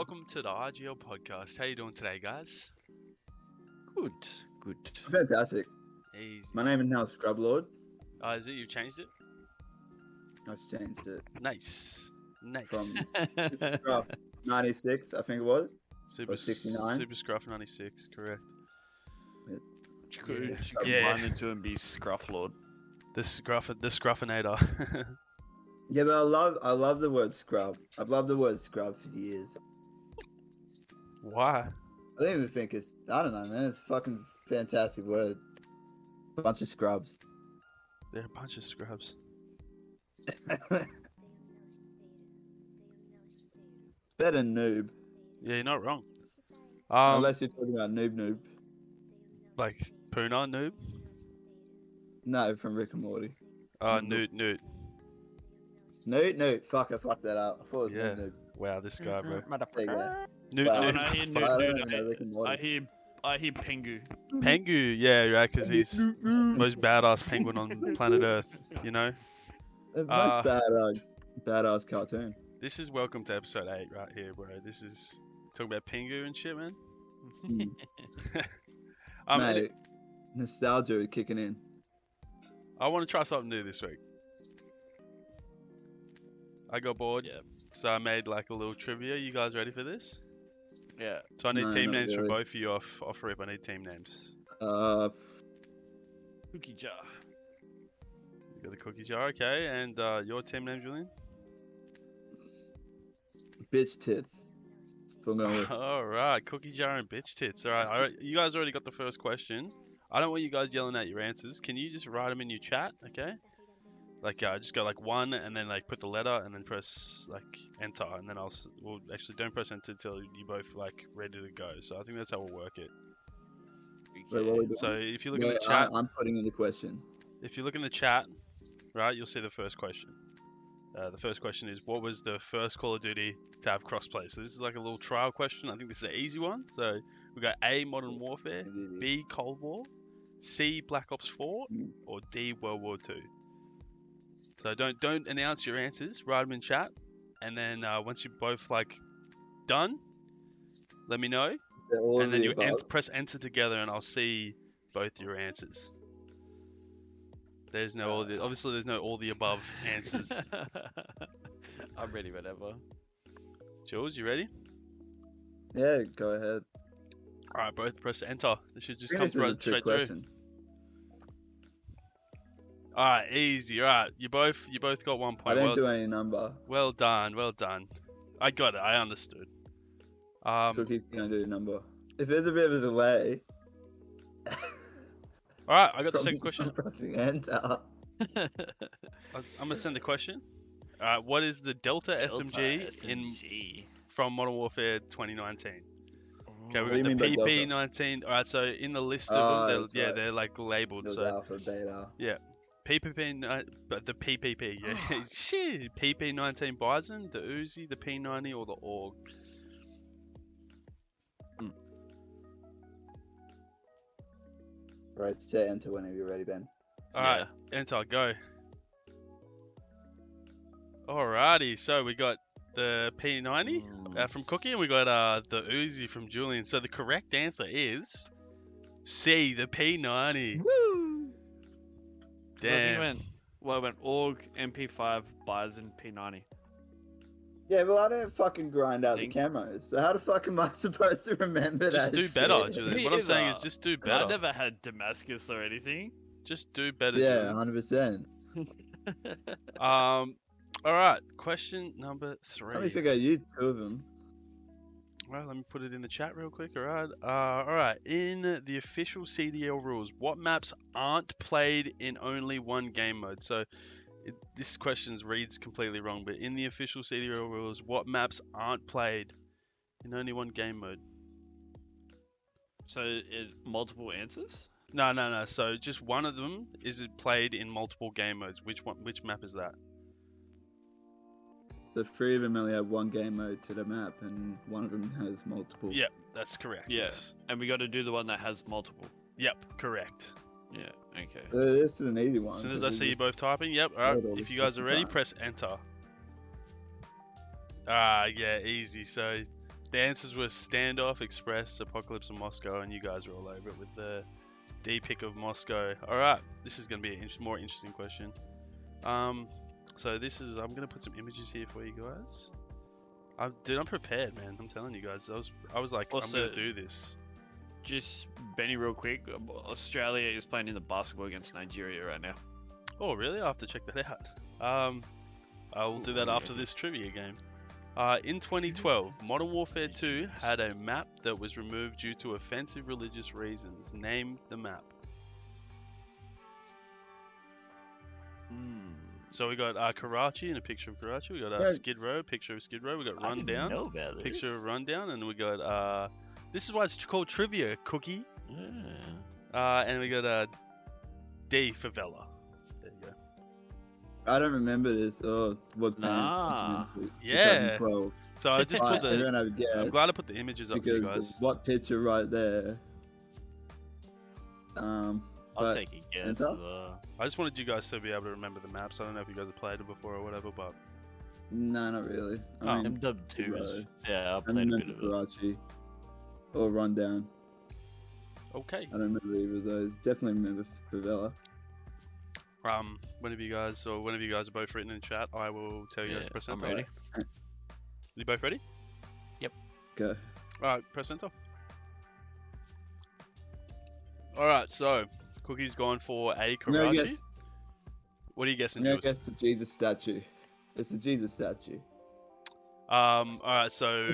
welcome to the IGL Podcast. How you doing today, guys? Good. Fantastic. Easy. My name is now Scrub Lord. Is it? You've changed it? I've changed it Nice. from Scrub 96, I think it was. Super 69. Super Scruff 96, correct. You could Yeah. combine the two and be Scruff Lord. The Scruffinator. Yeah, but I love the word scrub. I've loved the word scrub for years. Why? I don't even think I don't know, man. It's a fucking fantastic word. Bunch of scrubs. They're a bunch of scrubs. Better noob. Yeah, you're not wrong. Unless you're talking about noob. Like Puna noob. No, from Rick and Morty. Newt. Newt. Fuck, I fucked that up. I thought it was Yeah. noob. Wow, this guy, bro. There you go. Newt. Wow. When I hear But I don't even know Newt, Rick and Morty. I hear Pengu. Pengu, yeah, right, because he's the most badass penguin on planet Earth, you know? It's much badass cartoon. This is welcome to episode 8 right here, bro. This is talking about Pengu and shit, man. Mate, nostalgia is kicking in. I want to try something new this week. I got bored, Yeah. so I made like a little trivia. You guys ready for this? Yeah. So I need No, team not names from really. both of you off rip. I need team names. Cookie jar. You got the cookie jar, okay? And your team name, Julian? Bitch tits. That's what I'm going with. All right, cookie jar and bitch tits. All right, you guys already got the first question. I don't want you guys yelling out your answers. Can you just write them in your chat, okay? Like, just go like 1 and then like put the letter and then press like enter, and then we'll actually don't press enter until you both like ready to go. So I think that's how we'll work it. Wait, what are we doing? So if you look in Wait, the chat, I'm putting in the question. if you look in the chat, right, you'll see the first question. The first question is, what was the first Call of Duty to have crossplay? So this is like a little trial question. I think this is an easy one. So we got A, Modern Warfare, B, Cold War, C, Black Ops 4, or D, World War 2. So don't announce your answers. Write them in chat, and then once you're both like done, let me know, They're all and then the you above. press enter together, and I'll see both your answers. There's no obviously there's no all the above answers. I'm ready whenever. Jules, you ready? Yeah, go ahead. All right, both press enter. This should just I come think this is a trick straight through. question. All right, easy. All right, you both got 1 I point. don't do any number. Well done. I got it. I understood. Cookie's gonna do a number. If there's a bit of a delay. All right, I got the from second question. pressing enter. I'm gonna send the question. All right, what is the Delta SMG from Modern Warfare 2019? Okay, What do we you got mean by the Delta? PP19. All right, so in the list of them, that's right. they're like labeled. It was So alpha, beta. but the PPP, yeah, shit. PP19 Bison, the Uzi, the P90, or the AUG. Right, say enter whenever you're ready, Ben. All right, enter, go. Alrighty, so we got the P90 from Cookie, and we got the Uzi from Julian. So the correct answer is C, the P90. Woo! Damn. I went AUG, MP5, Bison, P90. Yeah, well, I don't fucking grind out Think- the camos. So how the fuck am I supposed to remember Just that do better, shit? Julian. What I'm saying is just do I better. never had Damascus or anything. Just do better, Yeah, Julian. 100%. All right, question number I 3. only think I used 2 of them. Well, let me put it in the chat real quick. All right. In the official CDL rules, what maps aren't played in only one game mode? So this question reads completely wrong, but in the official CDL rules, what maps aren't played in only one game mode? So multiple answers? No. So just one of them is played in multiple game modes. Which map is that? The 3 of them only have one game mode to the map, and one of them has multiple. Yep, that's correct. Yeah. Yes. And we got to do the one that has multiple. Yep, correct. Yeah, okay. This is an easy one. As soon as I see you both typing, yep. All right. If you guys are ready, press enter. Yeah, easy. So The answers were Standoff, Express, Apocalypse, and Moscow, and you guys were all over it with the D pick of Moscow. All right, this is going to be a more interesting question. So this is, I'm going to put some images here for you guys. I'm prepared, man. I'm telling you guys. I was like, Also, I'm going to do this. Just Benny, real quick. Australia is playing in the basketball against Nigeria right now. Oh, really? I'll have to check that out. I will do that after this trivia game. In 2012, Modern Warfare 2 had a map that was removed due to offensive religious reasons. Name the map. So we got Karachi and a picture of Karachi. We got Skid Row, picture of Skid Row. We got Rundown, picture of Rundown, and we got this is why it's called trivia, Cookie. And we got D for Vela. There you go. I don't remember this. Oh, was Nah. Yeah. 2012. So I just put Everyone the. have a guess, I'm glad I put the images up for you because guys. what picture right there? I'll take a guess. I just wanted you guys to be able to remember the maps. I don't know if you guys have played it before or whatever, but No, not really. I mean, MW2. Yeah, I I played a remember bit of it. Karachi or Rundown. okay. I don't remember either of those. Definitely remember Favela. Whenever you guys are both written in chat, I will tell you guys to press I'm enter. ready. You both ready? Go. Alright, press enter. Alright, so Cookie's gone for a I'm gonna Karachi. guess, What are you guessing, I'm gonna Jules? guess the Jesus statue. It's a Jesus statue. Alright, so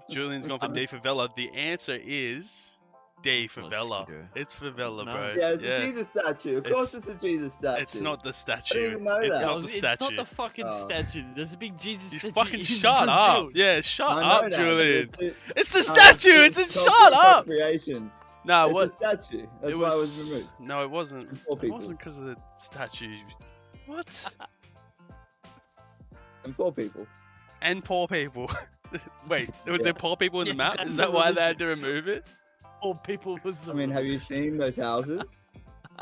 Julian's gone for D for Vela. The answer is D for Vela. Skidoo. It's for Vela, bro. Nice. Yeah, it's a Jesus statue. Of course, it's a Jesus statue. It's not the I statue. didn't even know It's that. not the It's statue. not the fucking Oh. statue. There's a big Jesus You statue fucking in shut Brazil. up. Yeah, shut I know up, that, Julian. but it's It's the statue. It's a cultural shut up. appropriation. No, It's what? a statue. That's why it was removed. No, it wasn't. And poor It people. wasn't because of the statue. What? And poor people. And poor people. Wait, was there poor people in the Yeah, map? that's Is a that why they had religion. to remove it? All people was. I mean, have you seen those houses?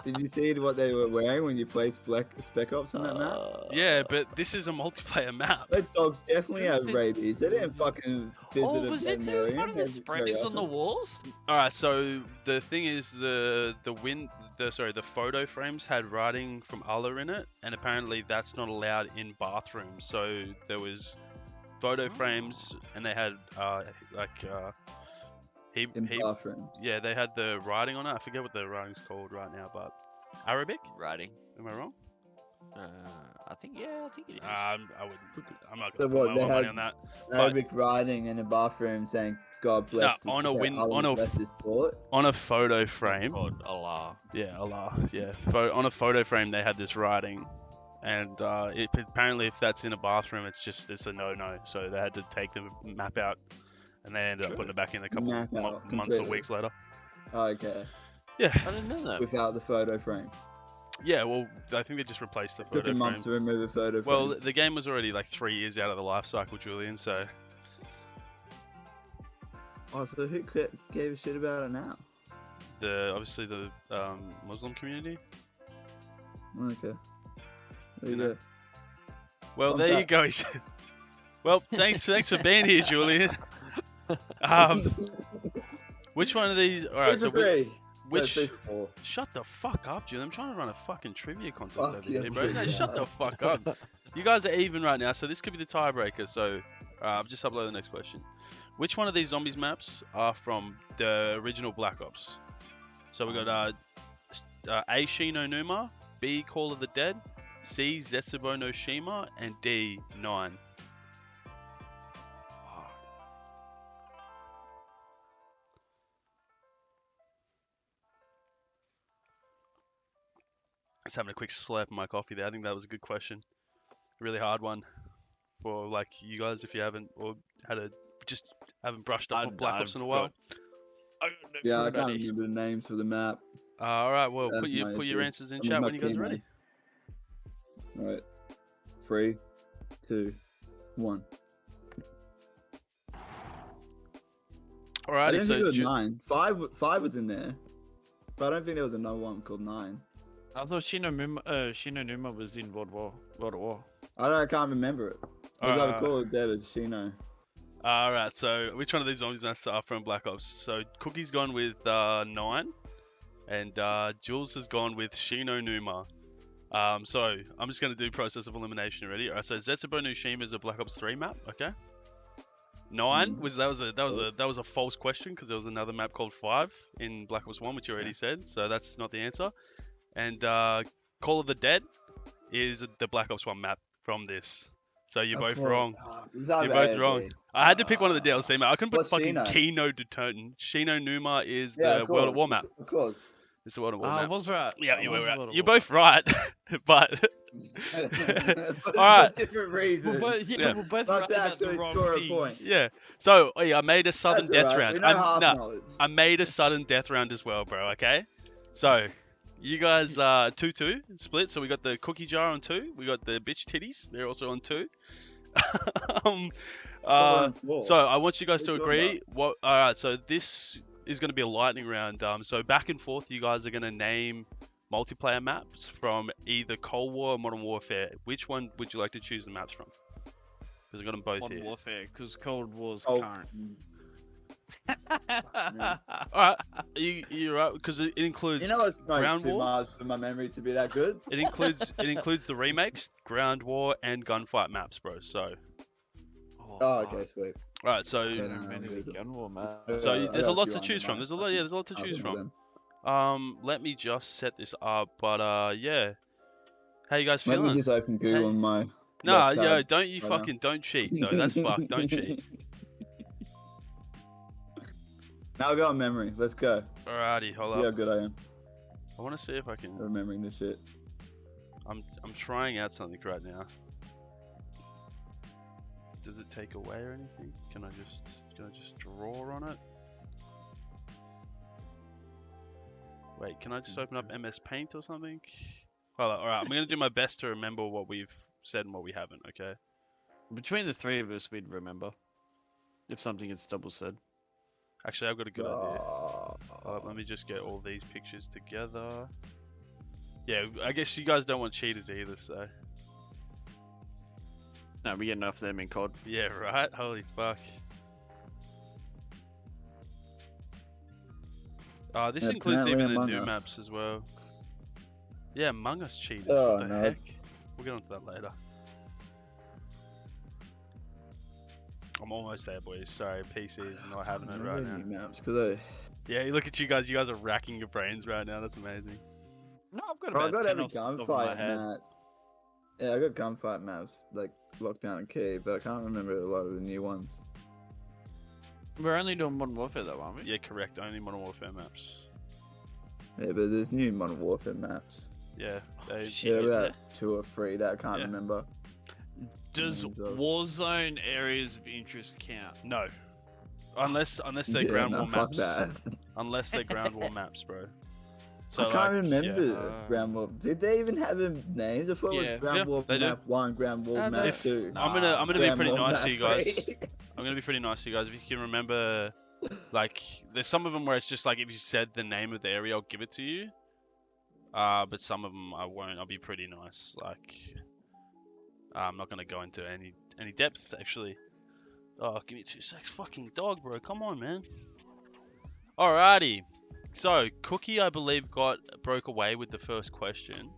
Did you see what they were wearing when you played Spec Ops on that map? Yeah, but this is a multiplayer map. Those dogs definitely have rabies. They didn't fucking visit Oh, a was it veterinarian too? Part of the very sprays on the often. walls? All right, so the thing is, the photo frames had writing from Allah in it, and apparently that's not allowed in bathrooms. So there was photo frames, and they had In bathrooms. yeah, they had the writing on it. I forget what the writing's called right now, but Arabic? Writing. Am I wrong? I think it is. I wouldn't. I'm not So gonna what, put they my money had- on that. Arabic writing in a bathroom saying, God bless No, on a win- Allah on a bless this sport. On a photo frame. God, Allah. Yeah, Allah. Yeah. On a photo frame, they had this writing, and apparently, if that's in a bathroom, it's a no-no. So they had to take the map out, and they ended up putting it back in a couple Map out months or completely. weeks later. Oh, okay. Yeah. I didn't know that. Without the photo frame. Yeah. Well, I think they just replaced the It took photo a month frame. to remove a photo frame. Well, the game was already like 3 years out of the life cycle, Julian. So Oh, so who gave a shit about it now? obviously the Muslim community. Okay. There You you know. go. Well, Fun there you fact. go. He said. Well, thanks for being here, Julian. Which one of these? All right, so which? Shut the fuck up, Julian. I'm trying to run a fucking trivia contest Fuck over you, here, bro. No, yeah. shut the fuck up. You guys are even right now, so this could be the tiebreaker. So I've just uploaded the next question. Which one of these zombies maps are from the original Black Ops? So we got A. Shino Numa, B. Call of the Dead, C. Zetsubo no Shima, and D. 9. Just having a quick slurp of my coffee there. I think that was a good question. Really hard one for like you guys if you haven't or haven't brushed up on Black Ops in a while. Yeah, I can't remember the names for the map. All right, well, That's put your my issue. answers in I'm chat not when you guys keen, are ready. Alright. 3, 2, 1. I Alrighty, didn't think it was so 9. 5 was in there. But I don't think there was another one called 9. I thought Shino Numa was in World War. I can't remember it. Because I Uh, recall it dead as Shino. All right. So which one of these zombies maps are from Black Ops? So Cookie's gone with 9, and Jules has gone with Shino Numa. So I'm just gonna do process of elimination already. All right. So Zetsubo Nushima is a Black Ops 3 map. Okay. 9 was that was a false question because there was another map called 5 in Black Ops 1, which you already said. So that's not the answer. And Call of the Dead is the Black Ops 1 map from this. So you're both wrong. You're both wrong. I had to pick one of the DLC maps. I couldn't put What's fucking Shino? Kino Detergent. Shino Numa is Yeah, the of World at course, War map. Of course. It's the World at War I map. was right. Yeah, I you was were the right. World You're War. both right, but But Alright. just different reasons. But yeah, Yeah. we're both Not right to about the actually wrong score a things. point. yeah. So I made a sudden That's death alright, round. we know half No, knowledge. I made a sudden death round as well, bro. Okay. So you guys 2-2 split. So we got the cookie jar on 2. We got the bitch titties. They're also on 2. So I want you guys to What are you agree. All right. So this is going to be a lightning round. So back and forth, you guys are going to name multiplayer maps from either Cold War or Modern Warfare. Which one would you like to choose the maps from? Because I got them both Modern here. Warfare, because Cold War's Oh. current. Yeah. All right. You're right because it includes. You know it's not Ground too War? much for my memory to be that good. It includes the remakes, Ground War, and Gunfight maps, bro. So, Oh, okay, sweet. all right. So, Yeah, no, Many good. Gun War, man. so I there's a got lot you to on choose your from. mind. There's a lot. Yeah, there's a lot to I'll choose remember from. them. Let me just set this up. But yeah, how you guys Let me feeling? just open Google Hey. on my. Nah, left yo, tab don't you right now. fucking don't cheat. No, that's fucked. Don't cheat. Now I'll go on memory. Let's go. Alrighty, hold See how up. good I am I want to see if I can. at remembering this shit. I'm trying out something right now. Does it take away or anything? Can I just draw on it? Wait, can I just open up MS Paint or something? Hold on, alright, I'm gonna do my best to remember what we've said and what we haven't, okay? Between the three of us, we'd remember. If something gets double said. Actually, I've got a good idea. Oh, Let me just get all these pictures together. Yeah, I guess you guys don't want cheaters either, so. No, we get enough of them in COD. Yeah, right? Holy fuck. This Yeah, includes apparently even the Among new Us. maps as well. Yeah, Among Us cheaters. Oh, what the no. heck? We'll get onto that later. I'm almost there, boys. Sorry, PC is not having it right now. Maps, cause Yeah, look at you guys. You guys are racking your brains right now. That's amazing. No, I've got I about got 10 every off the top of my gunfight head. map. Yeah, I got gunfight maps like lockdown and key, but I can't remember a lot of the new ones. We're only doing Modern Warfare though, aren't we? Yeah, correct. Only Modern Warfare maps. Yeah, but there's new Modern Warfare maps. Yeah, they, Shit, Yeah, is about there? 2 or 3 that I can't Yeah. remember. Does And, Warzone areas of interest count? no. Unless they're Yeah, ground no, war fuck maps. that. Unless they're ground war maps, bro. So I can't like, remember yeah. Ground War. Did they even have them names? I thought it Yeah. was Ground Yeah, War they do. Map 1, Ground War No, Map they- 2. Nah. I'm gonna be Ground pretty War nice Map to you guys. 3. I'm gonna be pretty nice to you guys. If you can remember, like, there's some of them where it's just like if you said the name of the area, I'll give it to you. But some of them I won't. I'll be pretty nice. Like, I'm not gonna go into any depth actually. Oh, give me 2 secs. Fucking dog, bro. Come on, man. Alrighty. So Cookie, I believe, broke away with the first question.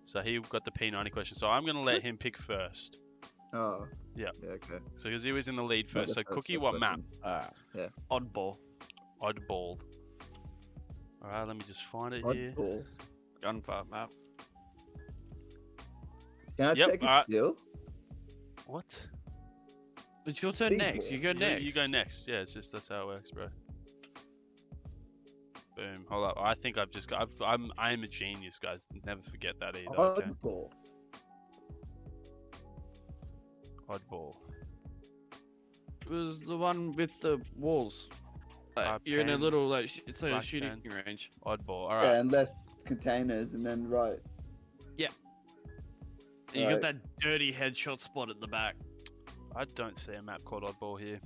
So he got the P90 question. So I'm gonna let him pick first. Oh. Yeah. Yeah, okay. So because he was in the lead Not first. the So first Cookie, what map? question. Yeah. Oddball. Oddball. Alright, let me just find it here. Oddball. Gunfight map. Can I Yep, take a alright. steal? What? It's your turn Big next. ball. You go next. You go next. Yeah, it's just that's how it works, bro. Boom. Hold up. I think I've just got. I am a genius, guys. Never forget that either. Okay. Oddball. Oddball. It was the one with the walls. Like, you're in a pen, little it's a black shooting pen. range. Oddball. All Yeah, right. and left containers and then right. And you Right. got that dirty headshot spot at the back. I don't see a map called Oddball here.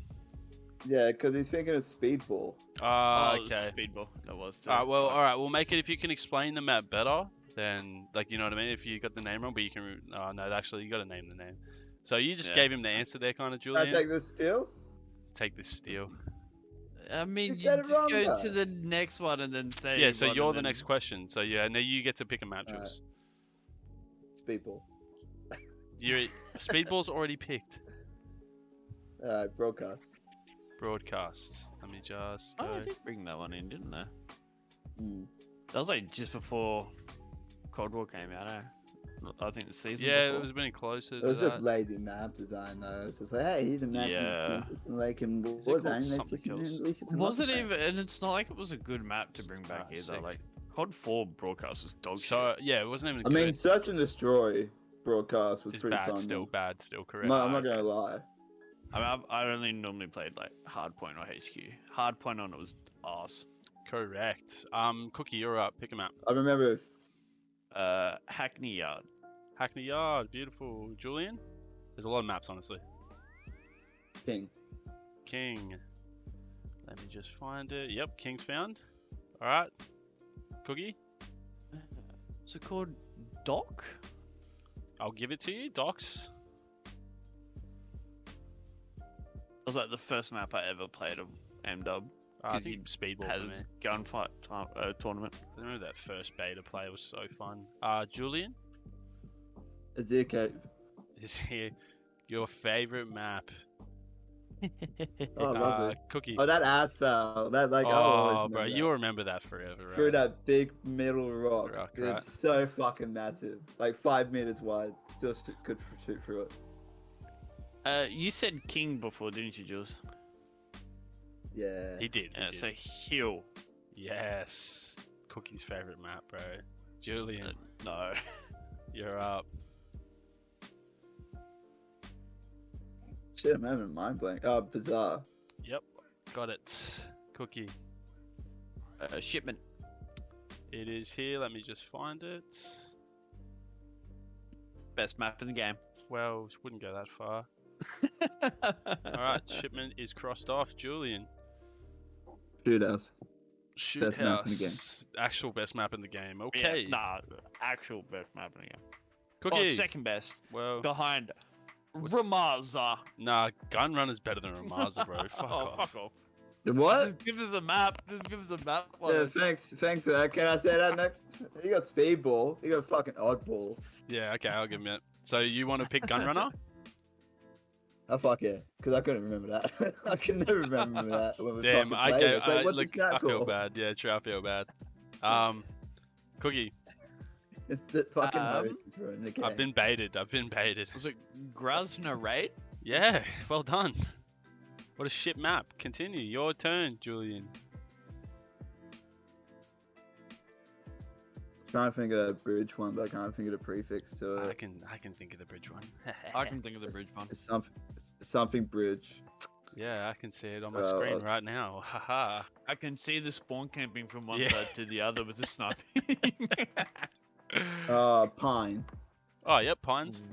Yeah, because he's thinking of speedball. Ah, it was okay. Speedball. That was too. All right. Well, all right. We'll make it if you can explain the map better. Then, like, you know what I mean. If you got the name wrong, but you can. Oh no, actually, you got to name the name. So you just Yeah. gave him the answer there, kind of, Can I Julian. take the steal? take this steal. I mean, You you said it just wrong, go guy. to the next one and then say. Yeah, so one you're and the then- next question. So yeah, now you get to pick a map, Alright. Jules. Speedball. Speedball's already picked. Broadcast. Broadcast. Let me just Oh, go. I did bring that one in, didn't I? Mm. That was like just before Cold War came out. I think the season. Yeah, before. it was getting closer It to was just that. lazy map design though. It's just like, hey, here's a map. Yeah. Like in Is it Warzone, called and something just else? at least it Wasn't multiplayer. even, and it's not like it was a good map to bring back either. sick. Like COD 4 broadcast was dog shit. So yeah, it wasn't even. I mean, good. Search and Destroy broadcast was It's pretty bad fun. still. though. Bad still. Correct. No, I'm not okay. gonna lie. I mean, I only normally played like Hardpoint or HQ. Hardpoint on it was arse. Correct. Cookie, you're up. Pick a map. I remember Hackney Yard. Hackney Yard. Beautiful. Julian. There's a lot of maps, honestly. King. King. Let me just find it. Yep, King's found. All right. Cookie. Is it called Dock? I'll give it to you. Docs. It was like the first map I ever played of MW. I Did think Speedball Had for me. a gunfight tournament. I remember that first beta play was so fun. Julian, Azir is here your favorite map? Oh, lovely. Cookie. Oh, that asphalt. That like. Oh, bro, you'll remember that forever, right? Through that big middle rock. Rock, it's right. so fucking massive. Like 5 meters wide. Still could shoot through it. You said King before, didn't you, Jules? Yeah. He did. Yeah, He did. so Hill. Yes. Cookie's favorite map, bro. Julian, No. you're up. Shit, I'm having a mind blank. Bizarre. Yep, got it. Cookie. Shipment. It is here. Let me just find it. Best map in the game. Well, wouldn't go that far. All right, shipment is crossed off. Julian. Shoot us. Shoot Best map in the game. house. Actual best map in the game. Okay. Yeah, nah, actual best map in the game. Cookie. Oh, second best. Well, Behind What's- Ramaza. nah, Gun Runner's better than Ramaza, bro. Fuck Oh, off. fuck off. What? Just give us a map. Just give us a map. Yeah, thanks for that. Can I say that next? You got Speedball. You got fucking Oddball. Yeah, okay, I'll give him it. So you want to pick Gun Runner? Oh fuck yeah, because I couldn't remember that. I can never remember that. When we Damn, fucking I played go. it. It's like, what's Look, this map I feel called? bad. Yeah, true, I feel bad. Cookie, It's the fucking Um, hoses for in the game. I've been baited. I've been baited. Was it Grasna Raid? Yeah, well done. What a shit map. Continue. Your turn, Julian. trying to think of that bridge one, but I can't think of the prefix to I it. can think of the bridge one. I can think of the bridge one. It's something bridge. Yeah, I can see it on my screen right now. Haha. I can see the spawn camping from one Yeah. side to the other with the sniping. Pine. Oh, yep, Pines.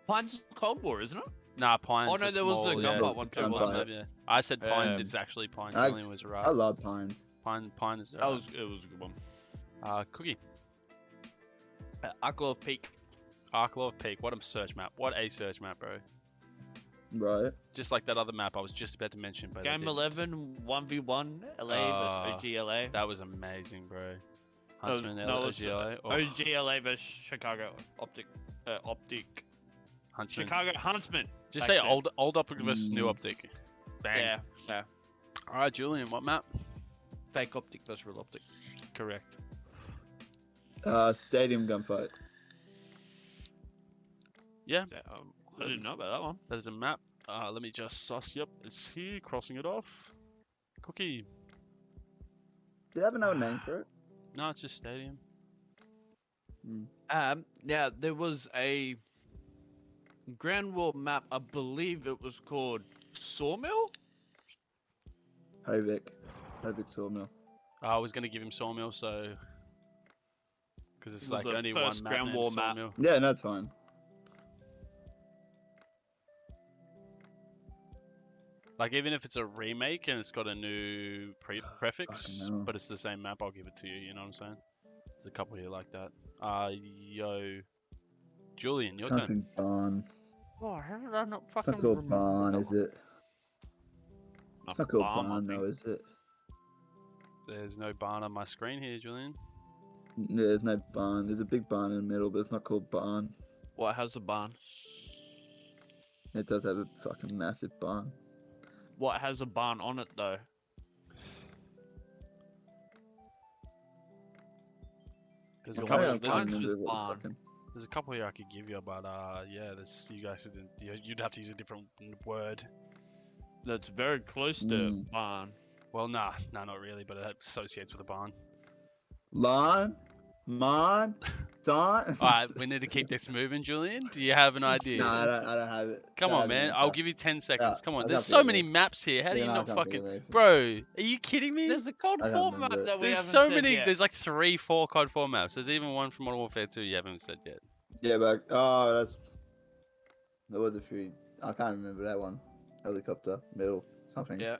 Pine's Cold War, isn't it? Nah, Pines. Oh, no, that's there was a more- gunfight yeah, one too, gunfight. wasn't Yeah. I said Pines. Um, It's actually Pine. I- Julian was I right. love pines. Pine is That right. was it was a good one. Cookie. Arklov Peak. Arklov Peak. What a search map. What a search map, bro. Right. Just like that other map I was just about to mention, but I Game didn't. 11, 1v1, LA Ah, versus OGLA. That was amazing, bro. Huntsman, no, it was, OGLA. Oh, OGLA versus Chicago Optic. Huntsman. Chicago Huntsman. Just back say then. old optic versus new Mm. optic. Bang. Yeah, yeah. All right, Julian, what map? Fake optic versus real optic. Correct. Stadium gunfight. Yeah, I didn't know about that one. that is a map. Let me just suss. Yep, it's here. Crossing it off. Cookie. Do you have another name for it? No, it's just stadium. Yeah, there was a Grand War map. I believe it was called Sawmill. Hovik Sawmill. I was gonna give him Sawmill, so because it's It was like the only first one map Ground named War map. Sawmill. Yeah, no, it's fine. Like even if it's a remake and it's got a new prefix, Fucking hell. but it's the same map, I'll give it to you. You know what I'm saying? There's a couple here like that. Yo, Julian, your turn. Something barn. Oh, how did I not It's fucking not called remember barn, that is one? it? It's not called farm, I barn though, think. is it? There's no barn on my screen here, Julian. There's no barn. There's a big barn in the middle, but it's not called barn. What has a barn? It does have a fucking massive barn. What has a barn on it though? There's a Yeah, couple. well, There's barns a, with what the barn. fucking- there's a couple here I could give you, but yeah, that's you guys you'd have to use a different word. That's very close to Mm. barn. Well, nah, not really, but it associates with a barn. Lawn? Mon? Don? All right, we need to keep this moving, Julian. Do you have an idea? No, I don't have it. Come Don't on, have an man. answer. I'll give you 10 seconds. Yeah, Come on. I There's can't so think of many it. maps here. How do Yeah, you no, I not can't think fucking... of it. Bro, are you kidding me? There's a COD I 4 don't map remember it. that we There's haven't so said many. yet. There's like 3, 4 COD 4 maps. There's even one from Modern Warfare 2 you haven't even said yet. Yeah, but there was a few. I can't remember that one. Helicopter, middle, something. Yeah.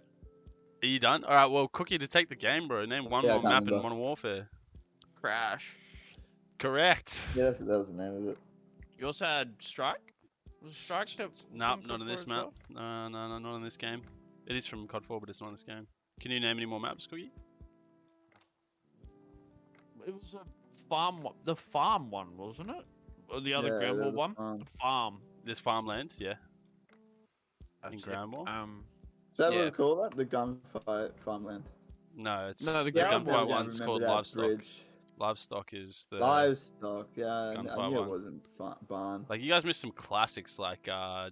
Are you done? All right, well, Cookie, to take the game, bro. Name one Yeah, I more can't map in remember. Modern Warfare. Crash. Correct. Yeah, that was the name of it. You also had Strike? Was Strike to No, from not COD in 4 this as map. well? No, not in this game. It is from COD 4, but it's not in this game. Can you name any more maps, Cookie? It was a farm, the farm one, wasn't it? Or the other Yeah, ground war there's a one? farm. The farm. There's farmland, yeah. In That's it. Ground War? Is that Yeah. what it's called? That? The gunfight farmland. No, it's No, the the ground war gunfight one, one's called that livestock. bridge. Livestock is the Livestock, yeah. I gunfight knew it one. wasn't barn. like you guys missed some classics like Cocky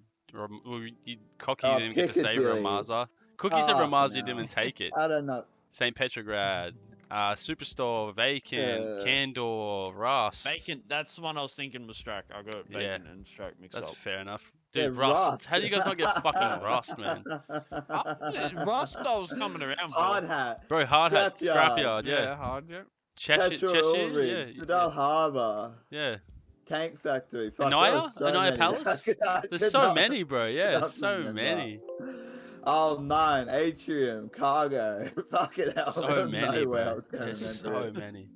Oh, didn't get to save Piccadilly. Ramaza. Cookie said Oh, Ramaza no. didn't take it. I don't know. St. Petrograd, Superstore, Vacant, Yeah. Candor, Rust. Bacon, that's the one I was thinking was Strike. I got Yeah. Bacon and Strike mixed That's up. fair enough. Yeah, Dude, Rust. How do you guys not get fucking Rust, man? Rust I was coming around for. Hard hat. Bro, Hard Hat, Scrapyard. Scrapyard, yeah. hard, yeah. Cheshire, yeah. Sedal Harbour. Yeah. Tank Factory. Fuck, Anaya? there was so Anaya many. Palace? I There's could so not- many, bro. Yeah, not so remember. many. Oh, 9, Atrium, Cargo. Fucking hell. So there's many, no way I bro. was gonna There's remember so it. many.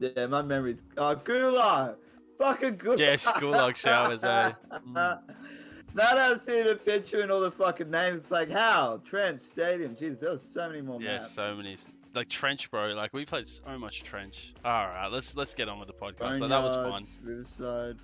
Yeah, my memory's. Oh, Gulag! Fucking Gulag! Yes, Gulag showers, eh? Now that I've seen the picture and all the fucking names, it's like, how? Trench, Stadium. Jeez, there was so many more Yeah, maps. so many. Like Trench, bro. Like we played so much Trench. All right, let's get on with the podcast. Like, that was fun. Boneyards, Riverside.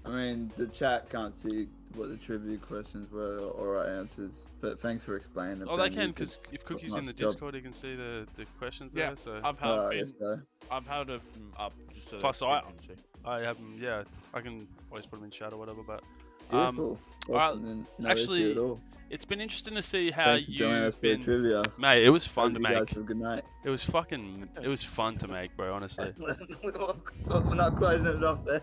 I mean, the chat can't see what the trivia questions were or our answers, but thanks for explaining. Oh, they Ben. can, You because did if Cookie's nice in the job. Discord, he can see the questions Yeah, there. So I've had I guess so. I've held it up just so Plus, that I- people can see. I have them. Yeah, I can always put them in chat or whatever. But Beautiful. alright, Awesome, no actually, issue at all. it's been interesting to see how Thanks for joining us you've for the been. trivia. Mate, it was fun Hope to you guys make. have a good night. It was fucking. It was fun to make, bro. Honestly. We're not closing it off there.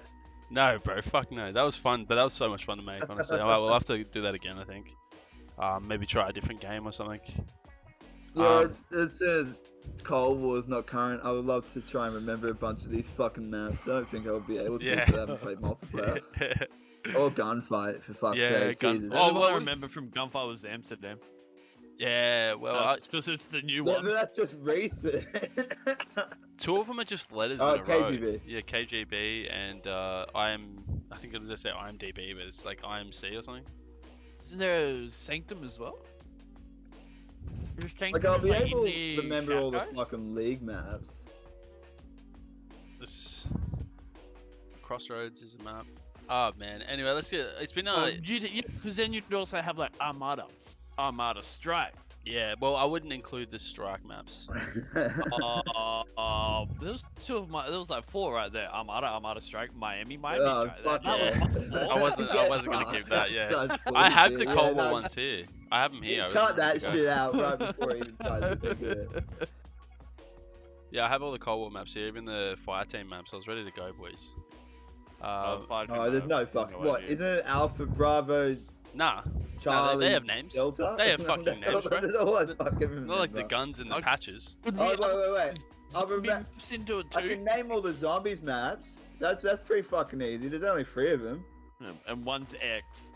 No, bro. Fuck no. That was fun, but that was so much fun to make. Honestly, we'll have to do that again. I think. Maybe try a different game or something. Yeah, as soon as Cold War is not current, I would love to try and remember a bunch of these fucking maps. I don't think I would be able to Yeah. if I haven't played multiplayer. Or Gunfight, for fuck's Yeah, sake. gun- Jesus. The Oh, only one well, I remember from Gunfire was Amsterdam. Yeah. Well, Because it's the new Yeah, one. but that's just recent. 2 of them are just letters Oh, in a row. KGB. Yeah, KGB and I think it'll just say IMDb, but it's like IMC or something. Isn't there a Sanctum as well? There's Like, Sanctum I'll be in able the to remember all the Shadow? fucking league maps. This Crossroads is a map. Oh man. Anyway, let's get. It's been Because then you'd also have like Armada Strike. yeah. Well, I wouldn't include the strike maps. There's two of my. There was like 4 right there. Armada Strike, Miami Oh, Strike. fuck That yeah. was my 4. I wasn't gonna fuck. keep that. Yeah. Such I have the bullshit. Cold Yeah, War no, ones here. I have them here. I was Cut ready that to go. shit out right before he even tries to think of it. Yeah, I have all the Cold War maps here, even the fire team maps. I was ready to go, boys. Oh, there's no fucking. What? Isn't it Alpha, Bravo, Nah. Charlie? they have names. Delta? They have fucking That's names, bro. That's all I fucking remember. Not like the guns and the patches. Could Oh, we wait. I'll remember. into it I too? can name all the zombies maps. That's pretty fucking easy. There's only 3 of them. And one's X.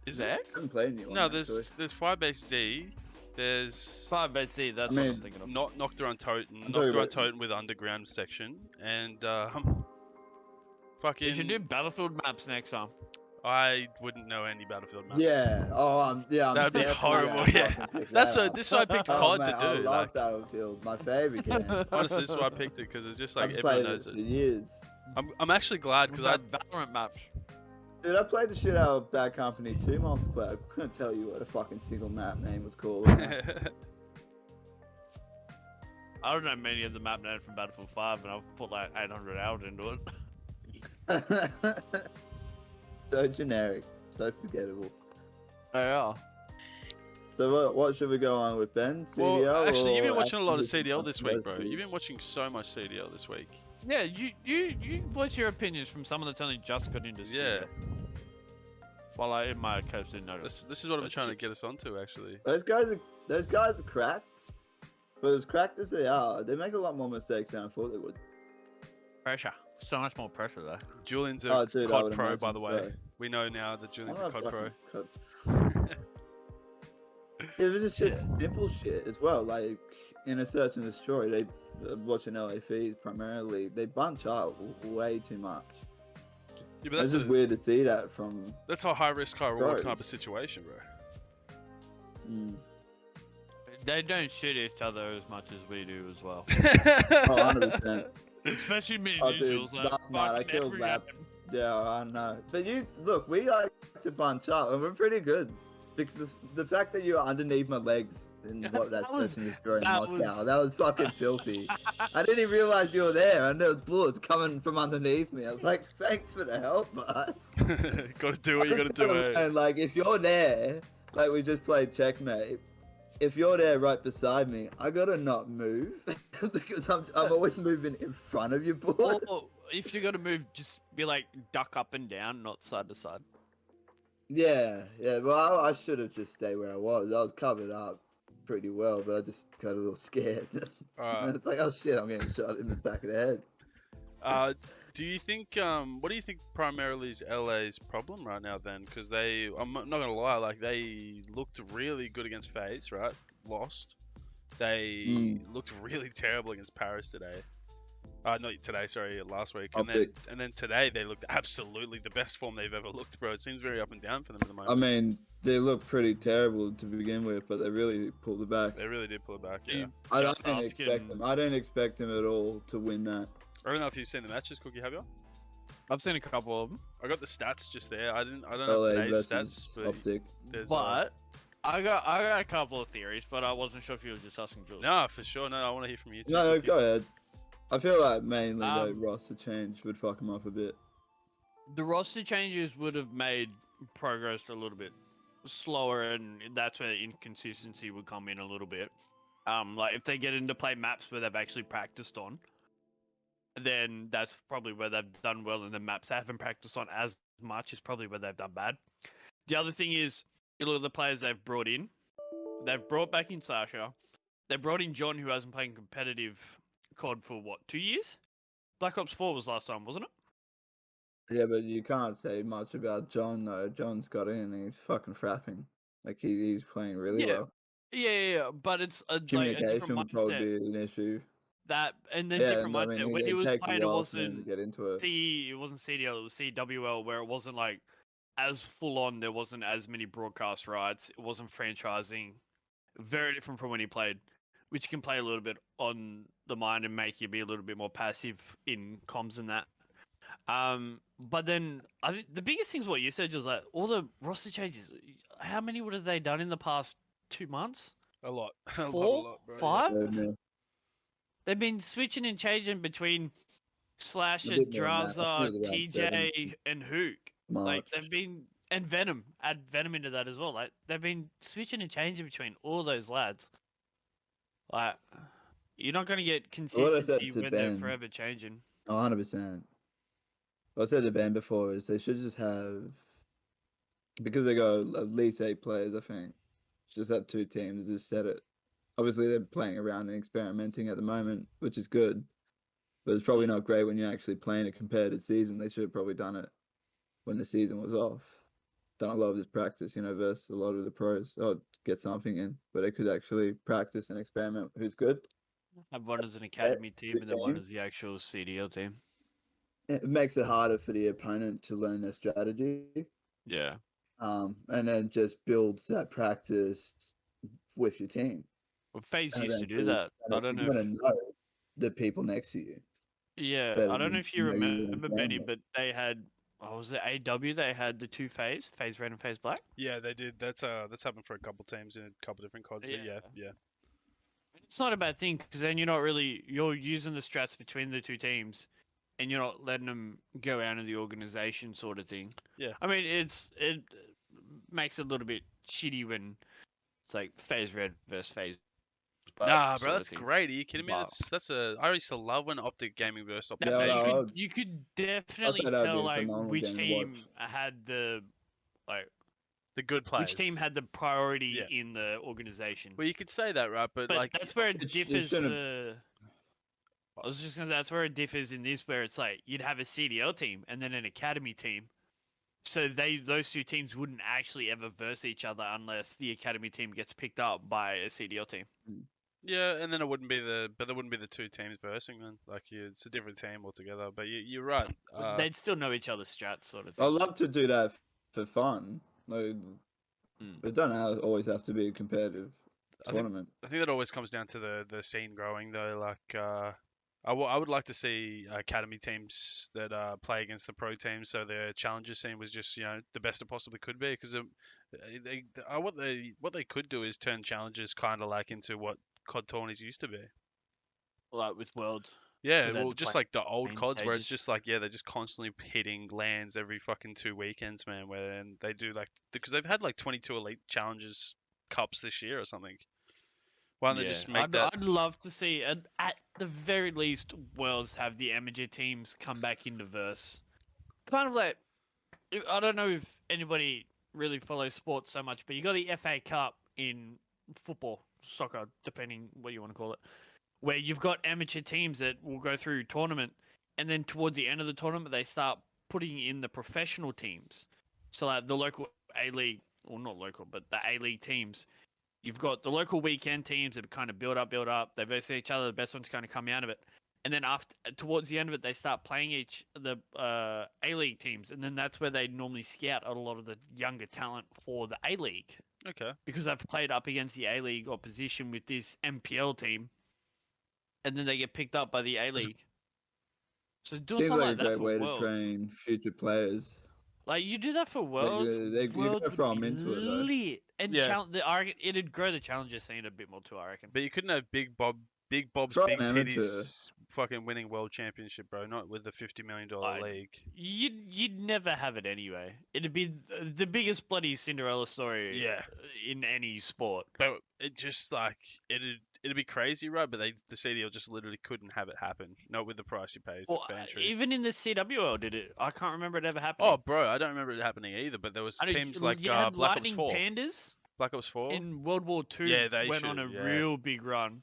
Is it it? I haven't played anyone. No, actually. there's Firebase Z. There's 5 by C, that's I mean, what I'm thinking of. not Knocked Around Toten. I'm talking Knocked Around about- Toten with underground section. And We fucking should do Battlefield maps next time. I wouldn't know any Battlefield maps. Yeah. Oh, I'm That'd be definitely horrible, gonna yeah. fucking pick That's that so. up. This is what I picked Oh, COD mate, to do. I love Like, Battlefield. My favorite game. honestly, this is why I picked it because it's just like I've everyone played it knows for it. years. I'm actually glad because I. Valorant maps. Dude, I played the shit out of Bad Company 2 multiplayer. I couldn't tell you what a fucking single map name was called. I don't know many of the map names from Battlefield 5, and I've put like 800 hours into it. So generic, so forgettable. Oh yeah. So what should we go on with, Ben? CDL? Well, actually, you've been or watching a lot of Activision CDL this week, bro. Lawsuit? You've been watching so much CDL this week. Yeah, you voice your opinions from someone that's only just got into Yeah. CDL. Well, I in my case didn't notice. This is what I'm That's trying to just- get us onto, actually. Those guys are cracked. But as cracked as they are, they make a lot more mistakes than I thought they would. Pressure. So much more pressure though. Julian's a Oh, dude, I COD would Pro, by the imagine way. so. We know now that Julian's a I'm not COD Pro. fucking COD. It was just simple shit as well. Like in a search and destroy, they watching LAFs primarily. They bunch up way too much. Yeah, but It's just weird to see that from. that's a high risk, high reward Pros. type of situation, bro. Mm. They don't shoot each other as much as we do as well. Oh, 100%. Especially me Oh, and dude, Jules. Like, last night I fucking killed every Lab. game. Yeah, I know. But you look, we like to bunch up, and we're pretty good. Because the fact that you're underneath my legs in what that That was- search and destroy in that Moscow, was- that was fucking filthy. I didn't even realize you were there, and there was bullets coming from underneath me. I was like, thanks for the help, but Gotta do what you gotta do, eh? And like, if you're there, like we just played checkmate. If you're there right beside me, I gotta not move because I'm always moving in front of you, boy. Or if you're gonna move, just be like duck up and down, not side to side. Yeah. Well, I should have just stayed where I was. I was covered up pretty well, but I just got a little scared. Alright. It's like, oh shit, I'm getting shot in the back of the head. Do you think what do you think primarily is LA's problem right now then? Because I'm not gonna lie, like they looked really good against FaZe, right? Lost. They looked really terrible against Paris today. Not today, sorry, last week. And then today they looked absolutely the best form they've ever looked, bro. It seems very up and down for them at the moment. I mean, they look pretty terrible to begin with, but they really pulled it back. They really did pull it back, yeah. I don't Just asking- expect them. I don't expect them at all to win that. I don't know if you've seen the matches, Cookie, have you? I've seen a couple of them, I got the stats just there. I don't know LA today's versus stats, but Optic. there's but I got a couple of theories, but I wasn't sure if you were just asking Jules. no, for sure. No, I want to hear from you too. No, Cookie. go ahead. I feel like mainly the Um, roster change would fuck them up a bit. The roster changes would have made progress a little bit slower, and that's where the inconsistency would come in a little bit. Like if they get into play maps where they've actually practiced on, then that's probably where they've done well, and the maps they haven't practiced on as much is probably where they've done bad. The other thing is, you look at the players they've brought in. They've brought back in Sasha. They brought in John, who hasn't played competitive COD for what, 2 years? Black Ops 4 was last time, wasn't it? Yeah, but you can't say much about John though. John's got in and he's fucking frapping. Like he's playing really Yeah. well. Yeah, but it's a, like a Communication different would probably mindset. be an issue. That and then Yeah, different I mindset. mean, When he was takes a playing, it while for them to wasn't get into it. it wasn't CDL, it was CWL, where it wasn't like as full on. There wasn't as many broadcast rights. It wasn't franchising. Very different from when he played, which can play a little bit on the mind and make you be a little bit more passive in comms and that. But then I think the biggest thing is what you said, just like all the roster changes. How many would have they done in the past 2 months? A lot. A Four? lot, bro. Five? Yeah. They've been switching and changing between Slasher, A bit more than that. I Draza, think around TJ, 7 and Hook. Like March. they've been, and Venom. Add Venom into that as well. Like they've been switching and changing between all those lads. Like you're not going to get said consistency to when they're Ben- forever changing. 100%. What I said to Ben before is they should just have, because they got at least 8 players, I think, just have 2 teams, just set it. Obviously, they're playing around and experimenting at the moment, which is good. But it's probably not great when you're actually playing a competitive season. They should have probably done it when the season was off. Done a lot of this practice, versus a lot of the pros. Oh, get something in. But they could actually practice and experiment who's good. Have one as an academy team and then one team. as the actual CDL team. It makes it harder for the opponent to learn their strategy. Yeah. And then just builds that practice with your team. Well, FaZe And used to do eventually, that. I don't know. You're gonna know the people next to you. Yeah, better I don't know than if you your remember Benny, family. but they had. Oh, was it AW? They had the two phase red and phase black. Yeah, they did. That's happened for a couple teams in a couple different CODs. But yeah. It's not a bad thing because then you're using the strats between the two teams, and you're not letting them go out of the organization, sort of thing. Yeah. I mean, it makes it a little bit shitty when it's like phase red versus phase black. Nah, bro, sort of that's thing. great. Are you kidding me? But- I used to love when Optic Gaming versus Optic Now, Yeah, Gaming. you could definitely that would be tell a like phenomenal which game to team watch. had the like The good players. which team had the priority Yeah. in the organization. Well, you could say that, right? But like, that's where it it differs. shouldn't- I was just gonna. That's where it differs in this, where it's like you'd have a CDL team and then an academy team. So those two teams wouldn't actually ever verse each other unless the academy team gets picked up by a CDL team. yeah, and then there wouldn't be the two teams versing then. Like, it's a different team altogether. But you're right. They'd still know each other's strats, sort of thing. I'd love to do that for fun. Like, it don't always have to be a competitive tournament. I think that always comes down to the scene growing though. Like, I would like to see academy teams that play against the pro teams, so their challenger scene was just the best it possibly could be. Because what they could do is turn challenges kind of like into what COD tourneys used to be. Like with Worlds. Yeah, Where they had well, to just play like the old main CODs, where it's stages. just like they're just constantly hitting lands every fucking 2 weekends, man. And they do like because they've had like 22 elite challenges cups this year or something. Why don't they just make that? I'd love to see, at the very least, Worlds have the amateur teams come back into verse. Kind of like, I don't know if anybody really follows sports so much, but you got the FA Cup in football, soccer, depending what you want to call it, where you've got amateur teams that will go through tournament, and then towards the end of the tournament, they start putting in the professional teams. So like the local A-League, or not local, but the A-League teams. You've got the local weekend teams that kind of build up. They verse each other. The best ones kind of come out of it, and then towards the end of it, they start playing the A-League teams, and then that's where they normally scout a lot of the younger talent for the A-League Okay. because they've played up against the A-League opposition with this MPL team, and then they get picked up by the A-League. So doing Seems something like like a that great for way to Worlds, train future players. like you do that for Worlds, you Worlds gotta throw would 'em be into it, though. lit. And Yeah. I reckon it'd grow the challenger scene a bit more too, I reckon. But you couldn't have Big Bob's Try Big an amateur. Titties fucking winning world championship, bro. Not with the $50 million league. You'd never have it anyway. It'd be the biggest bloody Cinderella story Yeah. in any sport. But it just like it'd be crazy, right? But the CDL just literally couldn't have it happen. Not with the price you pay. It's Well, a fan tree. even in the CWL did it. I can't remember it ever happening. Oh, bro, I don't remember it happening either. But there was I know, teams well, like you had Black Ops Lightning 4. Pandas Black Ops 4. in World War II Yeah, they went on a should, yeah. real big run,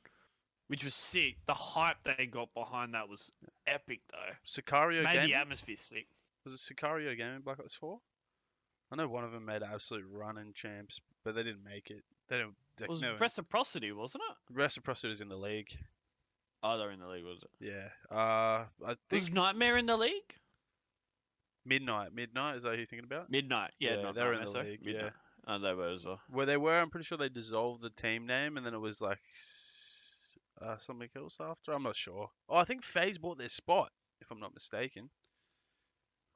which was sick. The hype they got behind that was epic, though. Sicario Made Gaming? the atmosphere sick. Was it Sicario Gaming Black Ops 4? I know one of them made absolute run in champs, but they didn't make it. They didn't. It was no, Reciprocity, wasn't it? Reciprocity was in the league. Oh, they're in the league, was it? Yeah. I Was think Nightmare in the league? Midnight. Is that who you're thinking about? Midnight, yeah, Yeah, not they were in Nightmare, the sorry. league, Midnight. Oh, they were as well. Where they were, I'm pretty sure they dissolved the team name, and then it was like something else after. I'm not sure. Oh, I think FaZe bought their spot, if I'm not mistaken.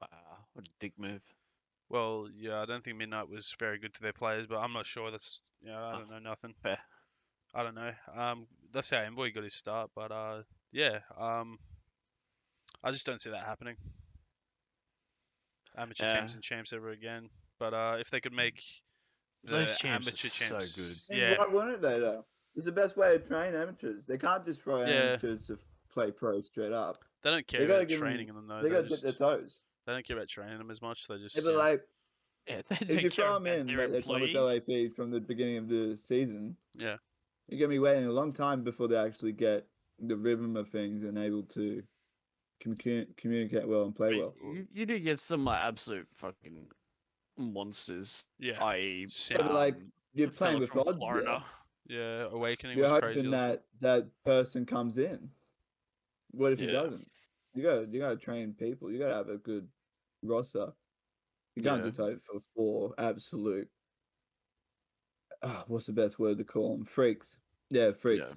Wow, what a dick move. Well, yeah, I don't think Midnight was very good to their players, but I'm not sure. I don't know nothing. Fair. I don't know. That's how Envoy got his start, but yeah. I just don't see that happening. Amateur Yeah. teams and champs ever again. But if they could make the Those champs are amateur so champs, good. yeah, Why wouldn't they, though? It's the best way to train amateurs. They can't just throw Yeah. amateurs to play pro straight up. they don't care They gotta about give 'em- training them though. They gotta dip their toes. They don't care about training them as much. They just Yeah, but like, Yeah, they if don't you care throw them about in their like they come with employees. LAP from the beginning of the season, yeah. you're gonna be waiting a long time before they actually get the rhythm of things and able to communicate well and play well. You do get some like absolute fucking monsters. Yeah. I.e., Sim- But like, you're the fella playing with from odds. Florida. Yeah, Awakening You're was crazy. hoping also. that person comes in. What if he Yeah. doesn't? You gotta train people. You gotta have a good roster. You can't Yeah. just hope for 4 absolute. What's the best word to call them? Freaks. Yeah, freaks. Yeah.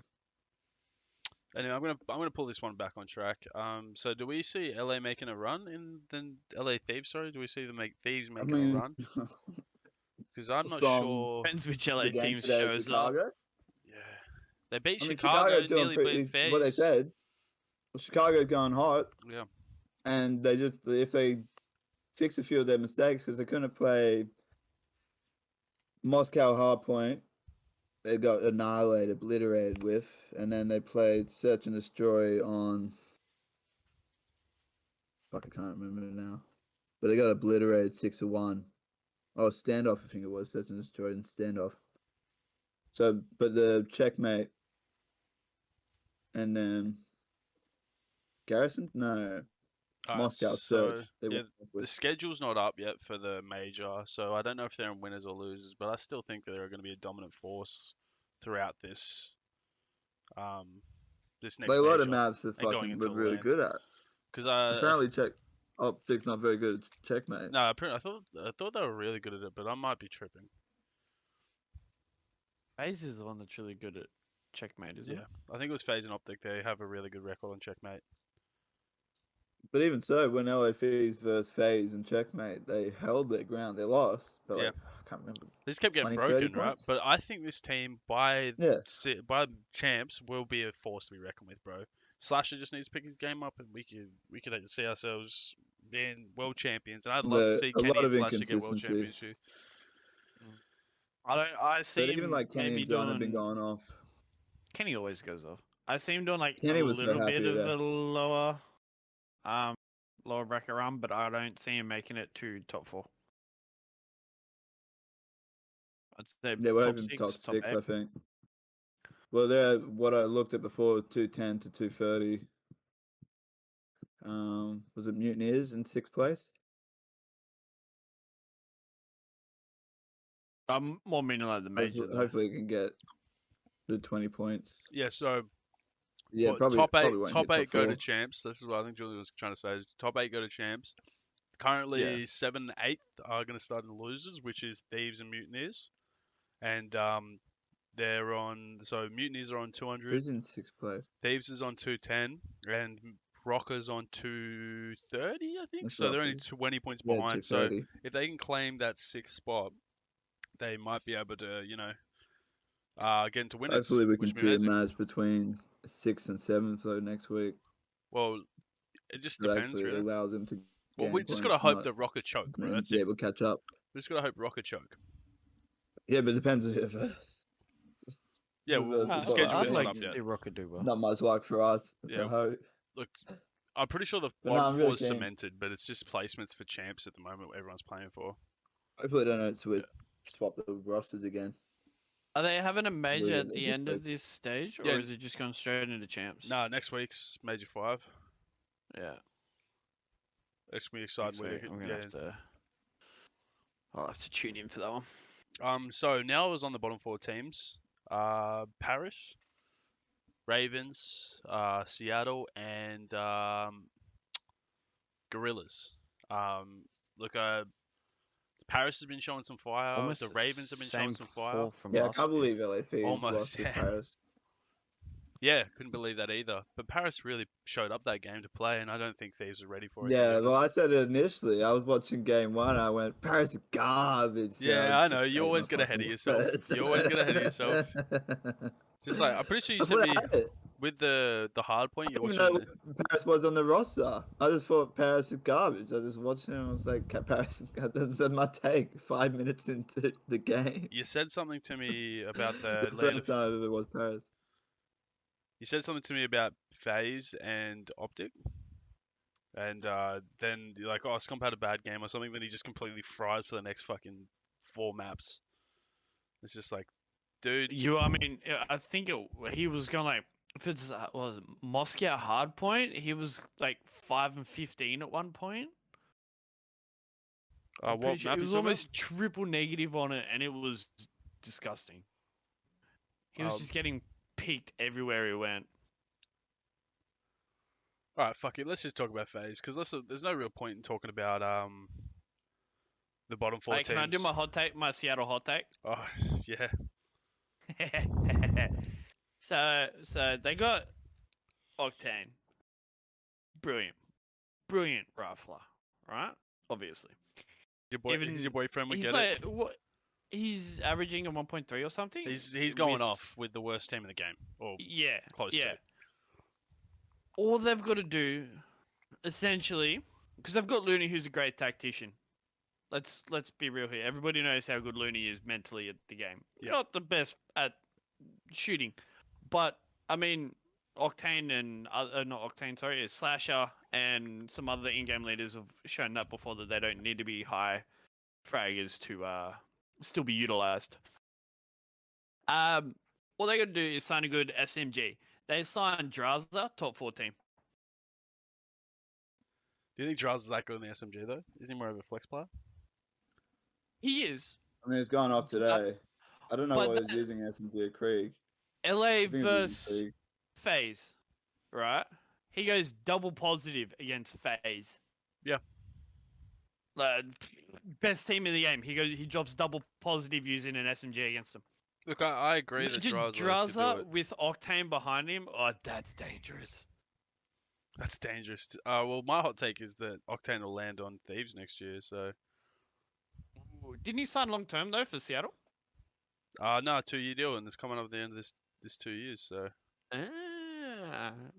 Anyway, I'm gonna pull this one back on track. So do we see LA making a run in the LA Thieves? Sorry, do we see them Thieves I making a mean, run? Because I'm not from sure. Depends which the LA game team today, shows up. Chicago. Yeah, they beat I mean, Chicago, doing nearly beat pretty. What they Thieves. said. Well, Chicago's going hot, Yeah, and they just if they fix a few of their mistakes because they couldn't play Moscow Hardpoint. They got annihilated, obliterated with, and then they played Search and Destroy on. Fuck, I can't remember now, but they got obliterated 6-1. Oh, standoff, I think it was Search and Destroy and standoff. So, but the checkmate, and then no, Moscow so Search. They yeah, went the with. schedule's not up yet for the major, so I don't know if they're in winners or losers, but I still think that they're going to be a dominant force throughout this next Like a lot of major maps are and going fucking into really LAN. good at. Because Apparently, Optic's not very good at checkmate. no, I thought they were really good at it, but I might be tripping. FaZe is the one that's really good at checkmate, isn't Yeah, it? I think it was FaZe and Optic. They have a really good record on checkmate. But even so, when LFEs versus FaZe and checkmate, they held their ground. They lost, but Yeah. like I can't remember. They just kept getting 20, 30 broken, right? points? But I think this team by Yeah. champs will be a force to be reckoned with, bro. Slasher just needs to pick his game up, and we could see ourselves being world champions. And I'd love to see A Kenny lot and of Slasher get world inconsistency. champions too. I see But him even like Kenny maybe and John have been doing. going off. Kenny always goes off. I see him doing like Kenny a was so little bit happy of there. a lower bracket run, but I don't see him making it to top 4. I'd say Yeah, we're top even 6, top top 6, 8. I think. Well, they're what I looked at before was 210 to 230. Was it Mutineers in 6th place? I'm more meaning like the major. Hopefully, it can get the 20 points. Yeah, so Yeah, well, probably won't top hit 8 go to 4. champs. This is what I think Julian was trying to say. Top 8 go to champs. Currently, 7 and 8 are going to start in the losers, which is Thieves and Mutineers. And they're on, so Mutineers are on 200. Who's in 6th place? Thieves is on 210, and Rockers on 230, I think. That's So they're only Rockers. 20 points Yeah, behind. So 230. if they can claim that 6th spot, they might be able to, get into winners. Hopefully, we which can would be see a amazing. match between 6th and 7th though next week. Well, it just That depends, actually really. allows them to. Well, we just got to hope that Rocker choke, bro. That's be it. able to catch up. We just got to hope Rocker choke. Yeah, but it depends if. Yeah, well, the schedule I'd is like not up to yet. see Rocket do well. Not much luck for us. Yeah. I hope. Look, I'm pretty sure the But no, bottom I'm four really is keen. cemented, but it's just placements for champs at the moment. Everyone's playing for. Hopefully, they don't swap the rosters again. Are they having a major Really, at the end of this stage, or Yeah. is it just going straight into champs? Nah, next week's Major 5. Yeah. It's gonna be exciting Next week. week, I'm gonna have to. I'll have to tune in for that one. So now I was on the bottom 4 teams. Paris, Ravens, Seattle, and Gorillas. Look, Paris has been showing some fire. Almost The Ravens have been same showing some fire. four from Yeah, I last can't year. believe LAFC Almost, lost to yeah. Paris. Yeah, couldn't believe that either. But Paris really showed up that game to play, and I don't think Thieves are ready for it. Yeah, to be well, I honest. said it initially. I was watching game 1. I went, Paris is garbage. Yeah, I know. You always get ahead of yourself. You always get ahead of yourself. Just like, I'm pretty sure you That's said what me I had it. with the hard point. I You're didn't even watching. know what Paris was on the roster. I just thought Paris is garbage. I just watched him. I was like, Paris. That's my take. 5 minutes into the game. You said something to me about the The land first of. time I ever watched Paris. You said something to me about FaZe and Optic, and then you're like, oh, Scump had a bad game or something. Then he just completely fries for the next fucking 4 maps. It's just like, dude. I think he was going like, if it's Moscow Hardpoint, he was like 5 and 15 at one point. What Pretty sure map he you was talking almost triple negative on it, and it was disgusting. He was just getting peaked everywhere he went. All right, fuck it. Let's just talk about FaZe because there's no real point in talking about The bottom four Hey, teams. can I do my hot take? My Seattle hot take. Oh yeah. So they got Octane. Brilliant rifler, right? Obviously. He's your boyfriend. We He's get it. like what? He's averaging a 1.3 or something. He's going with- off with the worst team in the game, or Yeah, close yeah. to. All they've got to do, essentially, because they've got Looney, who's a great tactician. Let's be real here. Everybody knows how good Looney is mentally at the game. Yeah. Not the best at shooting, but I mean, Octane and not Octane, sorry, Slasher and some other in-game leaders have shown that before that they don't need to be high fraggers to still be utilized. All they got to do is sign a good SMG. They signed Draza, top 14. Do you think Draz is that good in the SMG though? Is he more of a flex player? He is. I mean, it's gone off today. I don't know but what that- he's using SMG at Krieg. LA I think it's using versus Krieg. FaZe, right? He goes double positive against FaZe. Yeah. Best team in the game. He drops double positive using an SMG against them. Look, I agree that Imagine Draza could do Draza it. with Octane behind him. Oh, that's dangerous. That's dangerous. Well, my hot take is that Octane will land on Thieves next year. So, Ooh, didn't he sign long term though for Seattle? no, 2-year deal, and it's coming up at the end of this 2 years. So,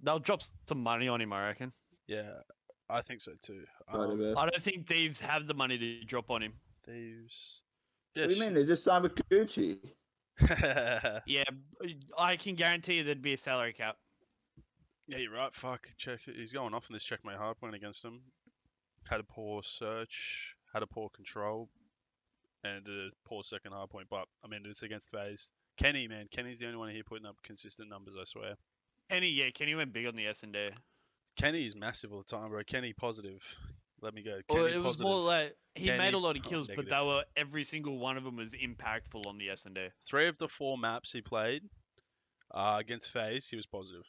They'll drop some money on him, I reckon. yeah, I think so too. Quite a bit. I don't think Thieves have the money to drop on him. Thieves. What do you mean? They just signed with Gucci. Yeah, I can guarantee you there'd be a salary cap. Yeah, you're right. Fuck. Check. He's going off in this checkmate hardpoint against him. Had a poor search, had a poor control, and a poor second hardpoint. But I mean, it's against FaZe. Kenny, man, Kenny's the only one here putting up consistent numbers. I swear. Kenny went big on the S&D. Kenny is massive all the time, bro. Kenny positive. Let me go. Well, Kenny it was positive. more like he made Kenny- a lot of kills, but negative. they were every single one of them was impactful on the S&D. 3 of the 4 maps he played against FaZe, he was positive.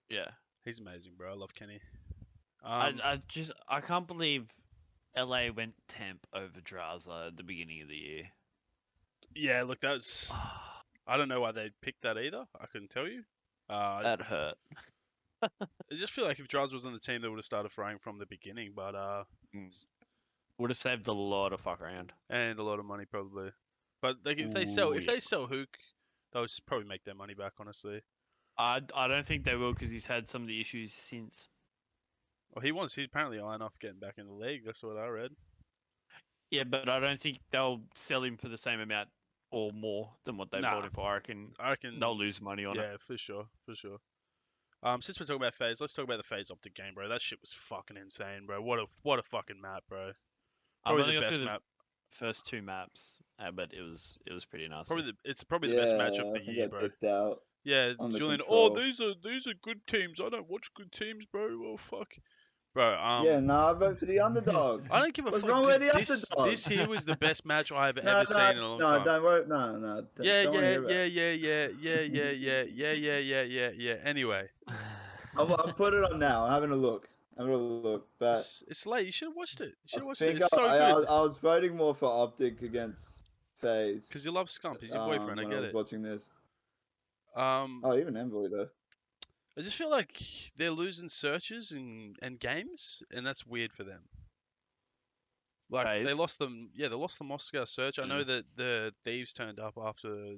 Yeah, He's amazing, bro. I love Kenny. I can't believe LA went temp over Draza at the beginning of the year. Yeah, look, that's. I don't know why they picked that either. I couldn't tell you. That hurt. I just feel like if Draz was on the team, they would have started frying from the beginning, but Would have saved a lot of fuck around. and a lot of money probably. But like if they sell Hook, they'll just probably make their money back. Honestly, I don't think they will because he's had some of the issues since. well, he's apparently eyeing off getting back in the league. That's what I read. Yeah, but I don't think they'll sell him for the same amount or more than what they Nah. bought him for. I reckon I they'll lose money on it. yeah, for sure. Since we're talking about FaZe, let's talk about the FaZe optic game, bro. That shit was fucking insane, bro. What a fucking map, bro. I've Probably only the got best through the map. first 2 maps, but it was pretty nice. It's probably the best match of I the think year, I bro. dipped out. Yeah, on the Julian. control. Oh, these are good teams. I don't watch good teams, bro. Well, fuck, bro. Yeah, nah, I vote for the underdog. I don't give a What's fuck. wrong dude. with the this underdog? here was the best match I've No, ever seen in a long no, time. don't worry. No. Don't wanna hear about it. Yeah. Anyway, I'll put it on now. I'm having a look. But it's late. You should have watched it. You should have I watched it. think It's so good. I was voting more for Optic against FaZe. Because you love Scump. He's your boyfriend. I when get was it. watching this. Oh, Even Envoy though. I just feel like they're losing searches and games, and that's weird for them. Like they FaZe? lost them. Yeah, they lost the Moscow search. I know that the thieves turned up after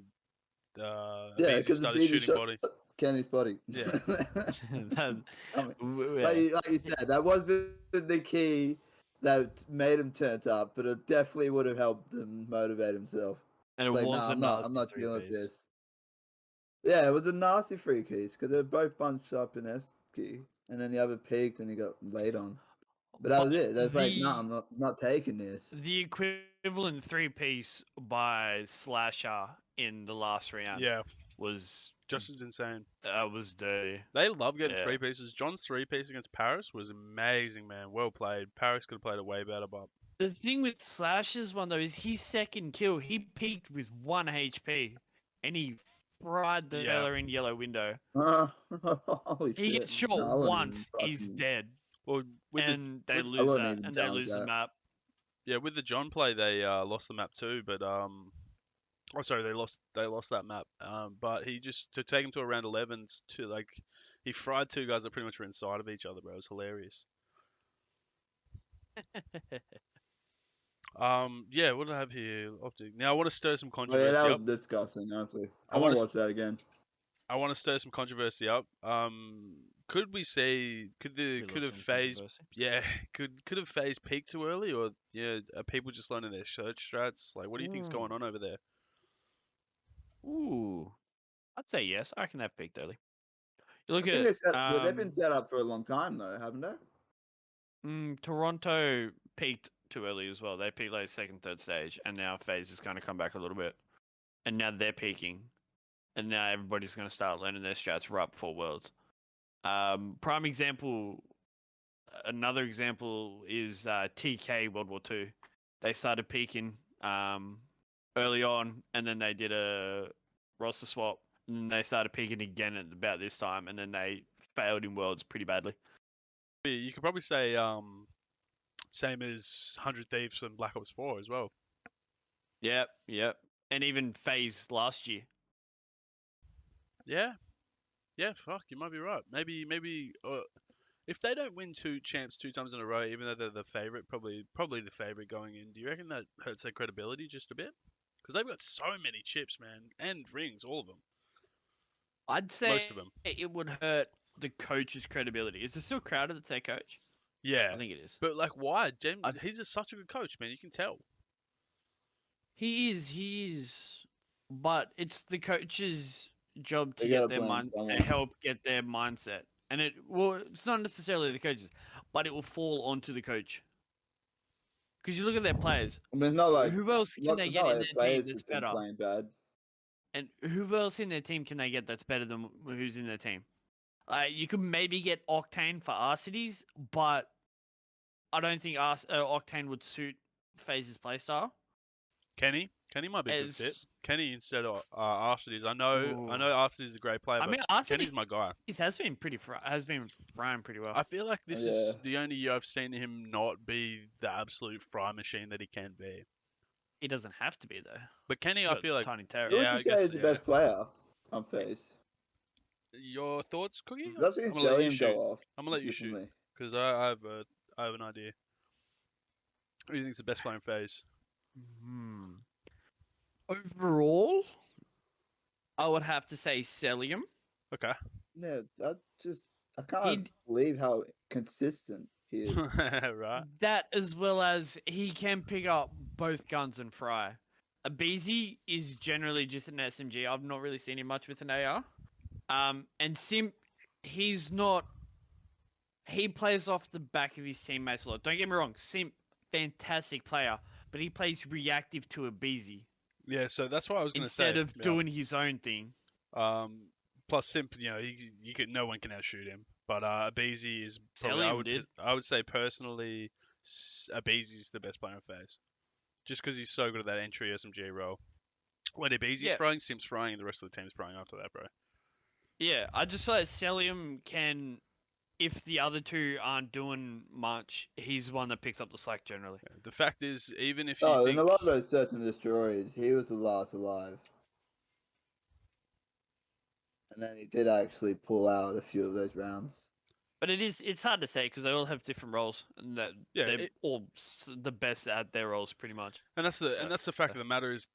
Yeah, Beezy because started Beezy shooting shot bodies. Kenny's body. Yeah. That- I mean, w- like, yeah. like you said, that wasn't the key that made him turn up, but it definitely would have helped him motivate himself. And it It's like, was nah, a I'm not nasty dealing with 3-piece. this. Yeah, it was a nasty free keys because they were both bunched up in S key, and then the other peaked and he got laid on. But that was it. That's like, nah, I'm not taking this. The equivalent 3-piece by Slasher in the last round Yeah, was just as insane. was dirty. They love getting Yeah. 3-pieces. John's 3-piece against Paris was amazing, man. Well played. Paris could have played it way better, but The thing with Slasher's one though is his second kill, he peaked with 1 HP, and he fried the Yeah. fella in yellow window. Holy He shit. gets shot No, I wouldn't once, even he's fucking- dead, well, with and they with- I lose wouldn't that, even and they challenge lose the that. map. Yeah, with the John play, they lost the map too, but oh sorry, they lost that map. But he just to take him to a round 11s to like he fried two guys that pretty much were inside of each other, bro. It was hilarious. Yeah, what do I have here? Optic. Now I want to stir some Oh, yeah, controversy that up. was disgusting, honestly. I I wanna want to s- watch that again. I want to stir some controversy up. Could we say We could love have some phase controversy. yeah could have phase peaked too early, or yeah are people just learning their search strats? Like, what do you think's going on over there? Ooh, I'd say yes. I reckon they've peaked early. You look I think at they've been set up for a long time, though, haven't they? Toronto peaked too early as well. They peaked like second, third stage, and now phase has kind of come back a little bit, and now they're peaking, and now everybody's going to start learning their strats right before Worlds. Prime example, another example is TK World War II. They started peaking early on, and then they did a roster swap, and they started peaking again at about this time, and then they failed in Worlds pretty badly. You could probably say same as 100 Thieves and Black Ops 4 as well. Yep. And even phase last year. Yeah, fuck, you might be right. Maybe if they don't win two champs 2 times in a row, even though they're the favorite, probably the favorite going in, do you reckon that hurts their credibility just a bit? Because they've got so many chips, man, and rings, all of them. I'd say Most of them. it would hurt the coach's credibility. Is it still Crowder that's their coach? Yeah, I think it is. but like, why? I- He's such a good coach, man. You can tell. He is. But it's the coach's job to They get gotta their blame mind to someone. help get their mindset. And it's not necessarily the coaches, but it will fall onto the coach. Because you look at their players. I mean, it's not like Who else can they get in the their team players that's have been better? playing bad. And who else in their team can they get that's better than who's in their team? You could maybe get Octane for Arcides, but I don't think Octane would suit FaZe's playstyle. Kenny might be a good fit. As Kenny instead of Arcides. I know Ooh. Arcides is a great player, I but mean, Arcides Kenny's my guy. has been frying pretty well. I feel like this Yeah. is the only year I've seen him not be the absolute fry machine that he can be. He doesn't have to be though. But Kenny, He's I got feel like Tiny Terror. Who Yeah, would I you say guess, is the yeah. best player on FaZe? Your thoughts, Cookie? I've seen I'm gonna let you Celium shoot. go off. I'm gonna let you shoot recently. because I have an idea. Who do you think's the best player in phase? Overall, I would have to say Celium. Okay. Yeah, I can't He'd- believe how consistent he is. Right. That as well as he can pick up both guns and fry. Abizi is generally just an SMG. I've not really seen him much with an AR. And Simp, he's not. He plays off the back of his teammates a lot. Don't get me wrong, Simp, fantastic player, but he plays reactive to Abizi Yeah, so that's what I was gonna say. instead of yeah. doing his own thing. Plus Simp, no one can outshoot him. But Abizi is probably Celium I would say personally, Abizi's the best player in phase, just because he's so good at that entry SMG role. When Abizi's Yeah. frying, Simp's frying, and the rest of the team's frying after that, bro. Yeah, I just feel like Celium can, if the other two aren't doing much, he's the one that picks up the slack generally. Yeah. The fact is, even if you Oh, think in a lot of those search and destroys, he was the last alive. And then he did actually pull out a few of those rounds. But it's hard to say because they all have different roles, and that Yeah, they're all the best at their roles pretty much. And that's So- the fact of the matter is,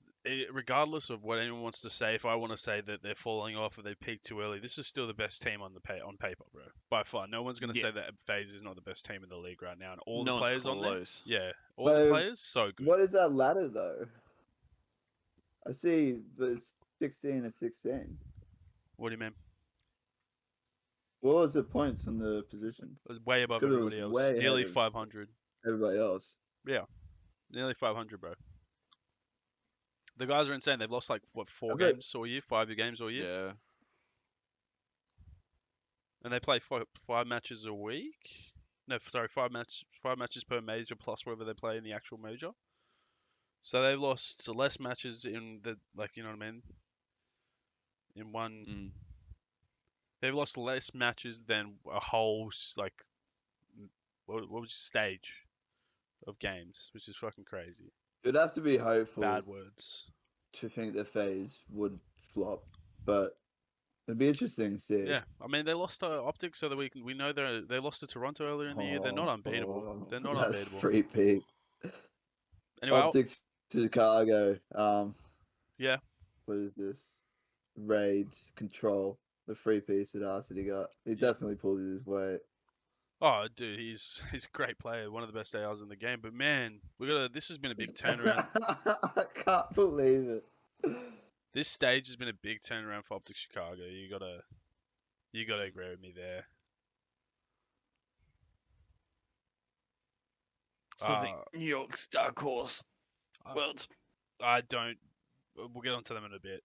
regardless of what anyone wants to say, if I want to say that they're falling off or they peaked too early, this is still the best team on paper, bro. By far, no one's going to Yeah. say that FaZe is not the best team in the league right now, and all No the one's players on there, close. yeah, all the But players so good. What is that ladder, though? I see there's 16 and 16. What do you mean? What was the points on the position? It was way above Because it was everybody else, way nearly ahead of 500, everybody else. nearly 500, bro. The guys are insane. They've lost like what 4 Okay. games all year, 5 games all year, Yeah. and they play 5 matches a week. No, sorry, 5 matches per major plus whatever they play in the actual major. So they've lost less matches in the you know what I mean? In one, they've lost less matches than a whole what would you stage? of games, which is fucking crazy. It'd have to be hopeful Bad words. to think that FaZe would flop, but it'd be interesting to see. Yeah, I mean they lost to Optic, so that we know they lost to Toronto earlier in the year. They're not unbeatable. They're not That's unbeatable. free peak. Anyway, Optics Chicago. yeah. What is this? Raids Control. The free piece that Arsity got. He definitely pulled it his weight. Oh, dude, he's a great player, one of the best ARs in the game. But man, this has been a big turnaround. I can't believe it. This stage has been a big turnaround for Optic Chicago. You gotta agree with me there. So the New York's dark horse. Worlds. I don't. We'll get onto them in a bit.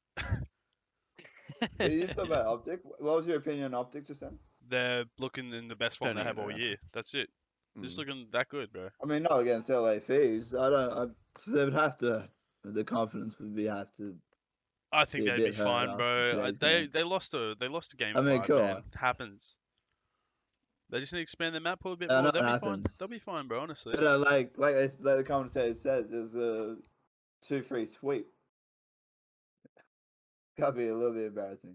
You talk about Optic. What was your opinion on Optic just then? They're looking in the best form they have all year. That's it. They're just looking that good, bro. I mean, not against LA Thieves. They would have to. The confidence would have to. I think Be a they'd be bit hurt fine, after bro. today's game. They lost a game. I mean, 5, come man. on. Happens. They just need to expand their map pool a bit I more. know They'll it be fine. happens. They'll be fine, bro. Honestly. But like the commentator said, there's a 2-3 sweep. Gotta be a little bit embarrassing.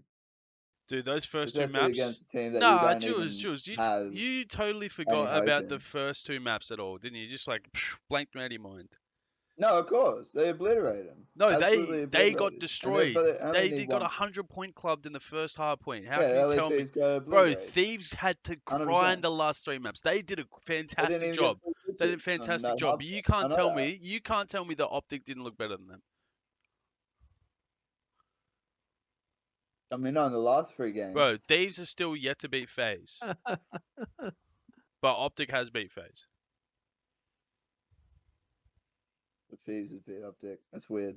Dude, those first Especially two maps. against a team that Nah, you don't Jules, even have you totally any forgot hope about in. the first two maps at all, didn't you? Just like blanked them out of your mind. No, of course they obliterated them. No, Absolutely they got obliterated. destroyed. But only They need got one. 100-point clubbed in the first hard point. How Yeah, can you LA tell me? Thieves got Bro, obliterated. Thieves had to 100%. grind the last 3 maps. They did a They didn't fantastic even job. get full They did a digits on fantastic that job. hub. But you I can't know tell that. me the Optic didn't look better than them. I mean, not in the last 3 games. Bro, Thieves are still yet to beat FaZe. But Optic has beat FaZe. The Thieves has beat Optic. That's weird.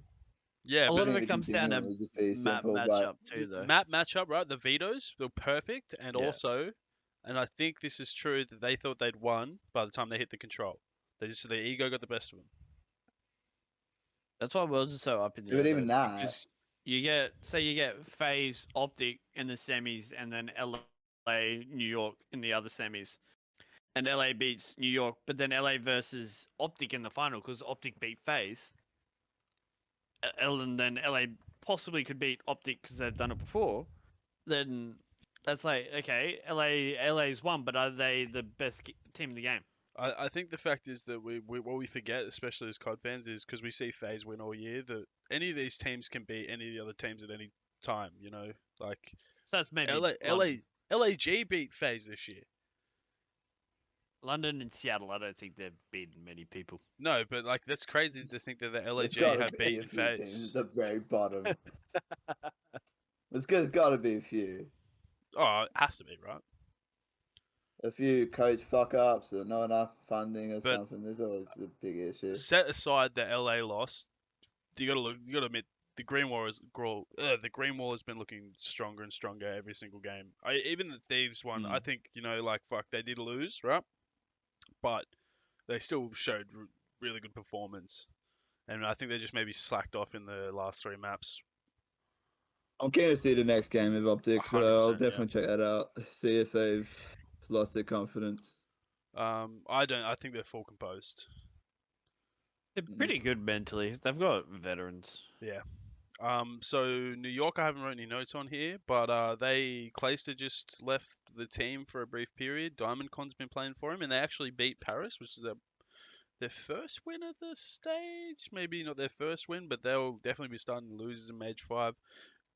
Yeah, A but lot of think it the comes down to continuum would just be map simple, but- matchup too, though. map matchup, right? The vetoes were perfect, and Yeah. also, and I think this is true that they thought they'd won by the time they hit the control. Their ego got the best of them. That's why Worlds are so up in the Yeah, but air, even though, that- because you get FaZe, Optic in the semis, and then LA, New York in the other semis, and LA beats New York, but then LA versus Optic in the final because Optic beat FaZe, and then LA possibly could beat Optic because they've done it before. Then that's like, okay, LA's won, but are they the best team in the game? I think the fact is that what we forget, especially as COD fans, is because we see FaZe win all year, that any of these teams can beat any of the other teams at any time, you know? Like, So that's maybe LAG beat FaZe this year. London and Seattle. I don't think they've beaten many people. No, but like that's crazy to think that the There's LAG gotta have be a beaten few teams FaZe. at the very bottom. There's gotta be a few. Oh, it has to be, right? A few coach fuck ups or not enough funding or But- something. There's always a big issue. Set aside the LA loss, you gotta admit the Green Wall has been looking stronger and stronger every single game. Even the Thieves one, I think, fuck, they did lose, right? But they still showed really good performance, and I think they just maybe slacked off in the last 3 maps. I'm keen to see the next game of Optic. 100%, I'll definitely check that out. See if they've lost their confidence. I think they're full composed. They're pretty good mentally. They've got veterans. Yeah. So New York, I haven't wrote any notes on here, but Clayster just left the team for a brief period. DiamondCon's been playing for him, and they actually beat Paris, which is their first win at the stage. Maybe not their first win, but they'll definitely be starting to lose in Mage 5.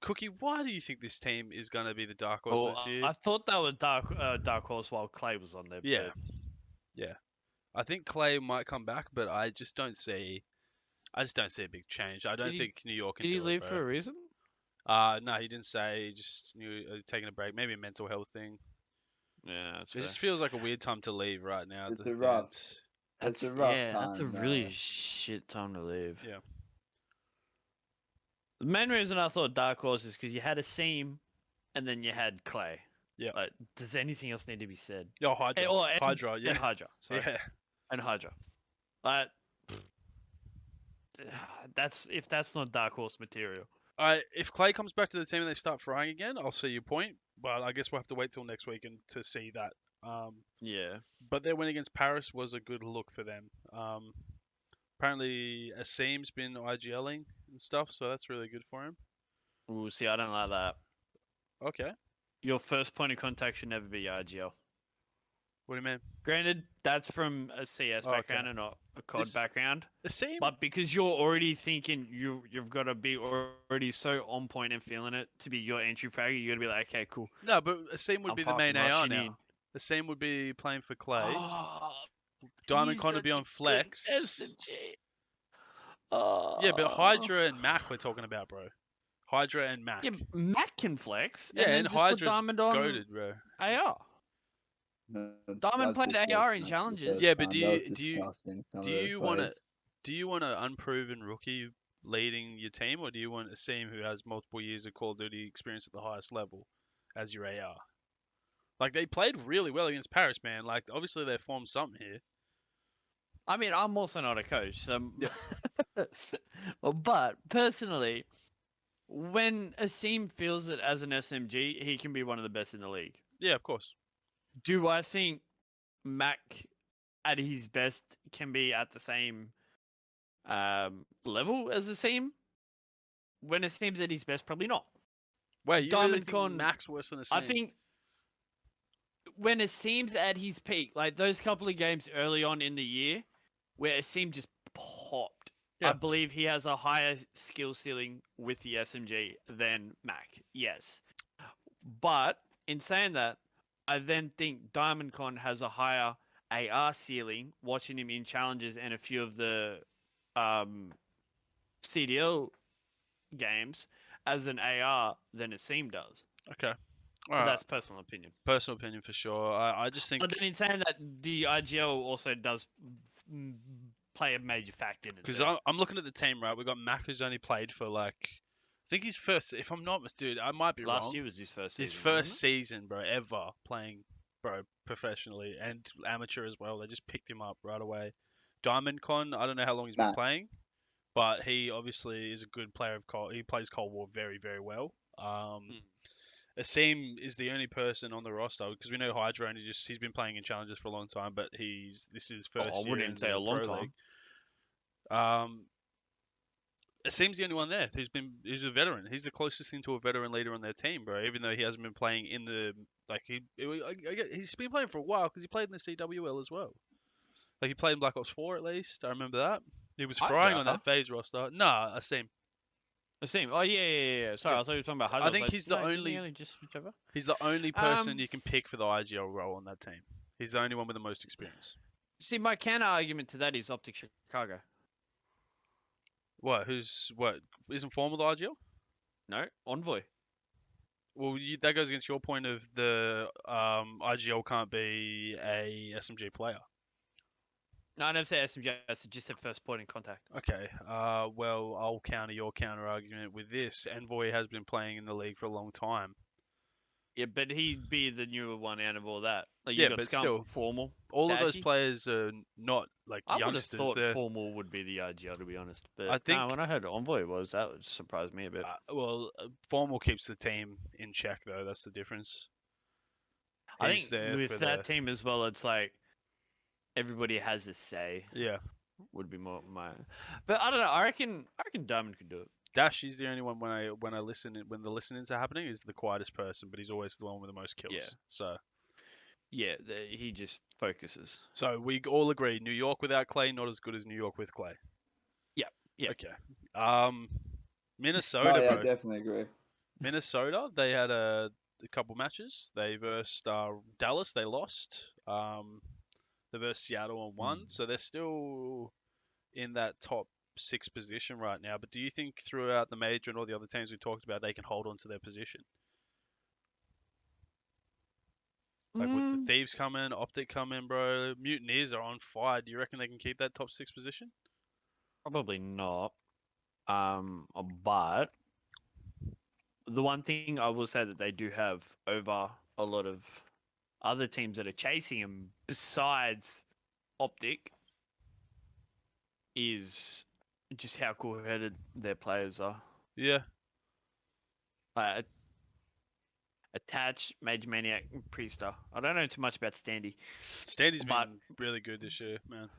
Cookie, why do you think this team is going to be the dark horse this year? I thought that was dark horse while Clay was on there. Yeah. I think Clay might come back, but I just don't see a big change. I don't think New York can Did do he it, leave bro. for a reason? No, he didn't say. He just taking a break, maybe a mental health thing. Yeah, that's It just feels like a weird time to leave right now. It's at the a rough- end. It's a rough time. That's a really shit time to leave. Yeah. The main reason I thought dark horse is because you had a seam, and then you had Clay. Yeah. Like, does anything else need to be said? Oh, Hydra. And Hydra, yeah. Hydra. Sorry. Yeah. And Hydra. Like, if that's not dark horse material. If Clay comes back to the team and they start frying again, I'll see your point. But I guess we'll have to wait till next week to see that. Yeah. But their win against Paris was a good look for them. Apparently, Asim's been IGLing and stuff, so that's really good for him. Ooh, see, I don't like that. Okay. Your first point of contact should never be IGL. What do you mean? Granted, that's from a CS Oh, okay. background and not a COD background. Asim? But because you're already thinking you've got to be already so on point and feeling it to be your entry fragger, you got to be like, okay, cool. No, but Asim would I'm be the main fucking AR rushing now. in. Asim would be playing for Clay. Oh, Diamond he's Con would be such on a flex. good SMG. Oh. Yeah, but Hydra and Mac we're talking about, bro. Hydra and Mac. Yeah, Mac can flex. Yeah, and then and just put Hydra's Diamond on goated, bro. AR. No, Diamond that's played just AR in the challenges. first Yeah, but time. That was disgusting, some do of those you want to plays. do you want an unproven rookie leading your team, or do you want Asim who has multiple years of Call of Duty experience at the highest level as your AR? Like, they played really well against Paris, man. Like, obviously they formed something here. I mean, I'm also not a coach, so. Yeah. But personally, when Asim feels it as an SMG, he can be one of the best in the league. Yeah, of course. Do I think Mac at his best can be at the same level as Asim? When Asim's at his best, probably not. Wait, you Diamond really think Con- Mac's worse than Asim? I think when Asim's at his peak, like those couple of games early on in the year, where Asim just popped, Yeah. I believe he has a higher skill ceiling with the SMG than Mac. Yes. But in saying that, I then think Diamond Con has a higher AR ceiling, watching him in challenges and a few of the CDL games as an AR than Asim does. Okay. But All right. that's personal opinion. Personal opinion for sure. I just think But then in saying that, the IGL also does play a major factor in it. because too. I'm looking at the team, right? We've got Mac who's only played for like, I think his first. If I'm not mistaken, I might be Last wrong. year was his first His season. first season, bro, ever playing, bro, professionally and amateur as well. They just picked him up right away. Diamond Con, I don't know how long he's been Matt. playing, but he obviously is a good player of Cold. He plays Cold War very, very well. Asim is the only person on the roster because we know Hydra only he's been playing in challenges for a long time, but this is his first I year wouldn't in even say the a long Pro time. League. Asim's the only one there. He's a veteran. He's the closest thing to a veteran leader on their team, bro. Even though he hasn't been playing in the he's been playing for a while because he played in the CWL as well. Like he played in Black Ops 4 at least. I remember that. He was frying on that phase roster. Nah, Asim. Asim. Oh yeah. Sorry, Yeah. I thought you were talking about I Hydra. think he's the only. Didn't he just switch over? He's the only person you can pick for the IGL role on that team. He's the only one with the most experience. See, my counter argument to that is Optic Chicago. What? Isn't Formal the IGL? No, Envoy. Well, that goes against your point of the IGL can't be a SMG player. No, I never said SMG. I just said first point in contact. Okay. Well, I'll counter your counter argument with this. Envoy has been playing in the league for a long time. Yeah, but he'd be the newer one out of all that. Like Yeah, you got but Scum, still, Formal. All of those Dashy. players are not like I would have youngsters. thought They're Formal would be the IGL, to be honest. But I think- when I heard Envoy that surprised me a bit. Formal keeps the team in check though. That's the difference. I He's think there with for that team as well, it's like everybody has a say. Yeah. Would be more my. But I don't know. I reckon Diamond could do it. Dash is the only one when I listen when the listenings are happening is the quietest person, but he's always the one with the most kills. Yeah. So Yeah, he just focuses. So we all agree New York without Clay not as good as New York with Clay. Yep. Okay. Minnesota, Oh, yeah, I bro. definitely agree. Minnesota, they had a couple matches. They versed Dallas, they lost. They versed Seattle and won, so they're still in that top 6 position right now. But do you think throughout the major and all the other teams we talked about, they can hold on to their position? Like with the Thieves coming, Optic coming, bro, Mutineers are on fire. Do you reckon they can keep that top 6 position? Probably not. But the one thing I will say that they do have over a lot of other teams that are chasing them, besides Optic, is just how cool-headed their players are. Yeah. Attach, Major Maniac, Priester. I don't know too much about Standy. Standy's been really good this year, man.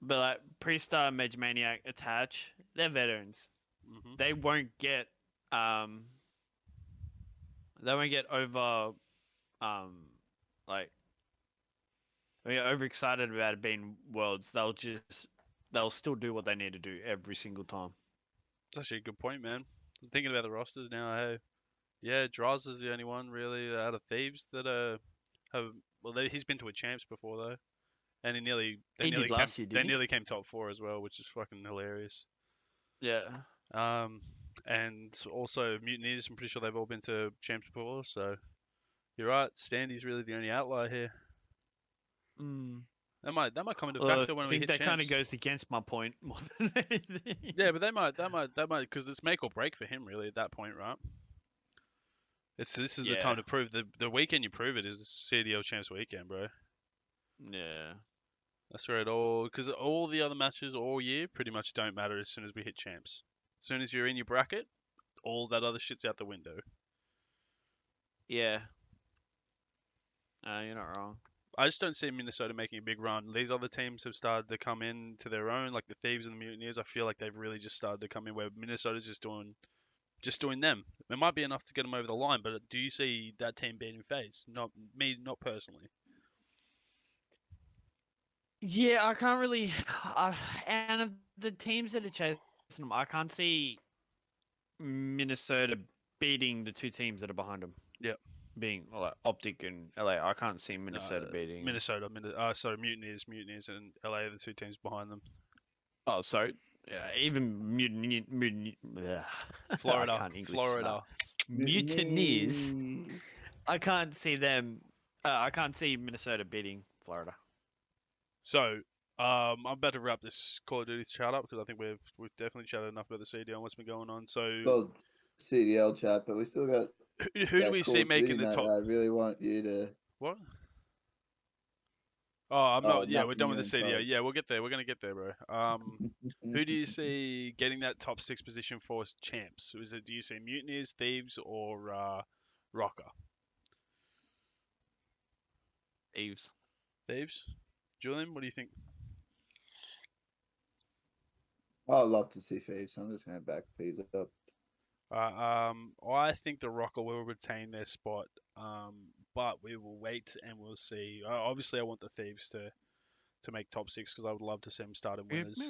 But like Priestar, Mage Maniac, Attach, they're veterans. Hmm. They won't get over like overexcited about it being worlds. They'll still do what they need to do every single time. It's actually a good point, man. I'm thinking about the rosters now. Hey, yeah, Draws is the only one really out of Thieves that have. Well, he's been to a champs before though, and He did last year, they didn't he? nearly came top 4 as well, which is fucking hilarious. Yeah. And also Mutineers. I'm pretty sure they've all been to champs before. So you're right. Standy's really the only outlier here. Mm. That might come into Well, factor when I we think hit that kind of champs. goes against my point more than anything. Yeah, but that might because it's make or break for him really at that point, right? This is the time to prove the weekend you prove it is the CDL champs weekend, bro. Yeah. That's where it all because all the other matches all year pretty much don't matter as soon as we hit champs. As soon as you're in your bracket, all that other shit's out the window. Yeah. You're not wrong. I just don't see Minnesota making a big run. These other teams have started to come into their own, like the Thieves and the Mutineers. I feel like they've really just started to come in where Minnesota's just doing them. It might be enough to get them over the line, but do you see that team beating FaZe? Not me, not personally. Yeah, I can't really. And of the teams that are chasing them, I can't see Minnesota beating the two teams that are behind them. Yep. Being like Optic and LA, I can't see Minnesota beating. Sorry, Mutineers, and LA are the two teams behind them. Oh, sorry. Yeah, even Florida, I can't English Florida. Mutineers. I can't see them. I can't see Minnesota beating Florida. So, I'm about to wrap this Call of Duty chat up because I think we've definitely chatted enough about the CDL and what's been going on. So, Well, CDL chat, but we still got. who do we see making the top? I really want you to. What? Oh, I'm not. Yeah, we're nothing done with you the and CDL. Todd. Yeah, we'll get there. We're gonna get there, bro. Who do you see getting that top 6 position for champs? Do you see Mutineers, Thieves, or Rocker? Thieves. Julian, what do you think? I'd love to see Thieves. I'm just going to back Thieves up. I think the Rocker will retain their spot, but we will wait and we'll see. Obviously, I want the Thieves to make top 6 because I would love to see them start in winners.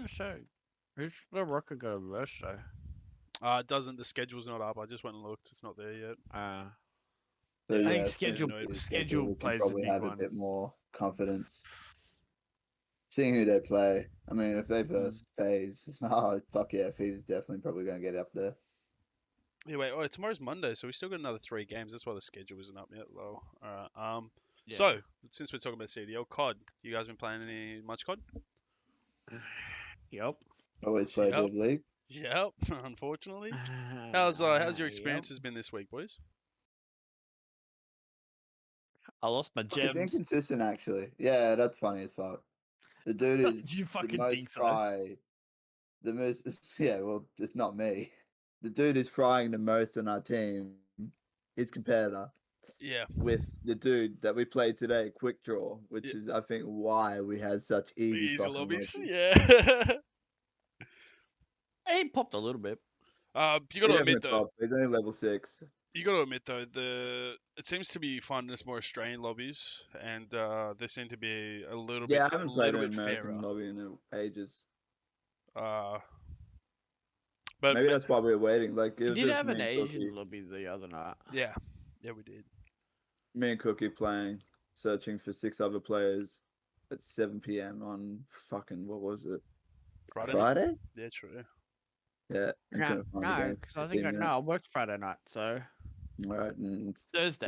Who's the Rocker go verse though? It doesn't. The schedule's not up. I just went and looked. It's not there yet. So, I yeah, think schedule we can plays a probably big have one. a bit more confidence. Seeing who they play. I mean, if they verse FaZe, fuck yeah, FaZe is definitely probably going to get up there. Yeah, wait. Oh, tomorrow's Monday, so we still got another 3 games. That's why the schedule isn't up yet. Well, all right. Yeah. So since we're talking about CDL, COD, you guys been playing much COD? Yep. Always play Yep. Div League. Yep. Unfortunately, how's your experiences been this week, boys? I lost my It's gems. inconsistent, actually. Yeah, that's funny as fuck. The dude is You fucking the most think so? fry. The most, yeah. Well, it's not me. The dude is frying the most on our team. His competitor. Yeah. With the dude that we played today, Quick Draw, which Yeah. is I think why we had such easy fucking lobbies. lobbies. Yeah. He popped a little bit. You got to admit though. He's only level 6. You got to admit though, it seems to be finding us more Australian lobbies, and they seem to be a little bit. Yeah, I haven't played an bit American fairer. lobby in ages. But maybe that's why we were waiting. Like, You it was did just have me an and Asian Cookie. lobby the other night. Yeah, we did. Me and Cookie playing, searching for 6 other players at 7 p.m. on fucking what was it? Friday? Yeah, true. Yeah. No, because I think I worked Friday night, so. All right, and Thursday.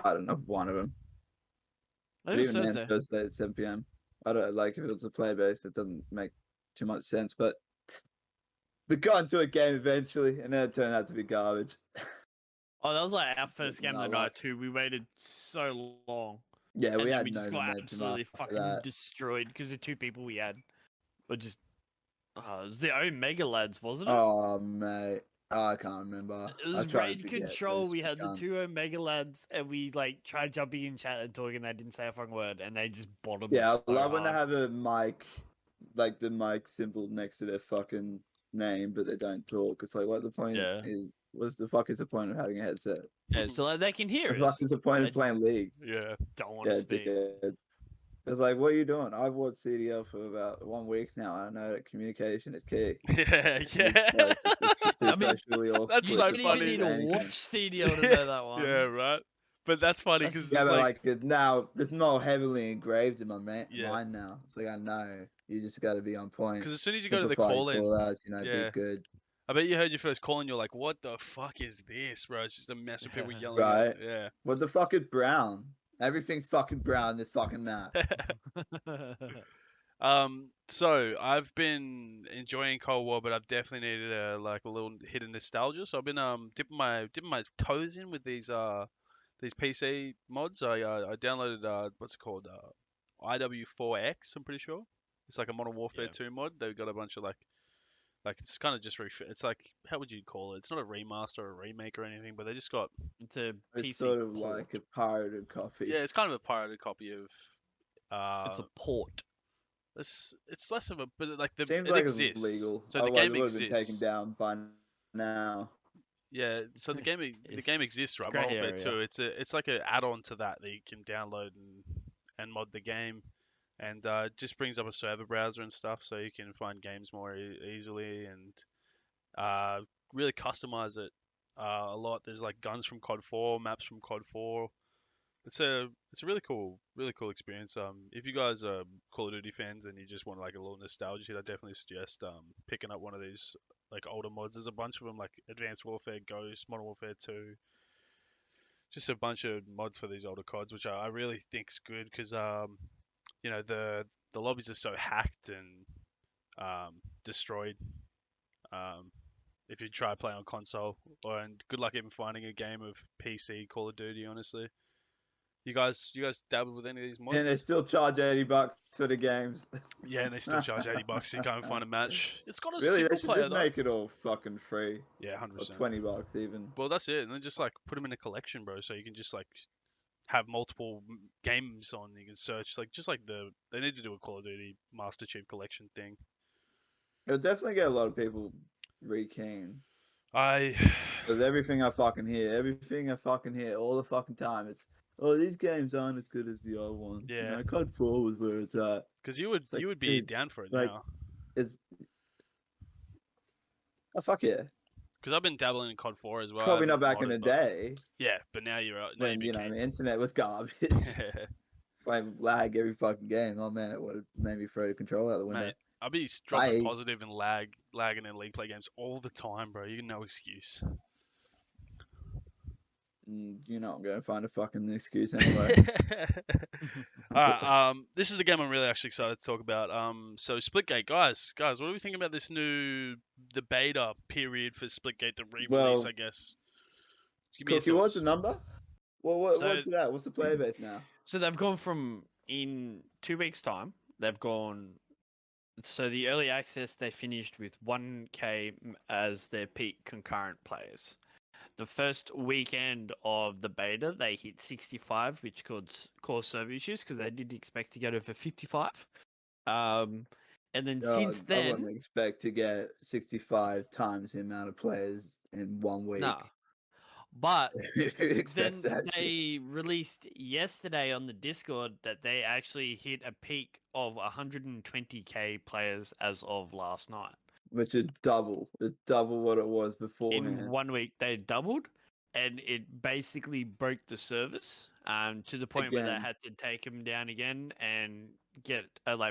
I don't know, one of them. I But think it was even Thursday. then, Thursday at 7 p.m. I don't like if it was a play base. It doesn't make too much sense. But we got into a game eventually, and then it turned out to be garbage. Oh, that was like our first game of the No night luck. too. We waited so long. Yeah, And we then had we no just got momentum absolutely after fucking that. destroyed because the 2 people we had were just. It was the Omega lads, wasn't it? Oh mate, I can't remember. It I was tried to raid forget, but control. it's We had the gone. 2 Omega lads, and we like tried jumping in chat and talking. They didn't say a fucking word, and they just bottomed. Yeah, us I so love when they hard. have a mic, like the mic symbol next to their fucking name, but they don't talk. It's like, what the point Yeah. is? What's the fuck is the point of having a headset? Yeah, so like they can hear The fuck us. is the point They of playing League? Yeah. Don't want to Yeah, speak. dickhead. It's like, what are you doing? I've watched CDL for about 1 week now. I know that communication is key. Yeah, yeah. I mean, Socially awkward that's You so to didn't even funny. need to fucking watch CDL to know that one. Yeah, right. But that's funny That's because Yeah, it's but like, like now it's more heavily engraved in my Yeah. mind now. It's like I know you just got to be on point. because as soon as you go to the Simplify call in, call outs, you know, Yeah. be good. I bet you heard your first call and you're like, what the fuck is this, bro? It's just a mess of people yelling Right. out. Yeah. What the fuck is brown? Everything's fucking brown. This fucking map. So I've been enjoying Cold War, but I've definitely needed a little hit of nostalgia. So I've been dipping my toes in with these PC mods. I downloaded what's it called, IW4X. I'm pretty sure it's like a Modern Warfare Yeah. 2 mod. They've got a bunch of like it's kind of just it's like, how would you call it? It's not a remaster or a remake or anything, but they just got It's a It's PC sort of port. like a pirated copy. yeah, it's kind of a pirated copy of It's a port. it's less of a, but like Seems it like exists. it's legal. So the Otherwise game it would have been taken exists. down by now. Yeah, so the game exists, It's a right? grey Modern Warfare area. 2. It's like an add-on to that you can download and mod the game, and it just brings up a server browser and stuff, so you can find games more easily and really customize it a lot. There's like guns from COD 4, maps from COD 4. It's a really cool experience. If you guys are Call of Duty fans and you just want like a little nostalgia hit, I definitely suggest picking up one of these like older mods. There's a bunch of them like Advanced Warfare, Ghost, Modern Warfare 2, just a bunch of mods for these older CODs, which I really think's good because you know the lobbies are so hacked and destroyed. If you try to play on console, and good luck even finding a game of PC Call of Duty, honestly. You guys dabbled with any of these mods? And they still charge $80 for the games. Yeah, and they still charge $80 to go and find a match. It's got a Really, they single should player just though. make it all fucking free. Yeah, Or 100%. $20 even. Well, that's it, and then just like put them in a collection, bro. So you can just like have multiple games on. You can search they need to do a Call of Duty Master Chief Collection thing. It'll definitely get a lot of people re-keen. I Because everything I fucking hear all the fucking time, it's, oh, these games aren't as good as the old ones. Yeah. You know, COD 4 was where it's at. because you would It's like, you would be dude, down for it like, now. It's... Oh, fuck yeah. Because I've been dabbling in COD 4 as well. Probably I not haven't back in the modded, but- day. Yeah, but now you're out. Now When, you you know, became. the internet was garbage. Playing lag every fucking game. Oh man, it would have made me throw the controller out the window. Mate, I'll be dropping Bye. positive and lagging in league play games all the time, bro. You got no excuse. You're not going to find a fucking excuse anyway. Alright, this is the game I'm really actually excited to talk about. So Splitgate, guys, what do we think about this the beta period for Splitgate, the re-release, Well, I guess? Give me your Cookie, what's thoughts. the number? What's So- that? What's the player base now? So they've gone from, in 2 weeks' time, they've gone. So the early access, they finished with 1K as their peak concurrent players. The first weekend of the beta, they hit 65, which caused server issues because they didn't expect to get over 55. And then since I then, wouldn't expect to get 65 times the amount of players in 1 week. no. But Who then expects that shit? they released yesterday on the Discord that they actually hit a peak of 120k players as of last night. Which is double. It's double what it was beforehand. In 1 week, they doubled, and it basically broke the servers to the point where they Again. had to take them down again and get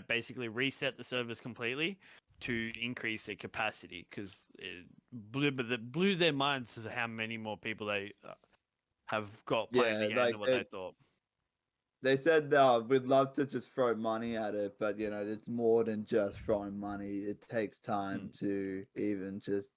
basically reset the servers completely to increase their capacity because it blew their minds of how many more people they have got playing the game than what they thought. They said we'd love to just throw money at it, but you know, it's more than just throwing money. It takes time to even just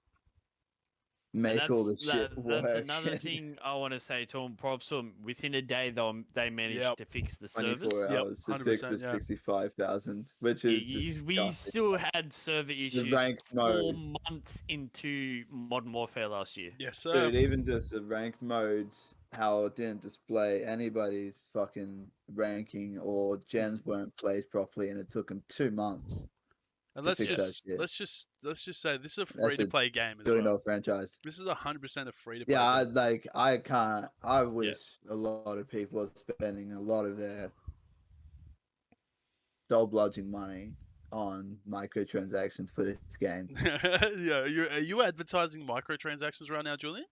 make all the shit work. That's another thing I want to say to them. Props to them. Within a day, they managed Yep. to fix the servers. 24 hours to fix the 100%, yeah. 65,000, which is We disgusting. still had server issues ranked 4 mode. months into Modern Warfare last year. Yes, sir. Dude, even just the ranked modes, how it didn't display anybody's fucking ranking or gens weren't placed properly, and it took them 2 months. And to let's fix that just shit. let's just say this is a That's free to a play game as billion well. dollar franchise. This is 100% a free to play Yeah, game. I can't. I wish a lot of people are spending a lot of their dole bludging money on microtransactions for this game. Yeah, are you advertising microtransactions right now, Julian?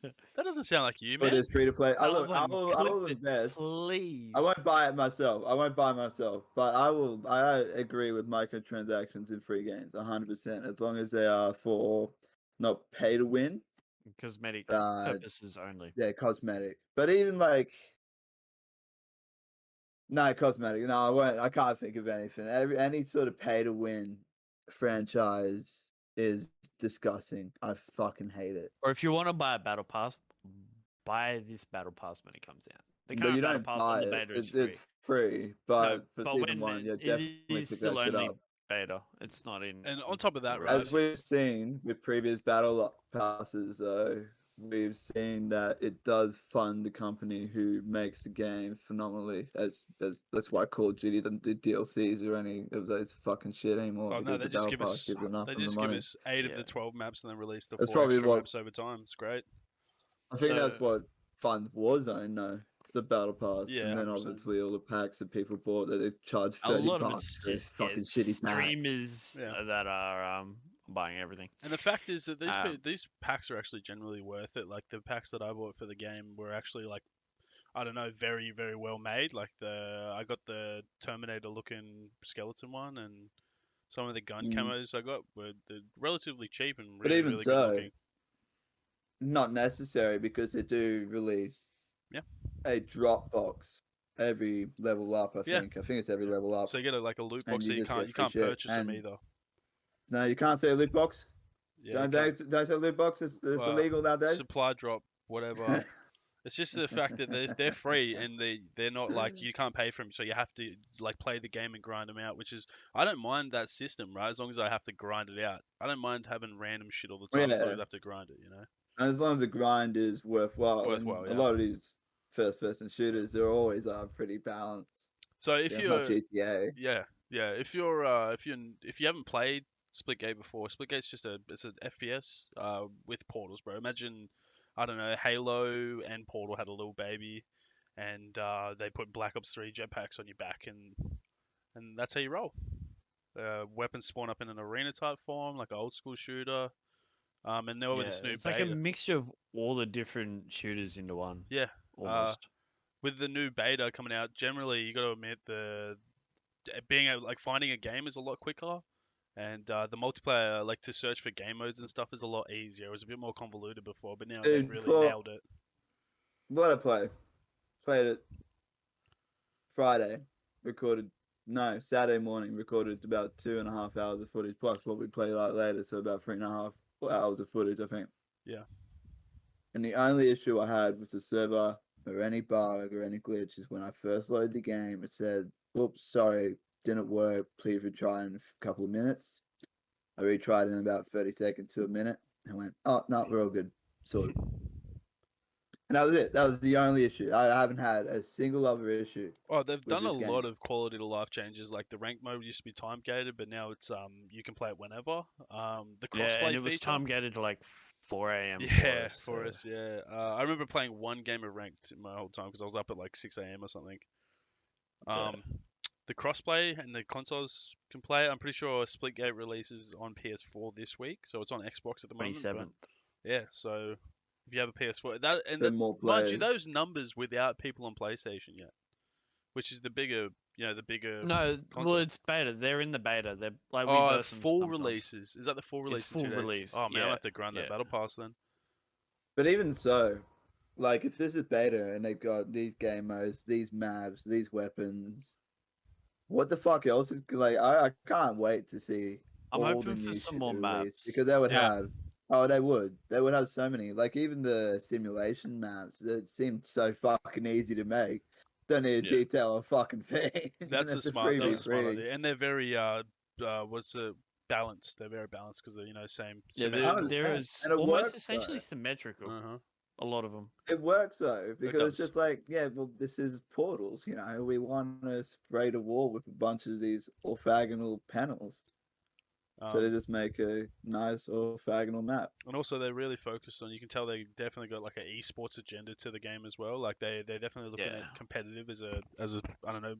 That doesn't sound like you, But man. it's free to play. I Someone will clip it, invest. please. I won't buy it myself. But I will. I agree with microtransactions in free games 100%. As long as they are for not pay to win. Cosmetic Uh, purposes only. yeah, cosmetic. But even like, no cosmetic. No, I won't. I can't think of anything. Any sort of pay to win franchise is disgusting. I fucking hate it. Or if you want to buy a battle pass, buy this battle pass when it comes out. The But current you battle don't pass buy on the it. beta is free. It's free, but for but season when one, yeah, it definitely is pick still that shit only up. beta. It's not in. And on top of that, full right? As we've seen with previous battle passes, though, we've seen that it does fund the company who makes the game phenomenally. That's why Call of Duty doesn't do DLCs or any of those fucking shit anymore. Oh no, because they the just battle give pass us gives enough they of the just give money. us 8 of Yeah. the 12 maps and then release the That's 4 probably extra what- maps over time. It's great. I think that's So- what funds Warzone, though. The battle pass, Yeah, and then 100%. obviously all the packs that people bought that they charge A 30 lot of bucks it's for this just fucking shitty pack. streamers Yeah. that are buying everything. And the fact is that Um, these packs are actually generally worth it. Like the packs that I bought for the game were actually like, I don't know, very very well made. Like I got the Terminator looking skeleton one, and some of the gun camos I got were relatively cheap and But really even really so, good looking. not necessary because they do release Yeah. a drop box every level up. I Yeah. think it's every level up. So you get like a loot and box you that you just get can't free shit, purchase them and- either. No, you can't say a loot box. Yeah, you Don't say loot box. It's Well, illegal nowadays. supply drop, whatever. It's just the fact that they're free and they're not like you can't pay for them, so you have to like play the game and grind them out. Which is I don't mind that system, right? As long as I have to grind it out, I don't mind having random shit all the time as long as I have to grind it, you know. And as long as the grind is worthwhile. Worthwhile, and yeah. A lot of these first-person shooters, they're always pretty balanced. So if Not you're GTA. yeah if you're if you haven't played Splitgate before, Splitgate's just it's an FPS with portals, bro. Imagine I don't know Halo and Portal had a little baby, and they put Black Ops 3 jetpacks on your back, and that's how you roll. Weapons spawn up in an arena type form, like an old school shooter. And now with this new it's like beta, a mixture of all the different shooters into one. Yeah, Almost. with the new beta coming out, generally you got to admit being able like finding a game is a lot quicker, and the multiplayer like to search for game modes and stuff is a lot easier. It was a bit more convoluted before, but now they've Dude, really nailed it. What I played it Friday, Saturday morning, recorded about 2.5 hours of footage, plus what we play like later, so about 3.5 hours of footage, I think. Yeah. And the only issue I had with the server or any bug or any glitch is when I first loaded the game, it said, oops, sorry, didn't work, please retry in a couple of minutes. I retried in about 30 seconds to a minute and went, oh, no, we're all good. Sorted. And that was it. That was the only issue. I haven't had a single other issue. Oh, they've with done a this game. lot of quality to life changes. Like the rank mode used to be time gated, but now it's you can play it whenever. The crossplay Yeah, and it was feature. time gated to like 4 a.m. Yeah, for us. Yeah. I remember playing one game of ranked in my whole time because I was up at like 6 a.m. or something. The crossplay and the consoles can play. I'm pretty sure Splitgate releases on PS4 this week, so it's on Xbox at the moment. 27th. Yeah, so if you have a PS4, that and Then more mind you, players. those numbers without people on PlayStation yet, which is the bigger. No, console. well, it's beta. They're in the beta. They're like we Oh, verse them full sometimes. releases. Is that the full release? It's in 2 full days? release, Oh man, I'll yeah, have to grind that yeah. battle pass then. But even so, like if this is beta and they've got these game modes, these maps, these weapons, what the fuck else is like? I can't wait to see I'm all hoping the for new some shit more they release, maps. because they would Yeah. have. Oh, they would have so many. Like even the simulation maps that seemed so fucking easy to make. Don't need to Yeah. detail a fucking thing. That's a smart. freebie That was a smart free. idea, and they're very what's it? Balanced. They're very balanced because they're same. Yeah, symmetrical. there understand. is And it almost works, essentially though. symmetrical. Uh-huh. A lot of them. It works though, because it's does. just like, yeah, well, this is Portals, we want to spray the wall with a bunch of these orthogonal panels. So they just make a nice orthogonal map. And also they're really focused on. You can tell they definitely got like an esports agenda to the game as well. Like they're definitely looking Yeah. at competitive as a I don't know,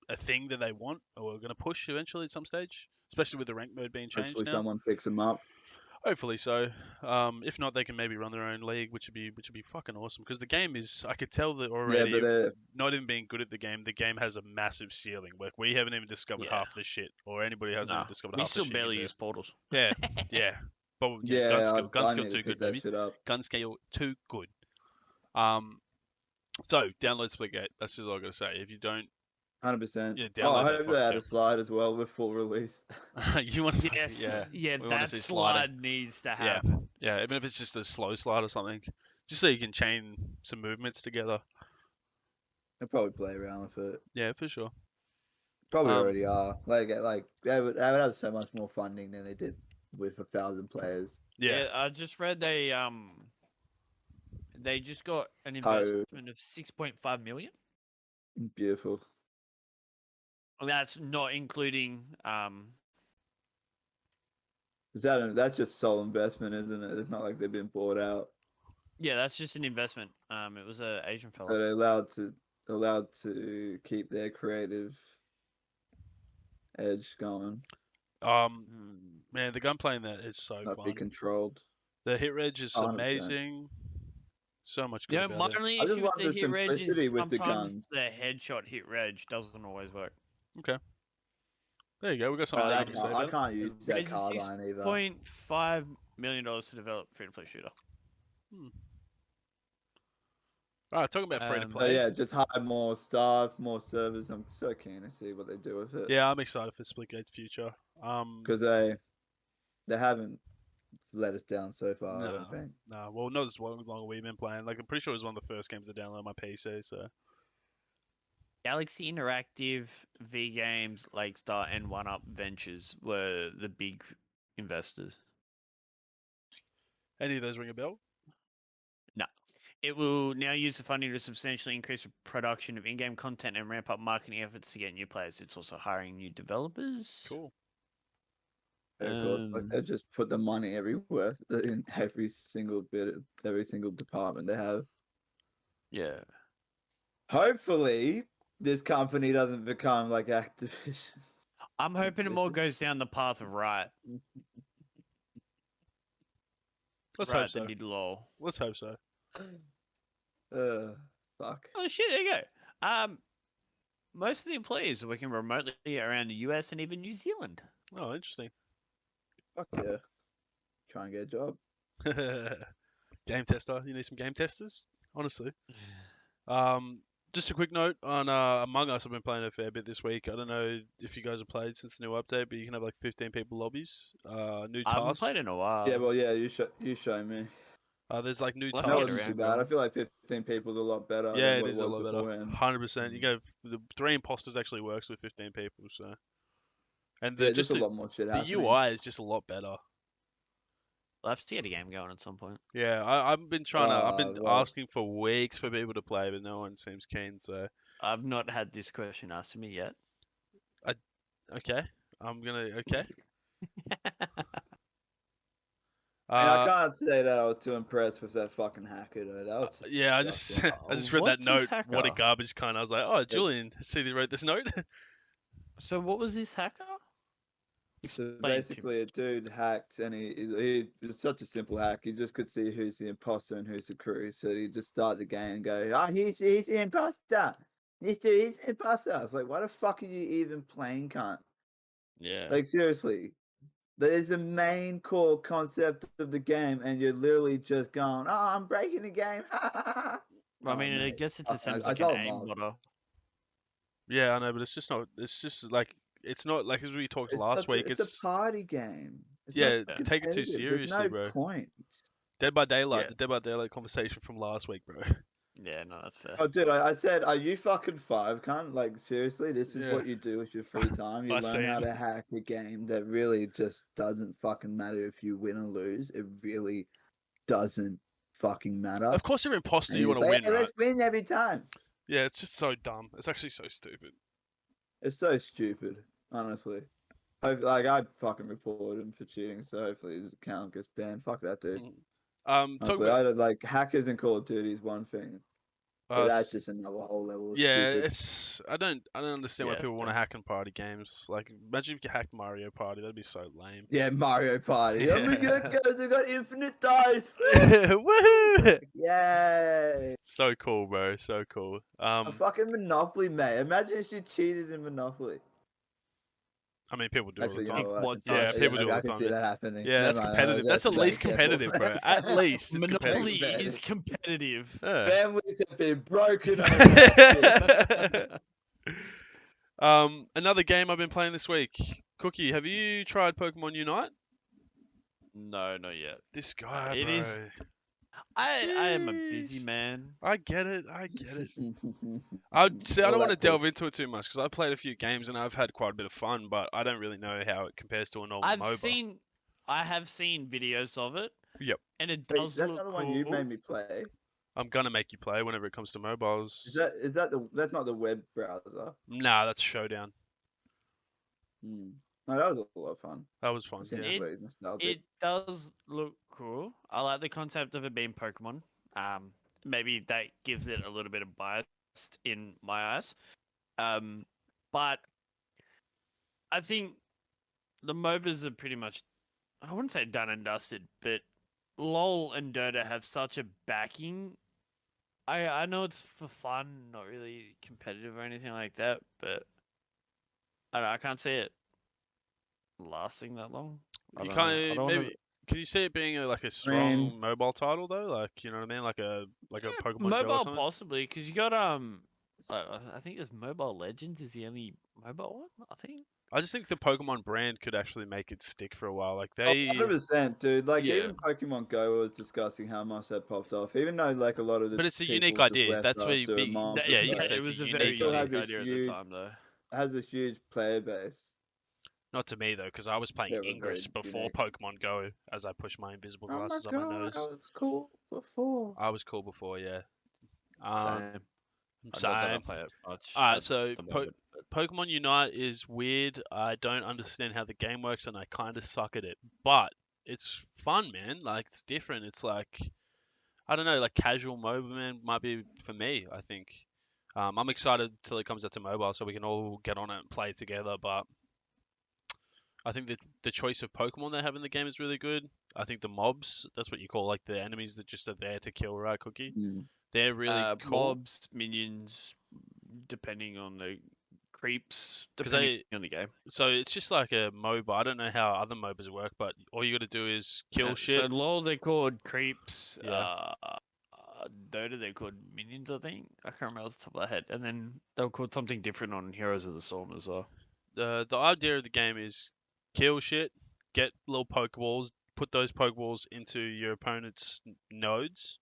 a thing that they want or are going to push eventually at some stage, especially with the rank mode being changed Hopefully now. someone picks them up. Hopefully so. If not, they can maybe run their own league, which would be fucking awesome. Because the game is, I could tell that already. Yeah, but not even being good at the game has a massive ceiling. Like we haven't even discovered Yeah. half this shit, or anybody hasn't even discovered We half still this shit. barely either. use portals. Yeah, yeah. But yeah, gun skill I need to too pick good, that baby. shit up. Gun skill too good. So download Splitgate. That's just all I gotta say. If you don't, 100%. Yeah, I download that hope they add fucking a slide as well with full release. you want to, Yes. yeah, we wanna that see slide needs to Yeah. happen. Yeah, even if it's just a slow slide or something, just so you can chain some movements together. They'll probably play around with it. Yeah, for sure. Probably already are. Like they would have so much more funding than they did with 1,000 players. Yeah. I just read they just got an investment of 6.5 million. Beautiful. And that's not including That's just sole investment, isn't it? It's not like they've been bought out. yeah, that's just an investment. It was an Asian So fella. they're allowed to keep their creative edge going, Man, the gunplay in that is so not fun. be controlled. The hit reg is 100%. amazing. So much good Yeah, about my it. only I just issue with love the the hit reg is simplicity with the sometimes guns. the headshot hit reg doesn't always work. Okay. There you go. We got something I to say can't, about I can't use that Raises carbine either. $6.5 million to develop free-to-play shooter. All right, talking about free to So play. yeah, just hire more staff, more servers. I'm so keen to see what they do with it. Yeah, I'm excited for Splitgate's future. Because they haven't let us down so far. I No. don't think. No, well, not as long we've been playing. Like, I'm pretty sure it was one of the first games to download on my PC. So Galaxy Interactive, V Games, Lakestar, and One Up Ventures were the big investors. any of those ring a bell? No. It will now use the funding to substantially increase the production of in-game content and ramp up marketing efforts to get new players. It's also hiring new developers. Cool. Of course, like they just put the money everywhere in every single department they have. Yeah. Hopefully, this company doesn't become like Activision. I'm hoping it more goes down the path of Riot. Let's Riot hope so. that did LOL. Let's hope so. Fuck. Oh shit! There you go. Most of the employees are working remotely around the US and even New Zealand. Oh, interesting. Fuck yeah. Try and get a job. Game tester. You need some game testers? Honestly. Just a quick note on Among Us. I've been playing a fair bit this week. I don't know if you guys have played since the new update, but you can have like 15 people lobbies. New I haven't tasks. played in a while. Yeah, well, yeah, you show me. There's like new Well, That I'll tasks. get wasn't too around bad. to I feel like 15 people's a lot better. Yeah, than it what is a was lot better. beforehand. 100%. You go the 3 imposters actually works with 15 people. So, and Yeah, just just a lot more shit the happening. UI is just a lot better. We'll have to get a game going at some point. Yeah, I've been trying to. I've been well- asking for weeks for people to play, but no one seems keen. So, I've not had this question asked to me yet. okay, I'm gonna. Okay. I can't say that I was too impressed with that fucking hacker though. That was Yeah, I just disgusting. I just read that What's this note. What a hacker? garbage cunt. I was like, oh, Julian, see they wrote this note. So what was this hacker? So Explain to basically, a dude hacked, and he was such a simple hack. He just could see who's the imposter and who's the crew. So he just start the game and go, "Oh, he's the imposter. This dude, he's the imposter." I was like, "Why the fuck are you even playing, cunt?" Yeah. Like seriously, that is the main core concept of the game, and you're literally just going, "Oh, I'm breaking the game." I mean, I mate. guess it's I- the same as I like an don't aim know. modder. Yeah, I know, but it's just not. It's just like it's not like as we talked last week. It's a party game. It's Yeah, not take it too competitive. There's seriously, no bro. point. Dead by Daylight. Yeah. The Dead by Daylight conversation from last week, bro. Yeah, no, that's fair. Oh, dude, I said, are you fucking 5, cunt? Like, seriously, this is Yeah. what you do with your free time. You I learn how see. to hack a game that really just doesn't fucking matter if you win or lose. It really doesn't fucking matter. Of course, you're an imposter. And You you want to say, win, "Hey, right? let's win every time." Yeah, it's just so dumb. It's actually so stupid. It's so stupid, honestly. I fucking reported him for cheating, so hopefully his account gets banned. Fuck that dude. Talk Honestly, about hackers in Call of Duty is one thing, but that's just another whole level of yeah, stupid. it's I don't understand why Yeah. people want to hack in party games. Like, imagine if you hacked Mario Party, that'd be so lame. Yeah, Mario Party. Oh my god, guys, I got infinite dice. Woohoo! Yay! So cool, bro. So cool. A fucking Monopoly, mate. Imagine if you cheated in Monopoly. I mean, people do it all Actually, the you time. know what? What Yeah, does- people do all I the can time. see Yeah, that happening. yeah, that's Never mind, competitive. That's at least careful. competitive, bro. At least it's Monopoly competitive. is competitive. Yeah. Families have been broken over that shit. Another game I've been playing this week. Cookie, have you tried Pokemon Unite? No, not yet. This guy, It bro. is- I am a busy Jeez. man. I get it. I don't want to delve into it too much because I've played a few games and I've had quite a bit of fun, but I don't really know how it compares to a normal MOBA. I have seen videos of it. Yep. And it Wait, does that's look not the cool. one you made me play. I'm gonna make you play whenever it comes to mobiles. That's not the web browser? Nah, that's Showdown. No, that was a lot of fun. That was fun. Seems Yeah. really nostalgic. It does look cool. I like the concept of it being Pokemon. Maybe that gives it a little bit of bias in my eyes. But I think the MOBAs are pretty much, I wouldn't say done and dusted, but LOL and Dota have such a backing. I know it's for fun, not really competitive or anything like that, but I can't see it lasting that long. I You don't know. I can't don't maybe. wanna- Can you see it being like a strong mobile title though? Like, you know what I mean? Like a Pokemon Go or mobile something. possibly, because you got I think there's Mobile Legends is the only mobile one. I think. I just think the Pokemon brand could actually make it stick for a while. Like Oh, they. 100%, dude. Like Yeah. even Pokemon Go was discussing how much that popped off. Even though like a lot of the But it's a people unique just idea. left That's where you after a be. month Yeah, or you so. can say it it's was a a unique very still idea. has unique a idea at huge- the time, though. It has a huge player base. Not to me though, because I was playing Yeah, it was very Ingress before unique. Pokemon Go as I pushed my invisible Oh my glasses on my nose. god, it's cool before. I was cool before, yeah. Same. I don't Same. play it much. Alright, at so the moment, but- Pokemon Unite is weird. I don't understand how the game works, and I kind of suck at it. But it's fun, man. Like it's different. It's like I don't know, like casual MOBA man might be for me. I think. I'm excited till it comes out to mobile, so we can all get on it and play together. But I think that the choice of Pokemon they have in the game is really good. I think the mobs, that's what you call like the enemies that just are there to kill, right, Cookie? They're really cool. Mobs, minions, depending on the creeps, 'Cause depending on the game. So it's just like a MOBA. I don't know how other MOBAs work, but all you got to do is kill shit. So LoL they're called creeps. Yeah. Dota they're called minions, I think. I can't remember off the top of my head. And then they were called something different on Heroes of the Storm as well. The idea of the game is kill shit, get little Pokeballs, put those Pokeballs into your opponent's nodes,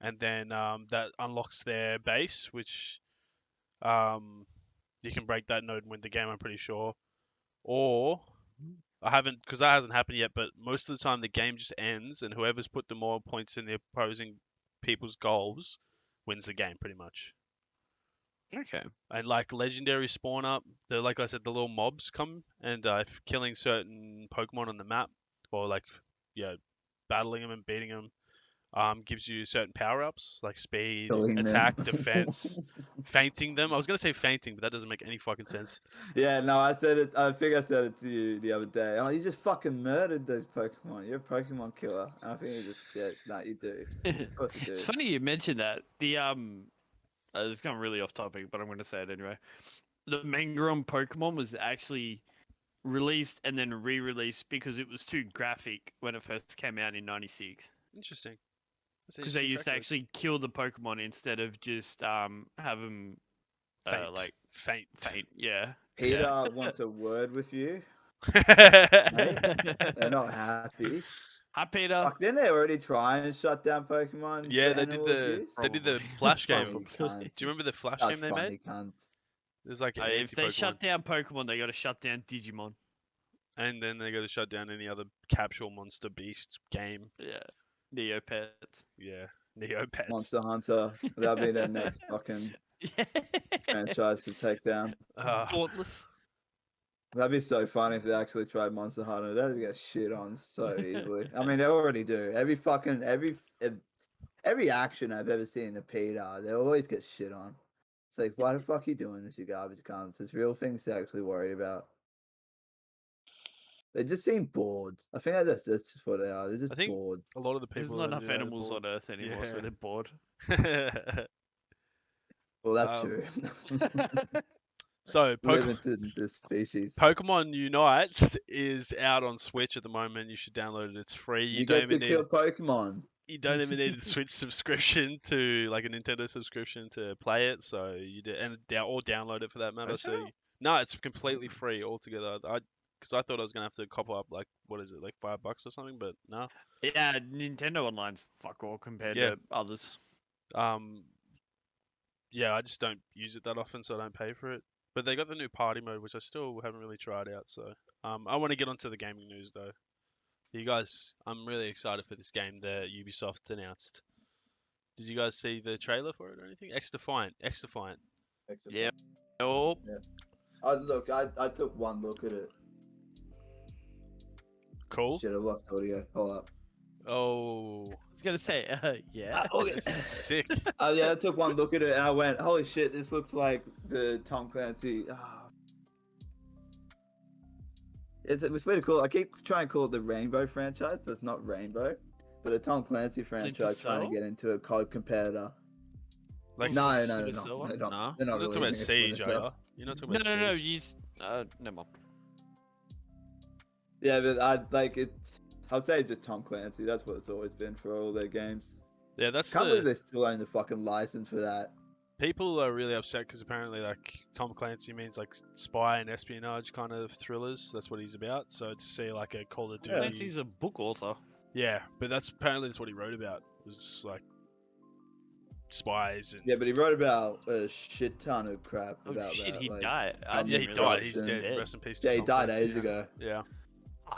and then that unlocks their base, which you can break that node and win the game, I'm pretty sure. Or I haven't, because that hasn't happened yet, but most of the time the game just ends and whoever's put the more points in the opposing people's goals wins the game pretty much. Okay. And like legendary spawn up, like I said, the little mobs come and if killing certain Pokemon on the map, or like battling them and beating them, gives you certain power ups like speed, Killing attack, them. defense, fainting them. I was gonna say fainting, but that doesn't make any fucking sense. Yeah, no, I said it. I think I said it to you the other day. Oh, you just fucking murdered those Pokemon. You're a Pokemon killer. And I think you just you do. Of course you do. It's funny you mentioned that. It's gone really off topic, but I'm going to say it anyway. The Mangron Pokemon was actually released and then re-released because it was too graphic when it first came out in '96. Interesting. Because they used to actually kill the Pokemon instead of just have them faint. Yeah. Peter wants a word with you. They're not happy. Hi, Peter. Fuck, didn't they already try and shut down Pokemon? Yeah, for they did animal the abuse? they did the Probably. Flash game. Fucking Do cunt. you remember the Flash That's game they funny, made? cunt. There's like an If they anti-Pokemon, shut down Pokemon, they got to shut down Digimon. and then they got to shut down any other capsule monster beast game. Yeah. Neopets. Yeah, Neopets. Monster Hunter. That'll be their next fucking franchise to take down. Dauntless. That'd be so funny if they actually tried Monster Hunter. That'd get shit on so easily. I mean, they already do. Every action I've ever seen in a PETA, they always get shit on. It's like, why the fuck are you doing this, you garbage cunts? There's real things to actually worry about. They just seem bored. I think that's just what they are. They're just bored. A lot of the There's people. not enough animals on Earth anymore, so they're bored. Well, that's true. So, limited species. Pokemon Unite is out on Switch at the moment. You should download it. It's free. You get to kill Pokemon. You don't even need a Switch subscription to like a Nintendo subscription to play it. So or download it for that matter. So no, it's completely free altogether. Because I thought I was gonna have to cop up like what is it, like $5 or something, but no. Yeah, Nintendo Online's fuck all compared to others. Yeah, I just don't use it that often, so I don't pay for it. But they got the new party mode, which I still haven't really tried out. So I want to get onto the gaming news though. You guys, I'm really excited for this game that Ubisoft announced. Did you guys see the trailer for it or anything? XDefiant. Yeah. Oh. Yeah. Look, I took one look at it. Cool. Shit, I've lost audio. Hold up. Oh. I was gonna say, yeah. Sick. Yeah, I took one look at it and I went, holy shit, this looks like the Tom Clancy. It's pretty cool. I keep trying to call it the Rainbow franchise, but it's not Rainbow. But a Tom Clancy franchise trying to get into a COD competitor. Like no. They're not talking about Siege, are you? You're not talking about Siege. No. You. Never mind. Yeah, but I'd say it's just Tom Clancy. That's what it's always been for all their games. Yeah, that's Can't believe they still own the fucking license for that. People are really upset because apparently, like, Tom Clancy means like spy and espionage kind of thrillers. That's what he's about. So to see like a Call of Duty. Clancy's a book author. Yeah, but that's what he wrote about. It was just like spies and. Yeah, but he wrote about a shit ton of crap about shit, that. he like, died. Yeah, he died. He's dead. Rest in peace. Yeah, he Tom died Clancy, ages ago. Yeah.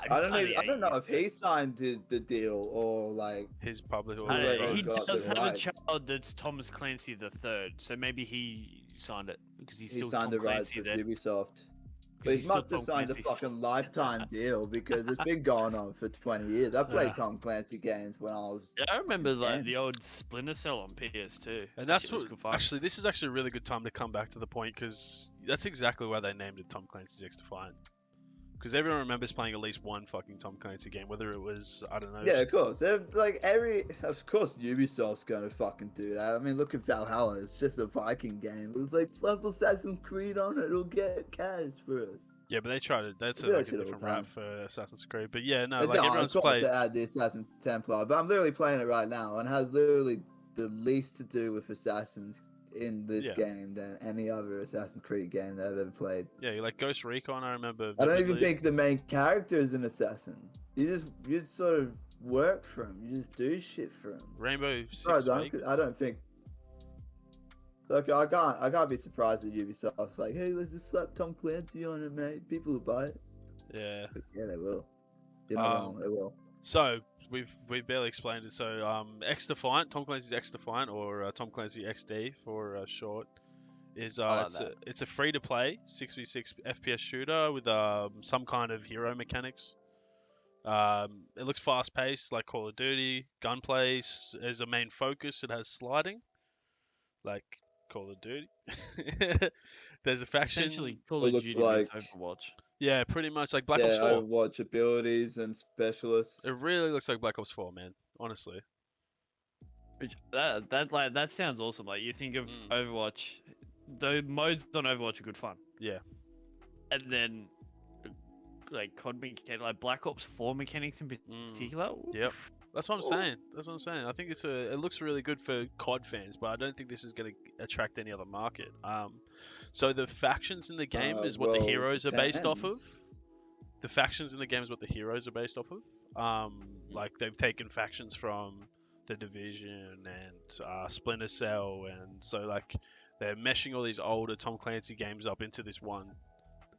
I don't know if he signed the deal or like his public. He does have a child that's Thomas Clancy III, so maybe he signed it because he's still signed Tom the rights Clancy with then. Ubisoft. But he must have signed a fucking lifetime deal because it's been going on for 20 years. I played Tom Clancy games when I was. Yeah, I remember like the old Splinter Cell on PS2. And that's what actually this is actually a really good time to come back to the point because that's exactly why they named it Tom Clancys Xdefient. Because everyone remembers playing at least one fucking Tom Clancy game, whether it was, I don't know. Yeah, of course. They're like of course Ubisoft's gonna fucking do that. I mean, look at Valhalla. It's just a Viking game. It was like slap Assassin's Creed on it. It'll get cash for us. Yeah, but they tried it. That's like a different rap for Assassin's Creed. But yeah, no, like everyone's of course played. They add the Assassin Templar, but I'm literally playing it right now and it has literally the least to do with Assassins in this game than any other Assassin's Creed game that I've ever played. Yeah, like Ghost Recon, I remember. I don't even think the main character is an assassin. You just sort of work for him. You just do shit for him. Rainbow Six Vegas. I don't think. Look, I can't be surprised that Ubisoft's like, hey, let's just slap Tom Clancy on it, mate. People will buy it. Yeah. Yeah, they will. You're not wrong. They will. So we've barely explained it. So XDefiant, Tom Clancys Xdefient, or Tom Clancy XD for short, is it's a free to play 6v6 FPS shooter with some kind of hero mechanics. It looks fast paced like Call of Duty. Gunplay is a main focus. It has sliding, like Call of Duty. There's a faction. Essentially, Call of Duty meets Overwatch. Yeah, pretty much like Black Ops 4. Overwatch abilities and specialists. It really looks like Black Ops 4, man. Honestly. That sounds awesome. Like you think of Overwatch, the modes on Overwatch are good fun. Yeah. And then like COD mechanics, like Black Ops 4 mechanics in particular. Yep. That's what I'm saying. I think it looks really good for COD fans, but I don't think this is going to attract any other market. So the factions in the game is what the heroes are based off of. The factions in the game is what the heroes are based off of. Like they've taken factions from the Division and Splinter Cell, and so like they're meshing all these older Tom Clancy games up into this one.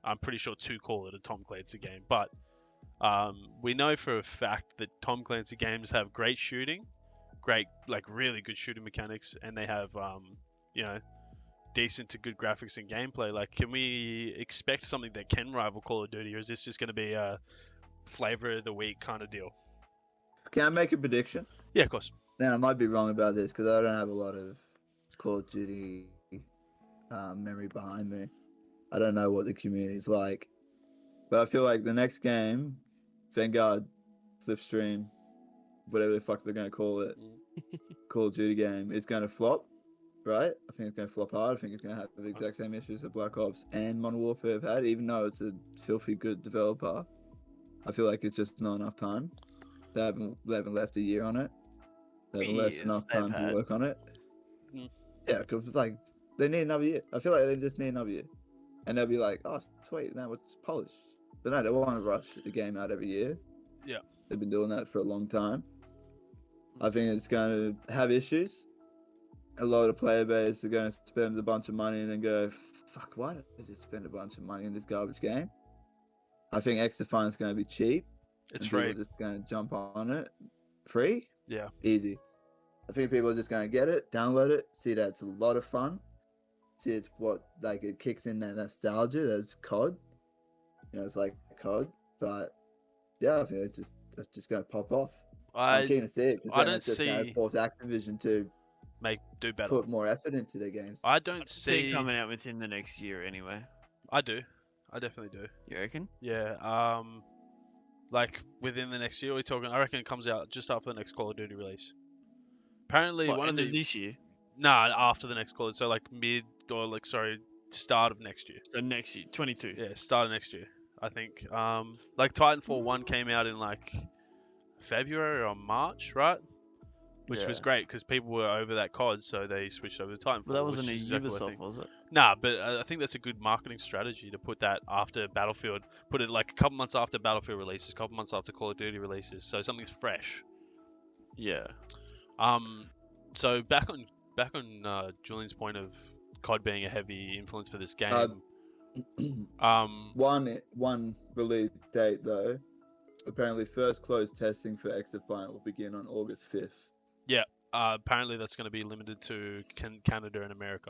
I'm pretty sure to call it a Tom Clancy game, but we know for a fact that Tom Clancy games have great shooting, really good shooting mechanics, and they have decent to good graphics and gameplay. Like, can we expect something that can rival Call of Duty, or is this just going to be a flavor of the week kind of deal? Can I make a prediction? Yeah, of course. Now I might be wrong about this because I don't have a lot of Call of Duty memory behind me. I don't know what the community's like, but I feel like the next game, Vanguard, Slipstream, whatever the fuck they're gonna call it, Call of Duty game, is gonna flop, right? I think it's gonna flop hard. I think it's gonna have the exact same issues that Black Ops and Modern Warfare have had, even though it's a filthy good developer. I feel like it's just not enough time. They haven't left a year on it. They haven't left enough time to work on it. Yeah, because it's like they need another year. I feel like they just need another year, and they'll be like, "Oh, sweet, now it's polished." But no, they want to rush the game out every year. Yeah, they've been doing that for a long time. I think it's going to have issues. A lot of the player base are going to spend a bunch of money and then go, "Fuck, why did I just spend a bunch of money in this garbage game?" I think XDefiant is going to be cheap. It's free. People are just going to jump on it. Free? Yeah. Easy. I think people are just going to get it, download it, see that it's a lot of fun. See it's what, like, it kicks in that nostalgia that's COD. You know, it's like COD. But, yeah, I think it's just going to pop off. I'm keen to see it. I don't see. Going to force Activision to do better. Put more effort into their games. I don't see it coming out within the next year anyway. I do. I definitely do. You reckon? Yeah. Like within the next year, we're talking. I reckon it comes out just after the next Call of Duty release. Apparently, one of this year. Nah, after the next Call of Duty, so like start of next year. So next year, 22. Yeah, start of next year. I think. Like Titanfall 1 came out in like February or March, right? Which was great because people were over that COD, so they switched over to Titanfall. But that wasn't a Ubisoft, was it? Nah, but I think that's a good marketing strategy to put that after Battlefield. Put it like a couple months after Battlefield releases, a couple months after Call of Duty releases, so something's fresh. Yeah. So back on Julian's point of COD being a heavy influence for this game. One release date though. Apparently, first closed testing for XDefiant will begin on August 5th. Yeah, apparently that's going to be limited to Canada and America.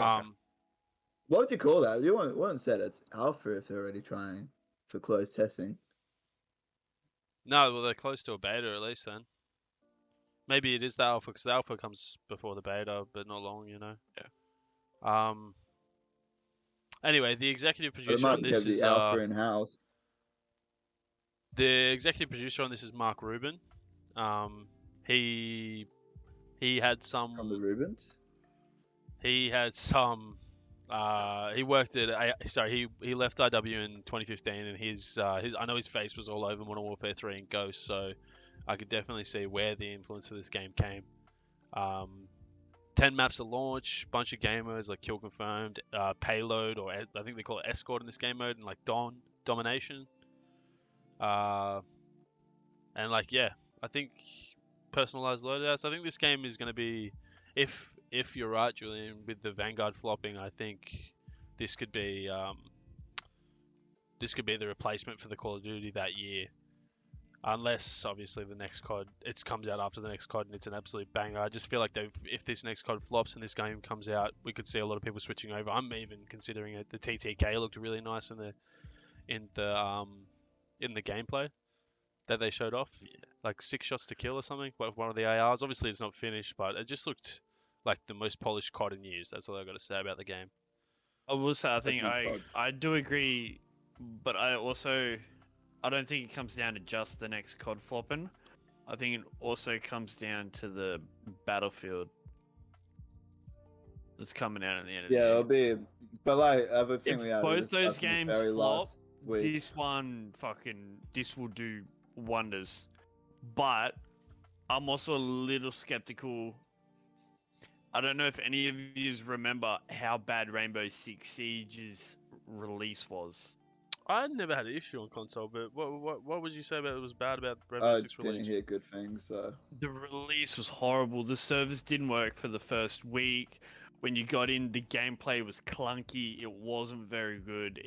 Okay. What would you call that? You wouldn't say it's alpha if they're already trying for closed testing. No, well, they're close to a beta at least then. Maybe it is the alpha, because the alpha comes before the beta, but not long, you know? Yeah. Anyway, the executive producer on this is... the alpha in-house. The executive producer on this is Mark Rubin. He had some... From the Rubens? He had some... he worked at... he left IW in 2015, and I know his face was all over Modern Warfare 3 and Ghost, so I could definitely see where the influence of this game came. 10 maps at launch, bunch of gamers, like Kill Confirmed, Payload, or I think they call it Escort in this game mode, and like Domination. And like, yeah, I think personalized loadouts. I think this game is going to be, if you're right, Julian, with the Vanguard flopping, I think this could be the replacement for the Call of Duty that year. Unless, obviously, the next COD, it comes out after the next COD and it's an absolute banger. I just feel like if this next COD flops and this game comes out, we could see a lot of people switching over. I'm even considering it. The TTK looked really nice in the gameplay that they showed off. Yeah. Like 6 shots to kill or something. One of the ARs. Obviously, it's not finished, but it just looked like the most polished COD in years. That's all I've got to say about the game. I will say, I think I do agree, but I don't think it comes down to just the next COD flopping. I think it also comes down to the Battlefield that's coming out at the end of the year. Yeah, it'll be. But like, if both those games flop, this will do wonders. But I'm also a little skeptical. I don't know if any of you remember how bad Rainbow Six Siege's release was. I never had an issue on console, but what would you say about it was bad about Rainbow Six release? I didn't hear good things. So the release was horrible. The servers didn't work for the first week. When you got in, the gameplay was clunky. It wasn't very good.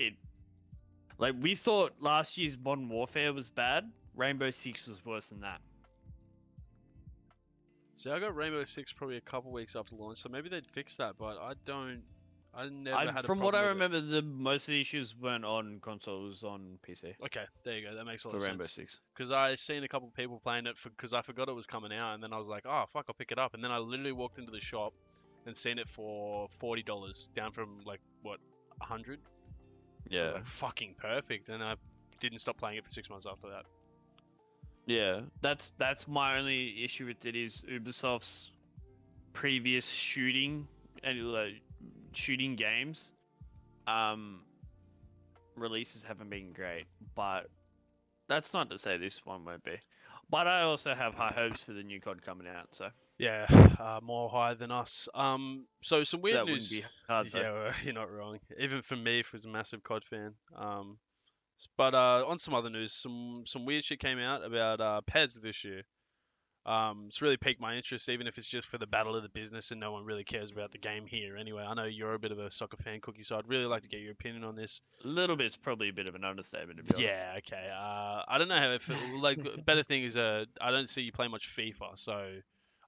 We thought last year's Modern Warfare was bad. Rainbow Six was worse than that. So I got Rainbow Six probably a couple weeks after launch, so maybe they'd fix that. But I never had a From problem what I with it. remember, the most of the issues weren't on consoles, on PC Okay, there you go. That makes a lot for of Rainbow sense. Six. Because I seen a couple people playing it because I forgot it was coming out, and then I was like, oh fuck, I'll pick it up. And then I literally walked into the shop and seen it for $40, down from like what, 100. I Yeah, was like, fucking perfect, and I didn't stop playing it for 6 months after that. yeah. That's my only issue with it is Ubisoft's previous shooting and shooting games. Releases haven't been great, but that's not to say this one won't be. But I also have high hopes for the new COD coming out, so Yeah, more high than us. So some weird that wouldn't news. be hard though. Yeah, well, you're not wrong. Even for me, who's a massive COD fan. But on some other news, some weird shit came out about PES this year. It's really piqued my interest, even if it's just for the battle of the business and no one really cares about the game here. Anyway, I know you're a bit of a soccer fan, Cookie, so I'd really like to get your opinion on this. A little bit's probably a bit of an understatement to be honest. Yeah, okay. I don't know how if like better thing is I don't see you play much FIFA, so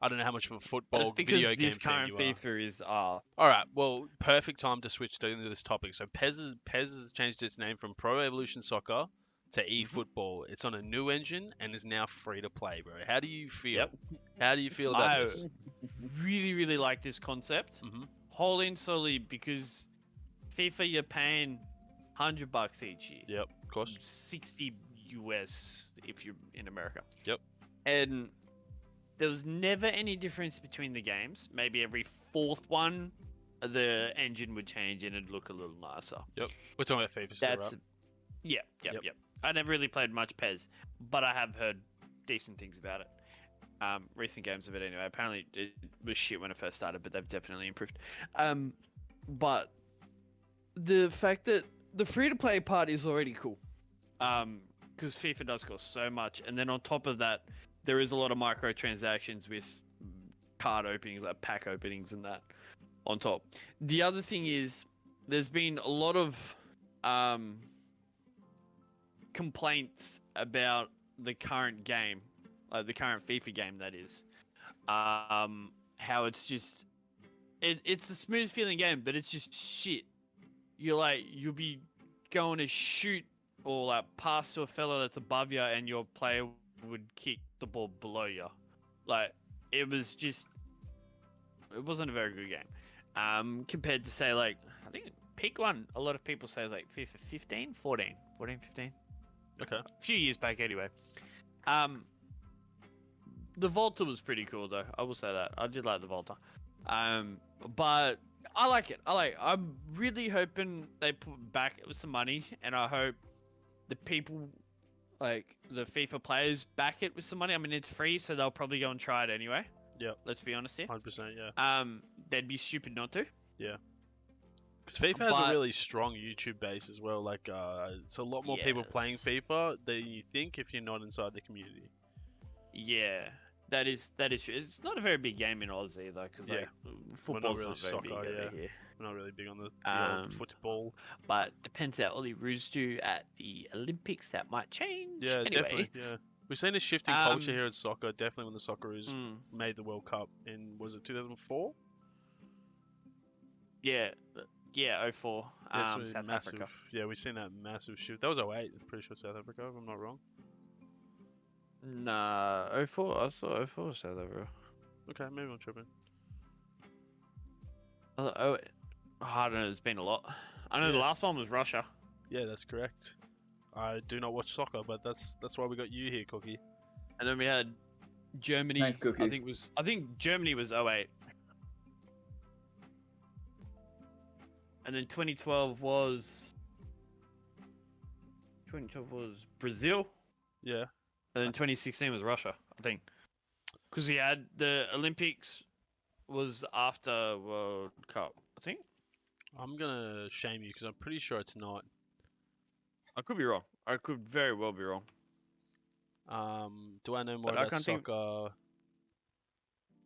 I don't know how much of a But football it's because video game this fan current you are. FIFA is All right, well, perfect time to switch into this topic. So PES has changed its name from Pro Evolution Soccer to eFootball. It's on a new engine and is now free to play, bro. How do you feel? Yep. How do you feel about I this? really like this concept. Mhm. Wholly and solely because FIFA you're paying $100 each year. Yep, of course. 60 US if you're in America. Yep. And there was never any difference between the games. Maybe every fourth one, the engine would change and it'd look a little nicer. We're talking about FIFA still, That's right? Yep. Yep. I never really played much PES, but I have heard decent things about it. Recent games of it anyway. Apparently it was shit when it first started, but they've definitely improved. But the fact that the free-to-play part is already cool. Because FIFA does cost so much, and then on top of that, there is a lot of microtransactions with card openings, like pack openings, and that on top. The other thing is, there's been a lot of complaints about the current game, like the current FIFA game, that is. How it's just, it's a smooth feeling game, but it's just shit. You'll be going to shoot or like pass to a fellow that's above you, and your player would kick the ball below you. Like it wasn't a very good game. Compared to say like I think peak one, a lot of people say is like FIFA 15, 14, 15. Okay. A few years back anyway. The Volta was pretty cool though. I will say that. I did like the Volta. But I like it. I'm really hoping they put back with some money, and I hope the people, like the FIFA players, back it with some money. I mean, it's free, so they'll probably go and try it anyway. Yep. Let's be honest here. 100%, yeah. They'd be stupid not to. Yeah. Because FIFA has a really strong YouTube base as well. Like, it's a lot more people playing FIFA than you think if you're not inside the community. Yeah, that is true. It's not a very big game in Oz either, because like football's not very big over here. We're not really big on the old football. But depends how all the rules do at the Olympics. That might change. Yeah, anyway, definitely. Yeah, we've seen a shift in culture here in soccer. Definitely when the Socceroos made the World Cup in, was it 2004? Yeah, 04. South Africa. Yeah, we've seen that massive shift. That was 08. I'm pretty sure South Africa, if I'm not wrong. Nah, 04. I thought 04 was South Africa. Okay, maybe I'm tripping. I don't know. There's been a lot. I know the last one was Russia. Yeah, that's correct. I do not watch soccer, but that's why we got you here, Cookie. And then we had Germany. Thanks, Cookie. I think Germany was 08. And then 2012 was Brazil. Yeah. And then 2016 was Russia, I think. Because he had the Olympics was after World Cup, I think. I'm gonna shame you because I'm pretty sure it's not. I could be wrong. I could very well be wrong. Do I know more about soccer?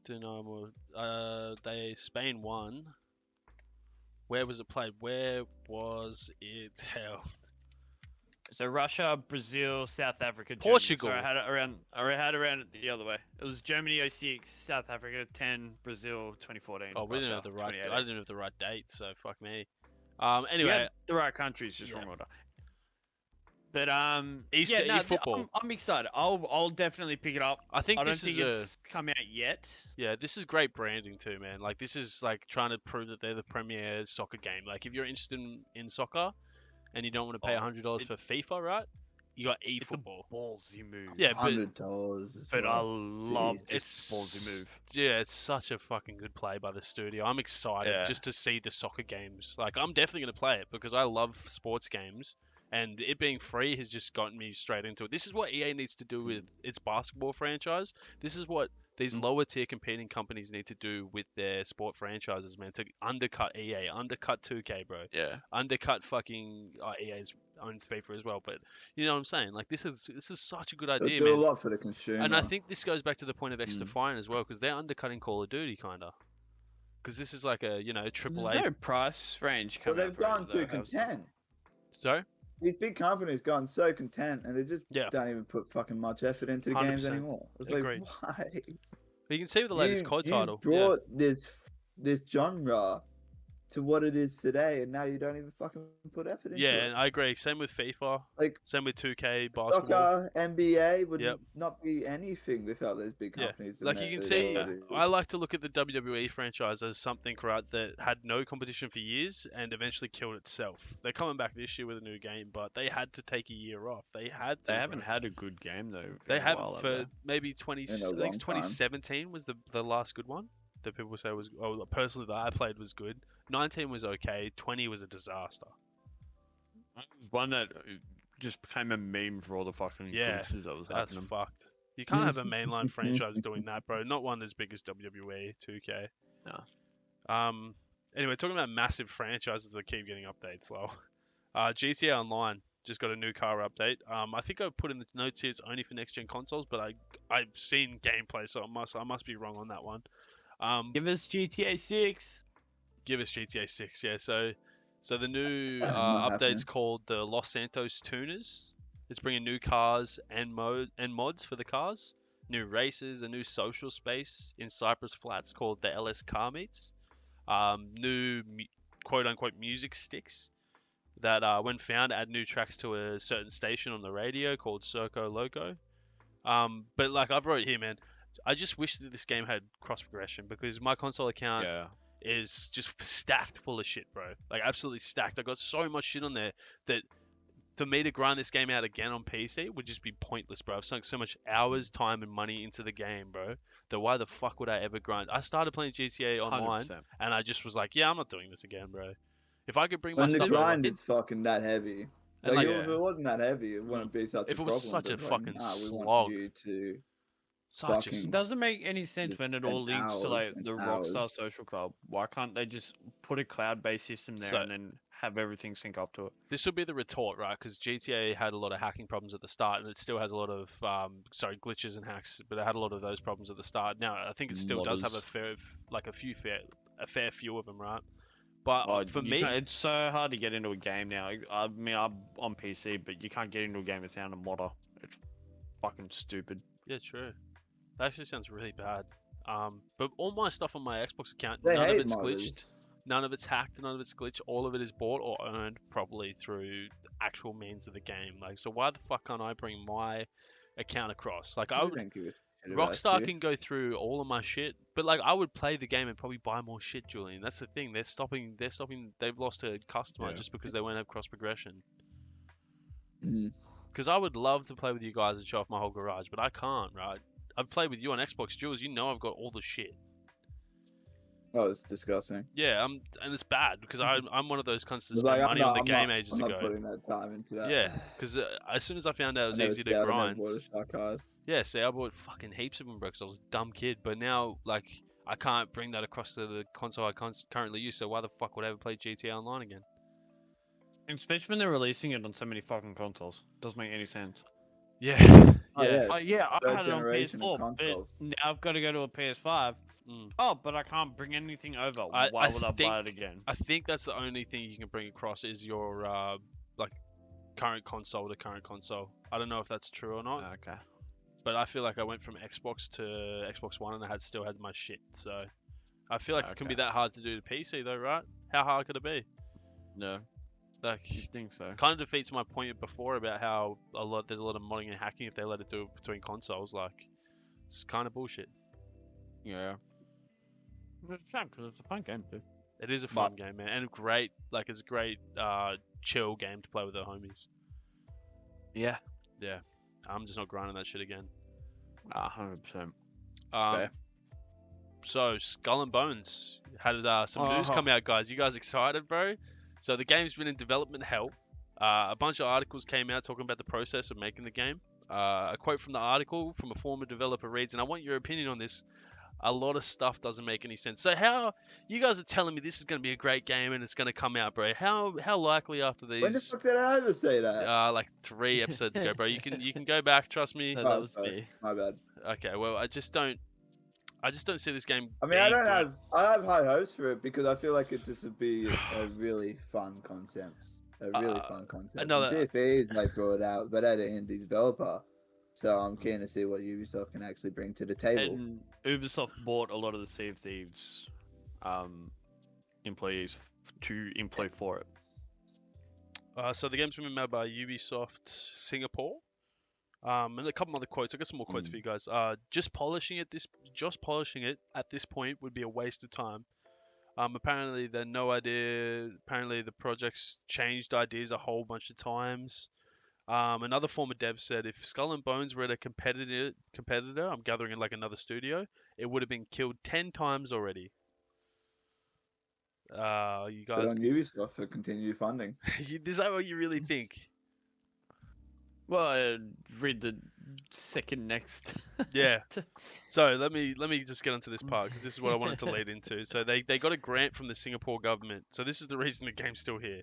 Do you know more? Spain won. Where was it played? Where was it held? So Russia, Brazil, South Africa, Portugal. Germany. So I had around it the other way. It was Germany 06, South Africa 10, Brazil 2014. Oh, we didn't Russia, have the right. 2018. I didn't have the right date, so fuck me. We Anyway, had the right countries, just wrong order. But eFootball. I'm excited. I'll definitely pick it up. I think I don't this think is it's come out yet. Yeah, this is great branding too, man. Like this is like trying to prove that they're the premier soccer game. Like if you're interested in soccer and you don't want to pay $100 for FIFA, right? You got It's a eFootball. ballsy move. Yeah, but $100. But I love this it's ballsy move. Yeah, it's such a fucking good play by the studio. I'm excited just to see the soccer games. Like I'm definitely gonna play it because I love sports games. And it being free has just gotten me straight into it. This is what EA needs to do with its basketball franchise. This is what these lower tier competing companies need to do with their sport franchises, man. To undercut EA, undercut 2K, bro. Yeah. Undercut fucking EA's owns FIFA as well. But you know what I'm saying? Like this is such a good idea, It'll do man. a lot for the consumer. And I think this goes back to the point of XDefiant as well, because they're undercutting Call of Duty kinda. Because this is like a triple There's A. no price range Well, coming. they've gone too content. Sorry. These big companies gone so content, and they just don't even put fucking much effort into the games 100%. anymore. It's Agreed. like, why? You can see with the latest COD title. You brought this genre to what it is today, and now you don't even fucking put effort into it. Yeah, and I agree. Same with FIFA. Like same with 2K basketball. Soccer, NBA would not be anything without those big companies. Like you can see, I like to look at the WWE franchise as something that had no competition for years and eventually killed itself. They're coming back this year with a new game, but they had to take a year off. They haven't had a good game though. They haven't for maybe 20. I think 2017 was the last good one that people say was. Oh, personally, that I played was good. 19 was okay. 20 was a disaster. It was one that just became a meme for all the fucking glitches that was happening. That's fucked. You can't have a mainline franchise doing that, bro. Not one as big as WWE, 2K. No. Anyway, talking about massive franchises that keep getting updates, lol. GTA Online just got a new car update. I think I put in the notes here it's only for next gen consoles, but I've seen gameplay, so I must be wrong on that one. Give us GTA 6. Give us GTA 6, yeah. So the new update's called the Los Santos Tuners. It's bringing new cars and mods for the cars, new races, a new social space in Cypress Flats called the LS Car Meets, new quote-unquote music sticks that when found add new tracks to a certain station on the radio called Circo Loco. But like I've wrote here, man, I just wish that this game had cross progression because my console account is just stacked full of shit, bro. Like absolutely stacked. I got so much shit on there that for me to grind this game out again on PC would just be pointless, bro. I've sunk so much hours, time, and money into the game, bro. That why the fuck would I ever grind? I started playing GTA Online, 100%. And I just was like, yeah, I'm not doing this again, bro. If I could bring my stuff over... the grind is fucking that heavy. Like, if it wasn't that heavy, it wouldn't be such a problem. If it was such a fucking slog. We want you to... It doesn't make any sense when it all links to like the Rockstar Social Club. Why can't they just put a cloud-based system there and then have everything sync up to it? This would be the retort, right? Because GTA had a lot of hacking problems at the start, and it still has a lot of glitches and hacks. But it had a lot of those problems at the start. Now I think it still does have a fair few of them, right? But for me, it's so hard to get into a game now. I mean, I'm on PC, but you can't get into a game without a modder. It's fucking stupid. Yeah, true. That actually sounds really bad. But all my stuff on my Xbox account, none of it's glitched, none of it's hacked, none of it's glitched. All of it is bought or earned properly through the actual means of the game. Like, so why the fuck can't I bring my account across? Like, Rockstar can go through all of my shit, but like, I would play the game and probably buy more shit, Julian. That's the thing. They're stopping. They've lost a customer just because they won't have cross progression. Because I would love to play with you guys and show off my whole garage, but I can't, right? I've played with you on Xbox, Jules. You know I've got all the shit. Oh, it's disgusting. Yeah, and it's bad because I'm one of those cunts that spend money on the game ages ago. I'm not putting that time into that. Yeah, because as soon as I found out it was easy to grind. Yeah, see, I bought fucking heaps of them, bro, because I was a dumb kid. But now, like, I can't bring that across to the console I currently use. So why the fuck would I ever play GTA Online again? And especially when they're releasing it on so many fucking consoles, doesn't make any sense. Yeah. I had it on PS4, but now I've got to go to a PS5. Oh, but I can't bring anything over. Why would I buy it again? I think that's the only thing you can bring across is your current console to current console. I don't know if that's true or not, Okay. but I feel like I went from Xbox to Xbox One and I still had my shit. So I feel like it can be Okay. that hard to do to PC though, right? How hard could it be? No, Like, I think so. kind of defeats my point before about how there's a lot of modding and hacking if they let it do it between consoles. Like, it's kind of bullshit. Yeah. It's a shame because it's a fun game too. It is a fun game, man, and great. Like, it's a great chill game to play with the homies. Yeah. Yeah, I'm just not grinding that shit again. 100%. Um, so Skull and Bones had some news Uh-huh. come out, guys. You guys excited, bro? So the game's been in development hell. A bunch of articles came out talking about the process of making the game. A quote from the article from a former developer reads, and I want your opinion on this. A lot of stuff doesn't make any sense. So how you guys are telling me this is going to be a great game and it's going to come out, bro? How likely after When the these fuck did I ever say that? like 3 episodes ago, bro? You can go back, trust me. No, Oh, that was sorry. me. My bad. Okay, well I just don't see this game. I mean, I being don't great. I have high hopes for it because I feel like it just would be a really fun concept. A really fun concept. another- And CFE's like brought out, but at an indie developer. So I'm keen to see what Ubisoft can actually bring to the table. And Ubisoft bought a lot of the Sea of Thieves employees to employ for it. So the game's been made by Ubisoft Singapore. And a couple other quotes. I got some more quotes for you guys. Just polishing it at this point would be a waste of time. Apparently Apparently the project's changed ideas a whole bunch of times. Another former dev said if Skull and Bones were at a competitor, I'm gathering in like another studio, it would have been killed 10 times already. You But guys, on Ubisoft for continued funding. is that what you really think? Well, I read the second next. Yeah. So let me just get onto this part because this is what I wanted to lead into. So they got a grant from the Singapore government. So this is the reason the game's still here.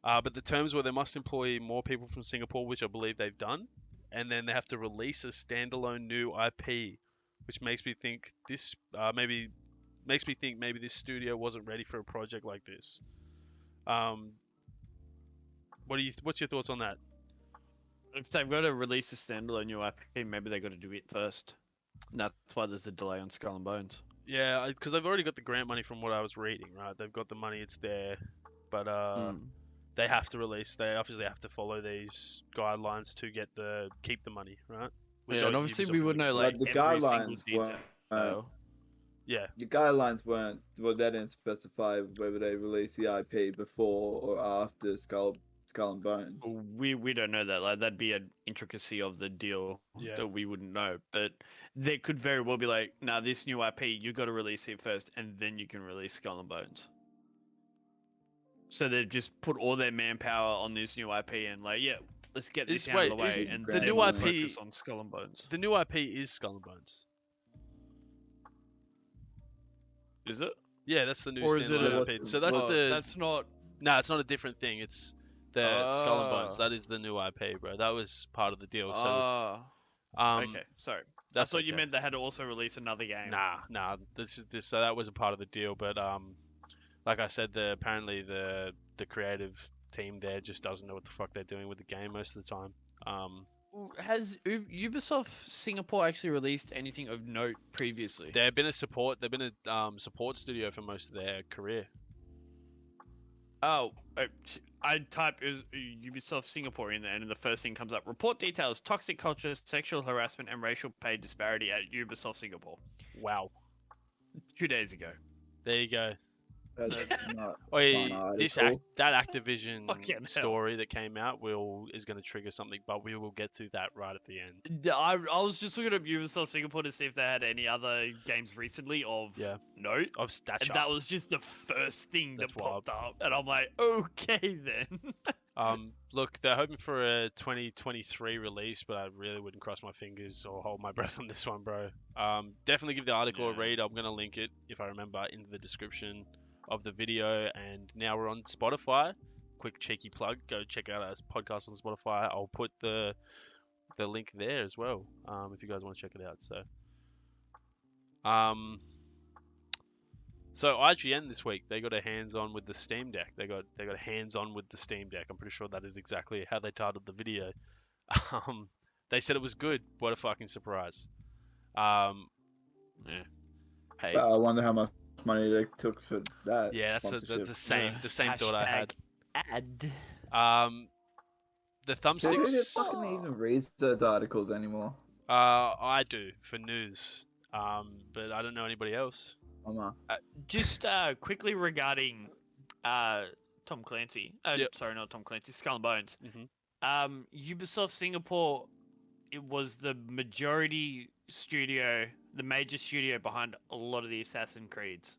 But the terms were they must employ more people from Singapore, which I believe they've done, and then they have to release a standalone new IP, which makes me think maybe this studio wasn't ready for a project like this. What's your thoughts on that? If they've got to release a standalone new IP, maybe they got to do it first. And that's why there's a delay on Skull and Bones. Yeah, because they've already got the grant money from what I was reading, right? They've got the money, it's there, but they have to release. They obviously have to follow these guidelines to keep the money, right? Which Yeah, and obviously we would know like the every single guidelines detail. Yeah, The guidelines weren't. Well, they didn't specify whether they release the IP before or after Skull and Bones. We don't know that. Like that'd be an intricacy of the deal Yeah. that we wouldn't know. But they could very well be like, "Now this new IP, you got to release it first, and then you can release Skull and Bones." So they've just put all their manpower on this new IP and like, yeah, let's get this out of the way, and the then new we'll IP focus on Skull and Bones. the new IP is Skull and Bones. Is it? Yeah, that's the new Or is it standalone a- IP. So that's Well, the That's not. No, it's not a different thing. It's the Skull and Bones. Ah. That is the new IP, bro. That was part of the deal. So Okay, sorry. I that's thought you okay. meant they had to also release another game. Nah. This. So that was a part of the deal, but like I said, apparently the creative team there just doesn't know what the fuck they're doing with the game most of the time. Has Ubisoft Singapore actually released anything of note previously? They've been a support studio for most of their career. Oh, I type Ubisoft Singapore in there, and the first thing comes up: report details, toxic culture, sexual harassment, and racial pay disparity at Ubisoft Singapore. Wow. 2 days ago. There you go. That's not Wait, fun that Activision Fucking hell. story that came out is going to trigger something, but we will get to that right at the end. I was just looking at Ubisoft Singapore to see if they had any other games recently of note. Of stature. And that was just the first thing That's that popped up, and I'm like, okay then. Look, they're hoping for a 2023 release, but I really wouldn't cross my fingers or hold my breath on this one, bro. Definitely give the article a Yeah. read. I'm going to link it, if I remember, in the description of the video. And now we're on Spotify. Quick cheeky plug. Go check out our podcast on Spotify. I'll put the link there as well, if you guys want to check it out. So IGN this week, they got a hands-on with the Steam Deck. They got hands-on with the Steam Deck. I'm pretty sure that is exactly how they titled the video. They said it was good. What a fucking surprise. Yeah. Hey. But I wonder how much money they took for that. Yeah, that's sponsorship. the same thought I had. Ad. The Who thumbsticks. fucking even reads those articles anymore? I do for news. But I don't know anybody else. Just quickly regarding Tom Clancy. Yep. Sorry, not Tom Clancy. Skull and Bones. Mhm. Ubisoft Singapore. It was the majority studio, the major studio behind a lot of the Assassin's Creeds.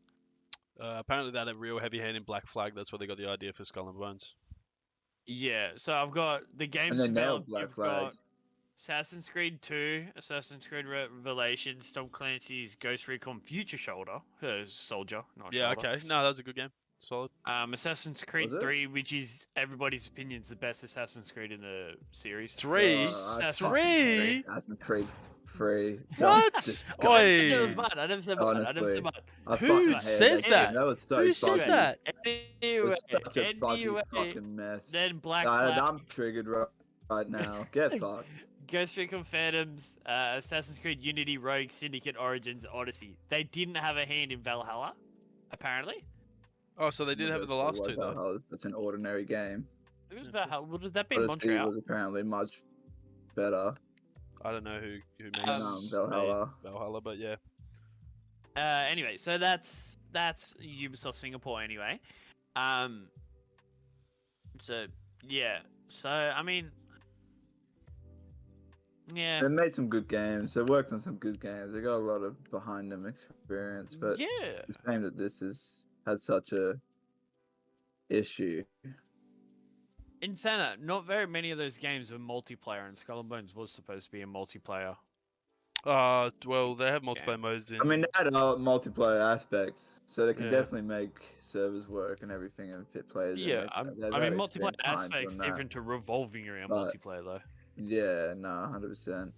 Apparently they had a real heavy hand in Black Flag. That's where they got the idea for Skull and Bones. Yeah, so I've got the games And they developed. nailed Black You've Flag. got Assassin's Creed 2, Assassin's Creed Revelations, Tom Clancy's Ghost Recon Future Soldier, not Yeah, Shoulder. okay. No, that was a good game. Solid. Assassin's Creed Was it? 3, which is everybody's opinion is the best Assassin's Creed in the series. Three? Assassin's Three? Assassin's Creed 3. What? Disgusting. I never said it was Oi. bad. I never said bad. I never Honestly. said bad. I Who fucking hated says that? That was so Who says fucking- that? Anyway, It was such a anyway, fucking mess. then Black Flag, I'm triggered right now. Get fucked. Ghost Recon Phantoms, Assassin's Creed Unity, Rogue, Syndicate, Origins, Odyssey. They didn't have a hand in Valhalla, apparently. Oh, so they did have it in the last two, though. Valhalla was such an ordinary game. It was Valhalla. Would that be Odyssey Montreal? was apparently much better I don't know who than makes Valhalla. Valhalla, but yeah. Anyway, so that's Ubisoft Singapore anyway. So yeah. So I mean, yeah. They made some good games. They worked on some good games. They got a lot of behind them experience, but Yeah. it's a shame that this had such a issue. In Santa, not very many of those games were multiplayer, and Skull and Bones was supposed to be a multiplayer. Well, they have multiplayer modes in. I mean, they had multiplayer aspects, so they can Yeah. definitely make servers work and everything and fit players. in. Yeah, I They've mean, had multiplayer extended times aspects on that. different to revolving around But- multiplayer though. Yeah, no, 100%.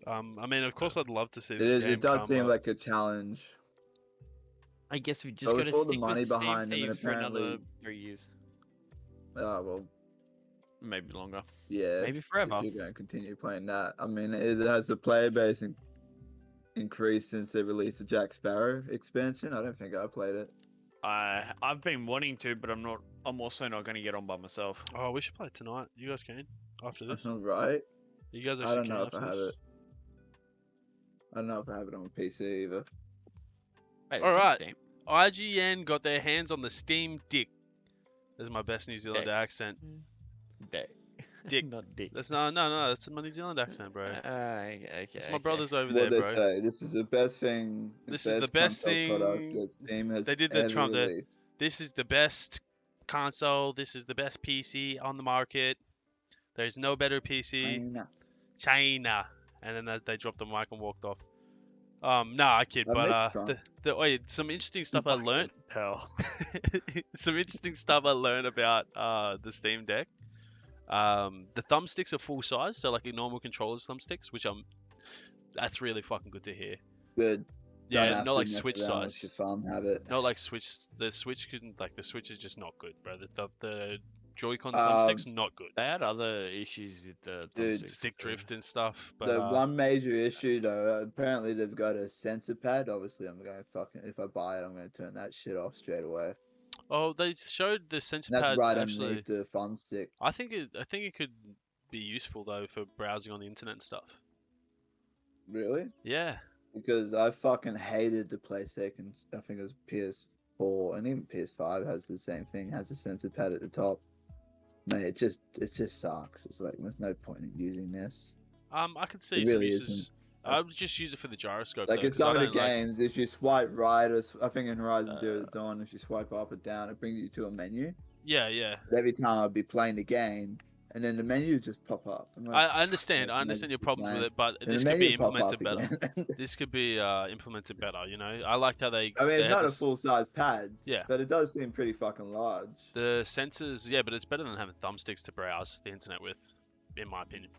I mean, of course, I'd love to see this game It does come seem up. like a challenge. I guess we just But got with to all the stick money with Steam behind them and Thieves for another apparently- 3 years, Oh, well, maybe longer, yeah. maybe If forever. you're going to continue playing that. I mean, it has the player base increased since they released the Jack Sparrow expansion. I don't think I played it. I've been wanting to, but I'm also not going to get on by myself. Oh, we should play it tonight. You guys can after this. That's not right. You guys I actually don't can know if after I have this. it. I don't know if I have it on PC either. Wait, All it's on right. Steam. IGN got their hands on the Steam Dick. That's my best New Zealand Dick. accent. Dick. Dick. Not dick. That's no. That's my New Zealand accent, bro. Okay. It's my brother's over What there, they bro. say? This is the best thing. This is the best console product thing- that Steam has They did the ever Trump- the- released. This is the best console. This is the best PC on the market. There's no better PC. China. And then they dropped the mic and walked off. No, I kid. I But make some interesting stuff I learned. Hell. Some interesting stuff I learned about the Steam Deck. The thumbsticks are full size, so like a normal controller's thumbsticks, which that's really fucking good to hear. Good. Don't Yeah, have not to like mess Switch around with size. your thumb, have it. Not like Switch. The Switch is just not good, bro. The Joy-Con Um, thumbsticks not good. They had other issues with the Dude, thumbsticks, Stick too. drift and stuff. But The one major issue though, apparently they've got a sensor pad. Obviously, I'm going to if I buy it, I'm going to turn that shit off straight away. oh, they showed the sensor And that's pad right actually. underneath the thumb stick. I think it could be useful though for browsing on the internet and stuff. Really? Yeah. Because I fucking hated the PlayStation. I think it was PS4 and even PS5 has the same thing. Has a sensor pad at the top. Mate, it just sucks. It's like there's no point in using this. I could see It some really uses. isn't. I would just use it for the gyroscope. Like though, in 'cause I some of the don't like- games, if you swipe right, or I think in Horizon Zero Dawn, if you swipe up or down, it brings you to a menu. Yeah. But every time I'd be playing the game, and then the menu would just pop up. I'm like, I understand. I understand your problem with it, but And this the could be menu pop implemented up better. again. This could be implemented better. You know, I liked how they. I mean, they it's had not a this- full size pad. Yeah. But it does seem pretty fucking large. The sensors, yeah, but it's better than having thumbsticks to browse the internet with, in my opinion.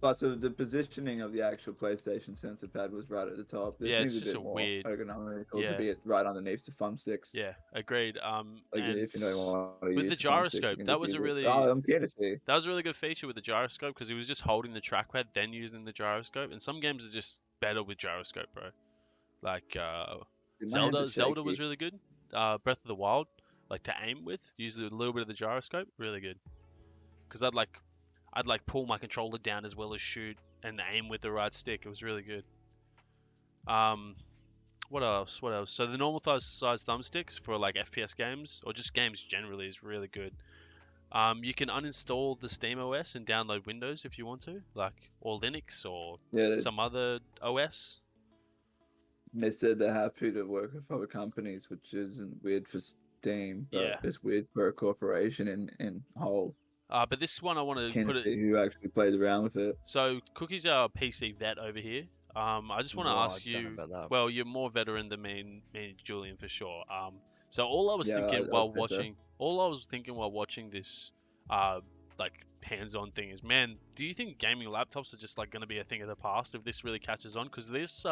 But so the positioning of the actual PlayStation sensor pad was right at the top. This Yeah, seems it's a just bit a more weird. ergonomical Yeah. to be right underneath the thumbsticks. Yeah, agreed. Like And if you don't want to with use the the thumbsticks, you gyroscope, can that just was use a it. really Oh, I'm curious to see. that was a really good feature with the gyroscope because he was just holding the trackpad then using the gyroscope. And some games are just better with gyroscope, bro. Like Dude, my hands are Zelda was shaky. really good. Breath of the Wild, like to aim with, use a little bit of the gyroscope, really good. Because I'd like pull my controller down as well as shoot and aim with the right stick. It was really good. What else? What else? So the normal size thumbsticks for like FPS games or just games generally is really good. You can uninstall the Steam OS and download Windows if you want to, like or Linux or Yeah, some other OS. they said they're happy to work with other companies, which isn't weird for Steam, but Yeah. it's weird for a corporation in whole. But this one I want to put it. Who actually plays around with it. So Cookie's our PC vet over here. I just want to Whoa, ask I don't know you. about that. Well, you're more veteran than me and Julian for sure. So all I was Yeah, thinking I'd while say so. watching, this, like hands-on thing is, man, do you think gaming laptops are just like going to be a thing of the past if this really catches on? Because this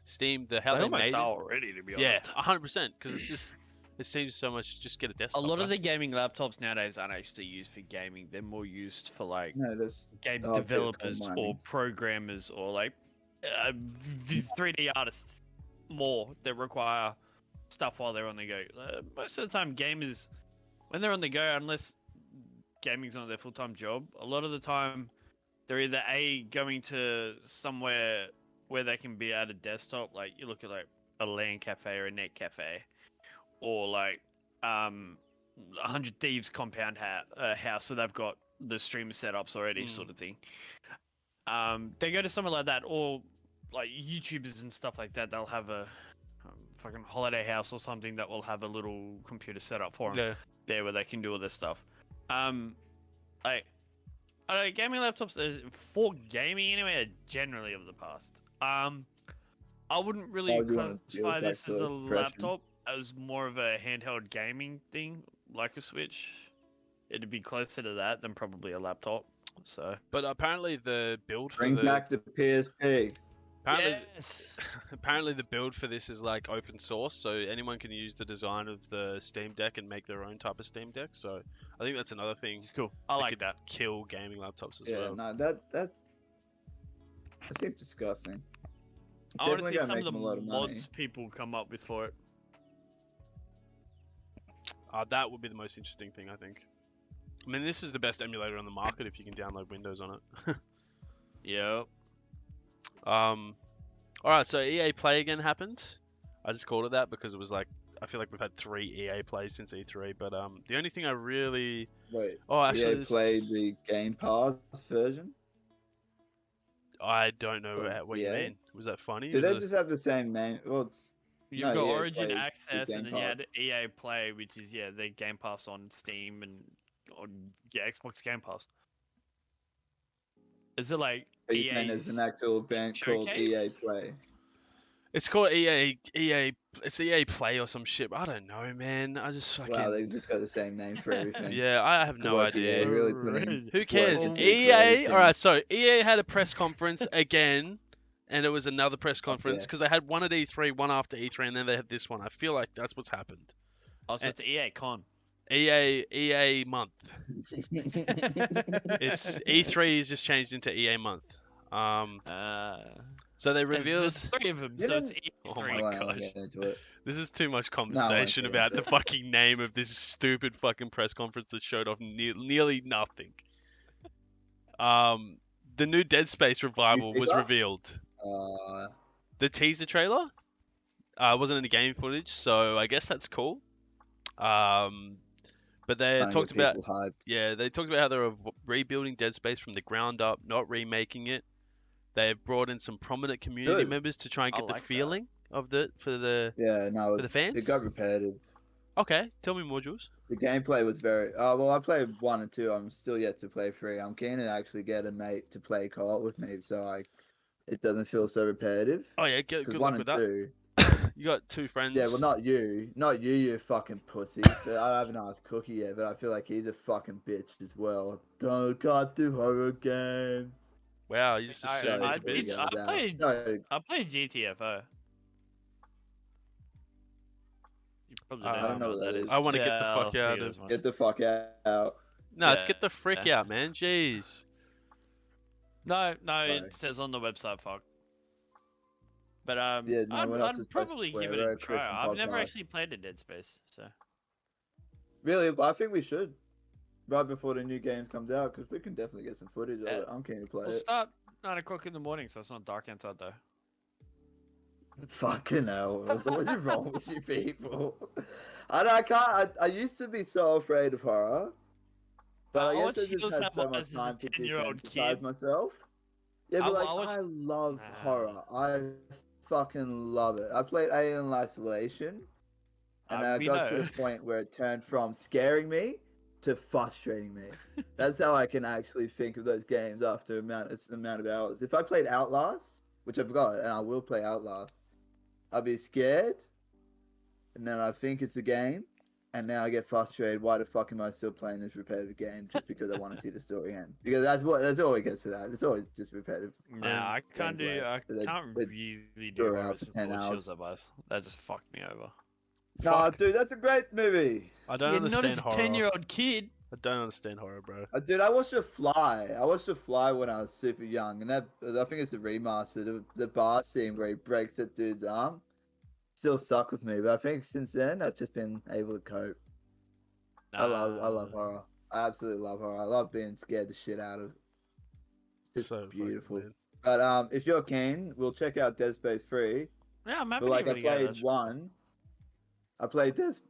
Steam, how They they almost made are it, already, to be yeah, honest. 100%. Because it's just, it seems so much. Just get a A desktop. lot of right? the gaming laptops nowadays aren't actually used for gaming. They're more used for like No, there's game Oh, developers Bitcoin or mining. programmers or like 3D artists more that require stuff while they're on the go. Most of the time, gamers, when they're on the go, unless gaming's not their full-time job, a lot of the time they're either going to somewhere where they can be at a desktop, like you look at like a LAN cafe or a net cafe, or like 100 Thieves compound house where they've got the streamer setups already, sort of thing. They go to somewhere like that, or like YouTubers and stuff like that. They'll have a fucking holiday house or something that will have a little computer set up for them Yeah. there where they can do all this stuff. Like, I don't know, gaming laptops for gaming anyway are generally of the past. I wouldn't really How do you wanna deal classify with that this as sort a of progression? laptop, as more of a handheld gaming thing, like a Switch. It'd be closer to that than probably a laptop. So But apparently the build for Bring the back the PSP. apparently yes, apparently the build for this is like open source, so anyone can use the design of the Steam Deck and make their own type of Steam Deck. So I think that's another thing it's cool. I like could that. kill gaming laptops as Yeah, well. no, that seems disgusting. I want to Definitely see gonna some of make the them a lot of money. mods people come up with for it. That would be the most interesting thing, I think. I mean, this is the best emulator on the market if you can download Windows on it. Yep. Alright, so EA Play Again happened. I just called it that because it was like, I feel like we've had 3 EA Plays since E3, but the only thing I really... Wait, Oh, actually, EA this is- played the Game Pass version? I don't know Oh, what you EA? mean. Was that funny? Do Was they it- just have the same name? Well, it's You've No, got EA Origin Play, the Access, Game and then you Pass. had EA Play, which is the Game Pass on Steam and on Xbox Game Pass. Is it like Are you saying there's an actual event called EA showcase? Play? It's called EA. It's EA Play or some shit. I don't know, man. I just fucking. Wow, they just got the same name for everything. Yeah, I have Good no work, EA, idea. really put in Who work cares? into EA. creating. All right, so EA had a press conference again, and it was another press conference yeah. because they had one at E3, one after E3, and then they had this one. I feel like that's what's happened. Oh, so it's EA Con. EA month. It's E3 is just changed into EA month. So they revealed. There's 3 of them, You so it's didn't- EA Oh 3. my I won't God. get into it. This is too much I won't conversation get about into the it. fucking name of this stupid fucking press conference that showed off nearly nothing. The new Dead Space revival was forgot? revealed. Uh, The teaser trailer wasn't any game footage, so I guess that's cool. But they trying to talked get about people hyped. they talked about how they're rebuilding Dead Space from the ground up, not remaking it. They've brought in some prominent community Good. members to try and I get the like that. feeling of for the Yeah, no, for the fans. it got repetitive. Okay, tell me more, Jules. The gameplay was very. Well, I played 1 and 2. I'm still yet to play 3. I'm keen to actually get a mate to play co-op with me, so it doesn't feel so repetitive. Oh yeah, good Because luck 1 with and that. 2. You got 2 friends. Yeah, well, not you, you fucking pussy. But I haven't asked Cookie yet, but I feel like he's a fucking bitch as well. Can't do horror games. Wow, you just assume he's a bitch. I played GTFO. You probably I don't know what that is. I want to get the fuck out of. Get the fuck out. No, let's get the frick out, man. Jeez. No, it says on the website, fuck. But Yeah, no one else is I'd probably give it a try. I've never actually played a Dead Space, so. Really, I think we should. Right before the new game comes out, because we can definitely get some footage of it. I'm keen to play We'll it. start 9 o'clock in the morning, so it's not dark outside though. Fucking hell. What is wrong with you people? I can't. I used to be so afraid of horror. But I guess I just had so much time to desensitize myself. Yeah, but I love horror. I fucking love it. I played Alien Isolation, and I got to the point where it turned from scaring me to frustrating me. That's how I can actually think of those games after amount of hours. If I played Outlast, which I've got, and I will play Outlast, I'll be scared, and then I think it's a game, and now I get frustrated. Why the fuck am I still playing this repetitive game just because I want to see the story end? Because that's all it gets to that. It's always just repetitive. Nah, I can't really do horror since Lord Shields. That just fucked me over. No, dude, that's a great movie. I don't understand horror. Not as a 10-year-old kid. I don't understand horror, bro. Dude, I watched The Fly. I watched The Fly when I was super young, and I think it's a remaster. The bar scene where he breaks that dude's arm still stuck with me, but I think since then I've just been able to cope. I love horror. I absolutely love horror. I love being scared the shit out of. It's so beautiful. But if you're keen, we'll check out Dead Space 3. Yeah, I'm happy. But I played 1. I played this.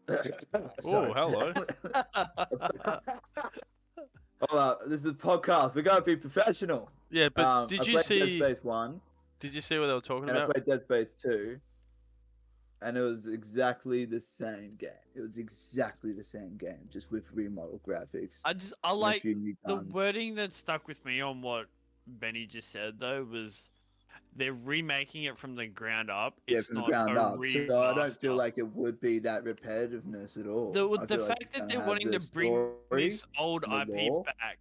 Oh, hello. This is a podcast. We gotta be professional. Yeah, but did you see Dead Space 1? Did you see what they were talking about? I played Dead Space 2, and it was exactly the same game. It was exactly the same game, just with remodeled graphics. I like the wording that stuck with me on what Benny just said though was. They're remaking it from the ground up. It's from the ground up. So I don't feel like it would be that repetitiveness at all. The fact that they're wanting to bring this old IP back,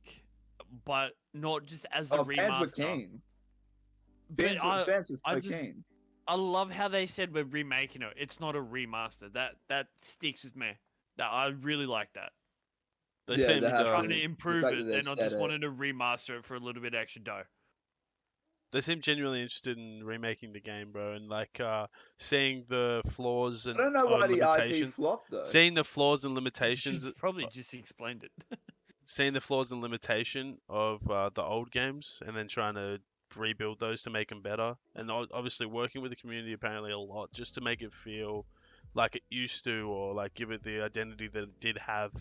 but not just as a remaster. Fans were keen. Fans were keen. I love how they said we're remaking it. It's not a remaster. That sticks with me. I really like that. They seem to trying to improve it. They're not just wanting to remaster it for a little bit extra dough. They seem genuinely interested in remaking the game, bro, and like seeing the flaws and limitations. I don't know why the IP flopped though. Seeing the flaws and limitations. She's probably just explained it. Seeing the flaws and limitation of the old games, and then trying to rebuild those to make them better, and obviously working with the community apparently a lot just to make it feel like it used to, or like give it the identity that it did have.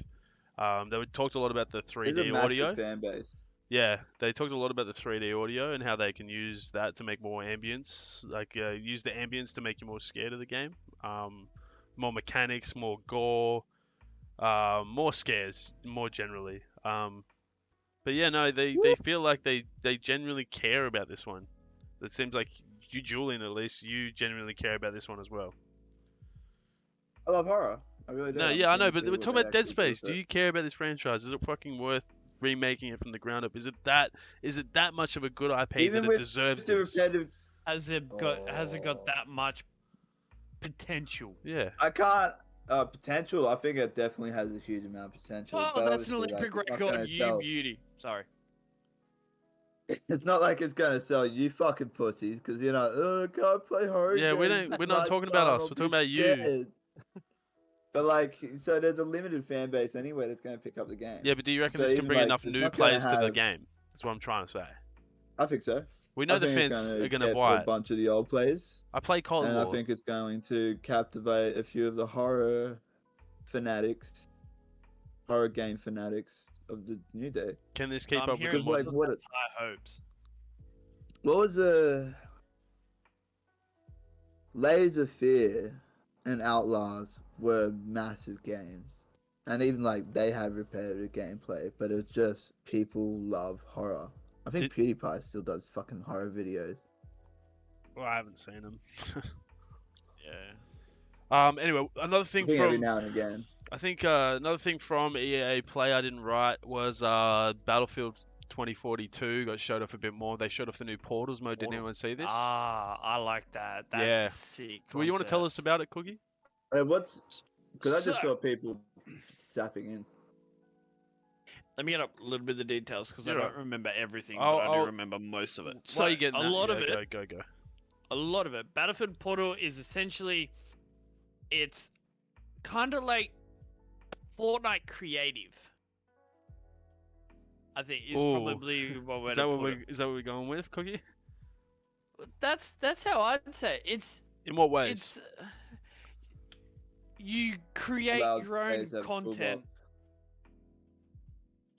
They talked a lot about the 3D audio. Fan base. Yeah, they talked a lot about the 3D audio and how they can use that to make more ambience, like use the ambience to make you more scared of the game. More mechanics, more gore, more scares, more generally. But yeah, no, they feel like they genuinely care about this one. It seems like you, Julian, at least, you genuinely care about this one as well. I love horror. I really do. No, yeah, I know, but we're talking about Dead Space. Do you care about this franchise? Is it fucking worth remaking it from the ground up? Is it that much of a good IP that it deserves this? Has it got that much potential? Yeah. I can't potential. I think it definitely has a huge amount of potential. Oh, that's an Olympic record. You beauty. Sorry. It's not like it's gonna sell you fucking pussies because you're not. Oh, can't play horror. Yeah, games. we're not talking about us. We're talking about you. But like, so there's a limited fan base anyway that's going to pick up the game. Yeah, but do you reckon this can bring enough new players to the game? That's what I'm trying to say. I think so. We know the fans are going to buy a bunch of the old players. I play Cold War. And I think it's going to captivate a few of the horror fanatics, horror game fanatics of the new day. Can this keep up with the like what high hopes? What was Layers of Fear and Outlaws were massive games, and even like they have repetitive gameplay, but it's just people love horror. I think PewDiePie still does fucking horror videos. Well, I haven't seen them. Yeah. Anyway, another thing from every now and again. I think another thing from EA Play I didn't write was Battlefield 2042 got showed off a bit more. They showed off the new Portals mode. Did anyone see this? Ah, I like that. That's Yeah. a sick. Well, you want to tell us about it, Cookie? What's... Because I just So- saw people sapping in. Let me get up a little bit of the details because I You're don't right. remember everything, I'll- but I do I'll- remember most of it. While So you getting a that, lot yeah, of it, go. a lot of it. Battlefield Portal is essentially, it's kind of like Fortnite creative. I think is Ooh. probably what we're Is that what we're going with, Cookie? That's how I'd say it. In what ways? It's you create Allows your own players to have content. toolbox.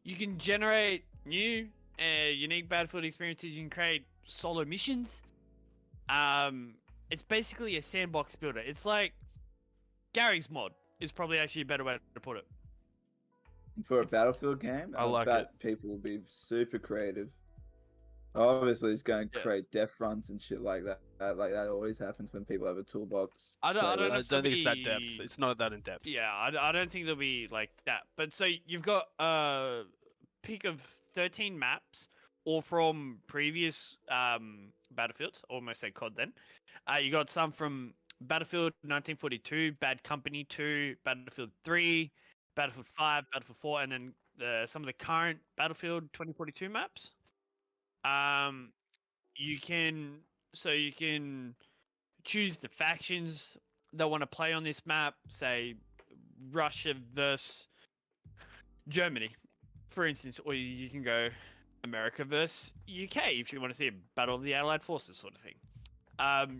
You can generate new, unique Battlefield experiences. You can create solo missions. It's basically a sandbox builder. It's like Gary's mod is probably actually a better way to put it. For a Battlefield game, I like bet people will be super creative. Obviously, it's going to Yeah. create death runs and shit like that. Like that always happens when people have a toolbox. I don't play know with. I if don't think it's that there'll depth. be- It's not that in depth. Yeah, I don't think there'll be like that. But so you've got a pick of 13 maps, all from previous Battlefields, almost say COD then. You got some from Battlefield 1942, Bad Company 2, Battlefield 3, Battlefield 5, Battlefield 4, and then some of the current Battlefield 2042 maps. You can choose the factions that want to play on this map, say Russia versus Germany, for instance, or you can go America versus UK if you want to see a battle of the Allied forces sort of thing.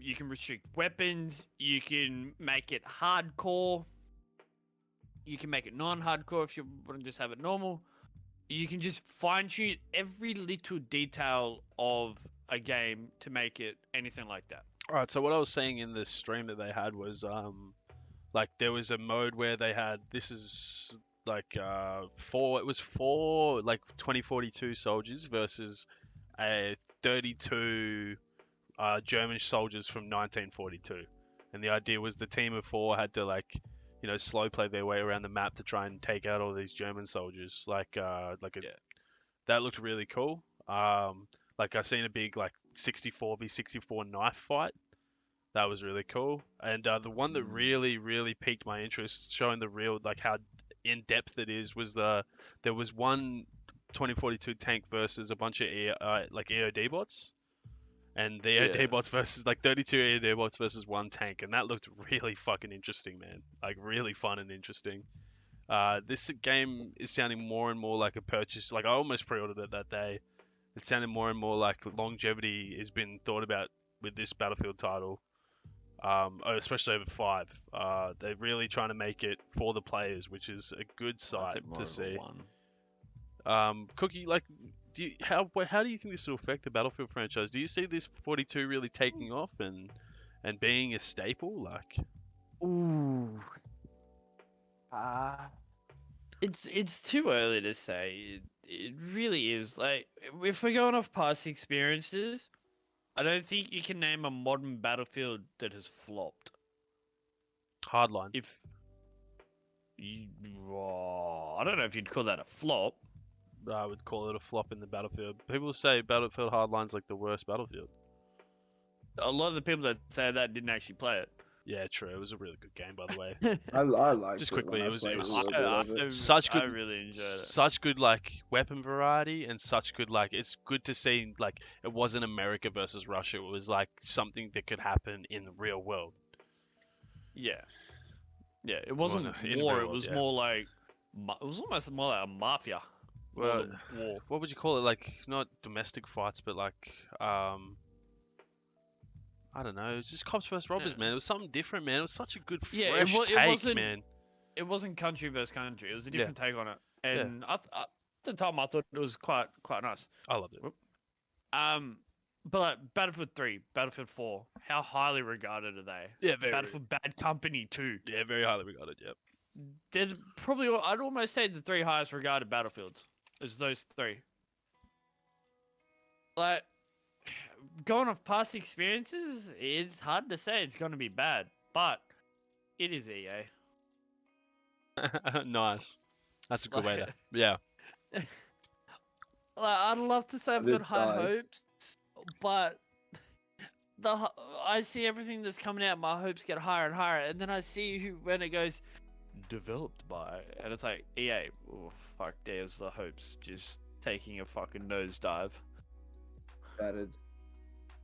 You can restrict weapons. You can make it hardcore. You can make it non-hardcore if you want to just have it normal. You can just fine-tune every little detail of a game to make it anything like that. All right. So what I was saying in the stream that they had was, like there was a mode where they had four like 2042 soldiers versus 32 German soldiers from 1942, and the idea was the team of four had to slow play their way around the map to try and take out all these German soldiers. That looked really cool. Like I seen a big 64v64 knife fight. That was really cool. And the one that really piqued my interest, showing the real how in depth it is, was there was one 2042 tank versus a bunch of EOD bots. And the EOD bots versus 32 EOD bots versus one tank, and that looked really fucking interesting, man. Really fun and interesting. This game is sounding more and more like a purchase. I almost pre-ordered it that day. It sounded more and more like longevity has been thought about with this Battlefield title, especially over 5. They're really trying to make it for the players, which is a good sight to see. Cookie, how do you think this will affect the Battlefield franchise? Do you see this 42 really taking off and being a staple? Ooh. It's too early to say. It really is. If we're going off past experiences, I don't think you can name a modern Battlefield that has flopped. Hardline. I don't know if you'd call that a flop. I would call it a flop in the Battlefield. People say Battlefield Hardline's the worst Battlefield. A lot of the people that say that didn't actually play it. Yeah, true. It was a really good game, by the way. I liked Just it quickly, when it I was- played it was- a little bit of it. Such good. I really enjoyed it. Such good weapon variety, and such good it's good to see it wasn't America versus Russia. It was something that could happen in the real world. Yeah. Yeah, it wasn't no, in the war. real It world, was yeah. more it was almost more like a mafia. more Well, than war. what would you call it? Not domestic fights, but I don't know. It's just cops versus robbers, Yeah. man. It was something different, man. It was such a good Yeah, fresh it take, wasn't- man. It wasn't country versus country. It was a Yeah. different take on it, and at the time I thought it was quite nice. I loved it. But Battlefield 3, Battlefield 4, how highly regarded are they? Yeah, very. Battlefield Bad Company 2. Yeah, very highly regarded. Yep. There's probably, I'd almost say the 3 highest regarded Battlefields is those 3. Going off past experiences, it's hard to say it's going to be bad, but it is EA. Nice. That's a good way to. Like- Yeah. I'd love to say I've It got high dies. hopes, but I see everything that's coming out. My hopes get higher and higher, and then I see when it goes developed by, and it's like EA. Oh, fuck! There's the hopes just taking a fucking nosedive. Shattered.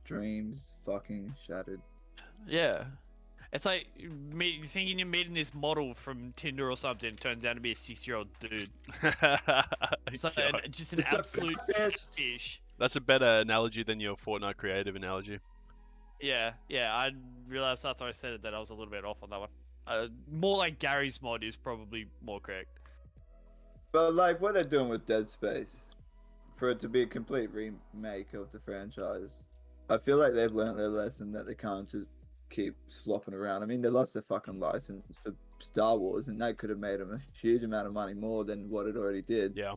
Dreams fucking shattered. Yeah. It's like thinking you're meeting this model from Tinder or something. Turns out to be a 6-year-old dude. It's like just an absolute fish. That's a better analogy than your Fortnite creative analogy. Yeah. I realized after I said it that I was a little bit off on that one. More like Gary's mod is probably more correct. But like what they're doing with Dead Space, for it to be a complete remake of the franchise, I feel like they've learned their lesson that they can't just keep slopping around. I mean, they lost their fucking license for Star Wars, and that could have made them a huge amount of money more than what it already did. Yeah.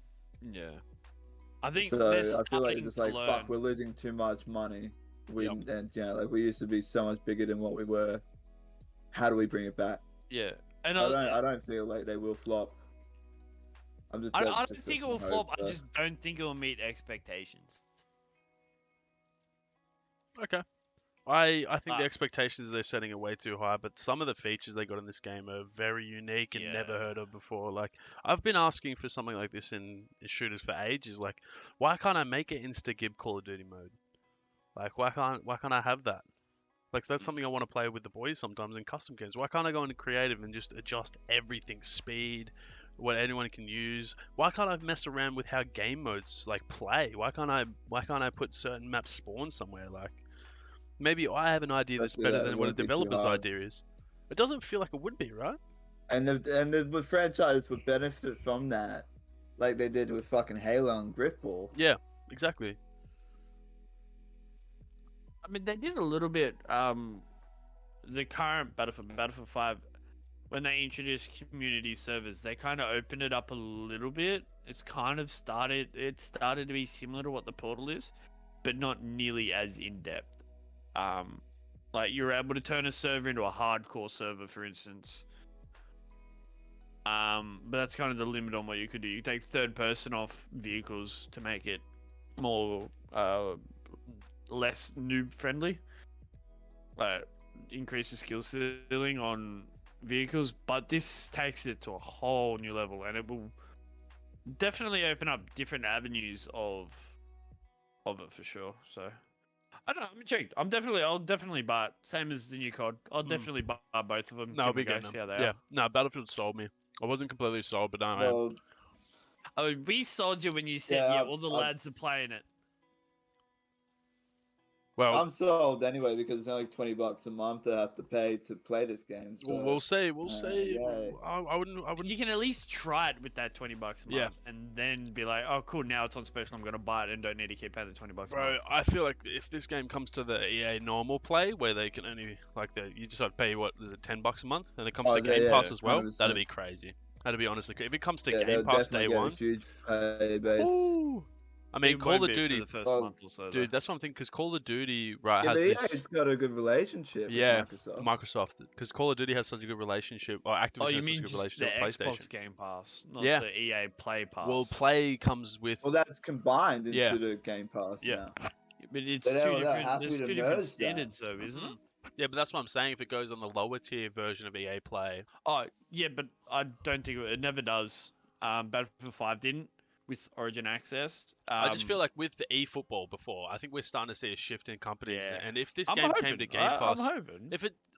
I think so. I feel like it's like, fuck, we're losing too much money. And like we used to be so much bigger than what we were. How do we bring it back? Yeah, and I don't feel like they will flop. I don't think it will flop. I just don't think it will meet expectations. Okay. I think the expectations they're setting are way too high, but some of the features they got in this game are very unique and never heard of before. Like, I've been asking for something like this in shooters for ages. Like, why can't I make it insta-gib Call of Duty mode? Like, why can't I have that? Like, that's something I want to play with the boys sometimes in custom games. Why can't I go into creative and just adjust everything, speed, what anyone can use? Why can't I mess around with how game modes like play? Why can't I put certain maps spawn somewhere? Like, maybe I have an idea that's better than what a developer's idea is. It doesn't feel like it would be, right? And the franchise would benefit from that, like they did with fucking Halo and Gridball. Yeah, exactly. I mean, they did a little bit. The current Battlefield 5, when they introduced community servers, they kind of opened it up a little bit. It started to be similar to what the Portal is, but not nearly as in depth. Like you're able to turn a server into a hardcore server, for instance. But that's kind of the limit on what you could do. You take third person off vehicles to make it more less noob friendly. Increase the skill ceiling on vehicles, but this takes it to a whole new level, and it will definitely open up different avenues of it for sure. So I don't know. I'm intrigued. I'll definitely buy it. Same as the new COD. I'll definitely buy both of them. No, I'll be good. No, Battlefield sold me. I wasn't completely sold, but no. We sold you when you said, all the lads are playing it. Well, I'm sold anyway because it's only $20 a month to have to pay to play this game. So, we'll see. Yeah. I wouldn't. You can at least try it with that $20 a month, and then be like, "Oh, cool! Now it's on special. I'm gonna buy it and don't need to keep paying the $20 a month." Bro, I feel like if this game comes to the EA normal play, where they can only you just have to pay $10 a month, and it comes to Game Pass as well, 100%. That'd be crazy. That'd be honestly crazy. If it comes to Game Pass day one, huge pay base. Ooh. I mean, Call of Duty, for the first month or so, dude. That's what I'm thinking. Because Call of Duty, has this. It's got a good relationship. With Microsoft. Because Call of Duty has such a good relationship, or Activision has such a good relationship with PlayStation. Xbox Game Pass, not the EA Play Pass. Well, Play comes with. Well, that's combined into the Game Pass. Yeah, now. But it's two different standards, though, isn't it? Yeah, but that's what I'm saying. If it goes on the lower tier version of EA Play. Oh yeah, but I don't think it never does. Battlefield 5 didn't. With Origin Access, I just feel like with the eFootball before, I think we're starting to see a shift in companies. Yeah. And if this game came to Game Pass,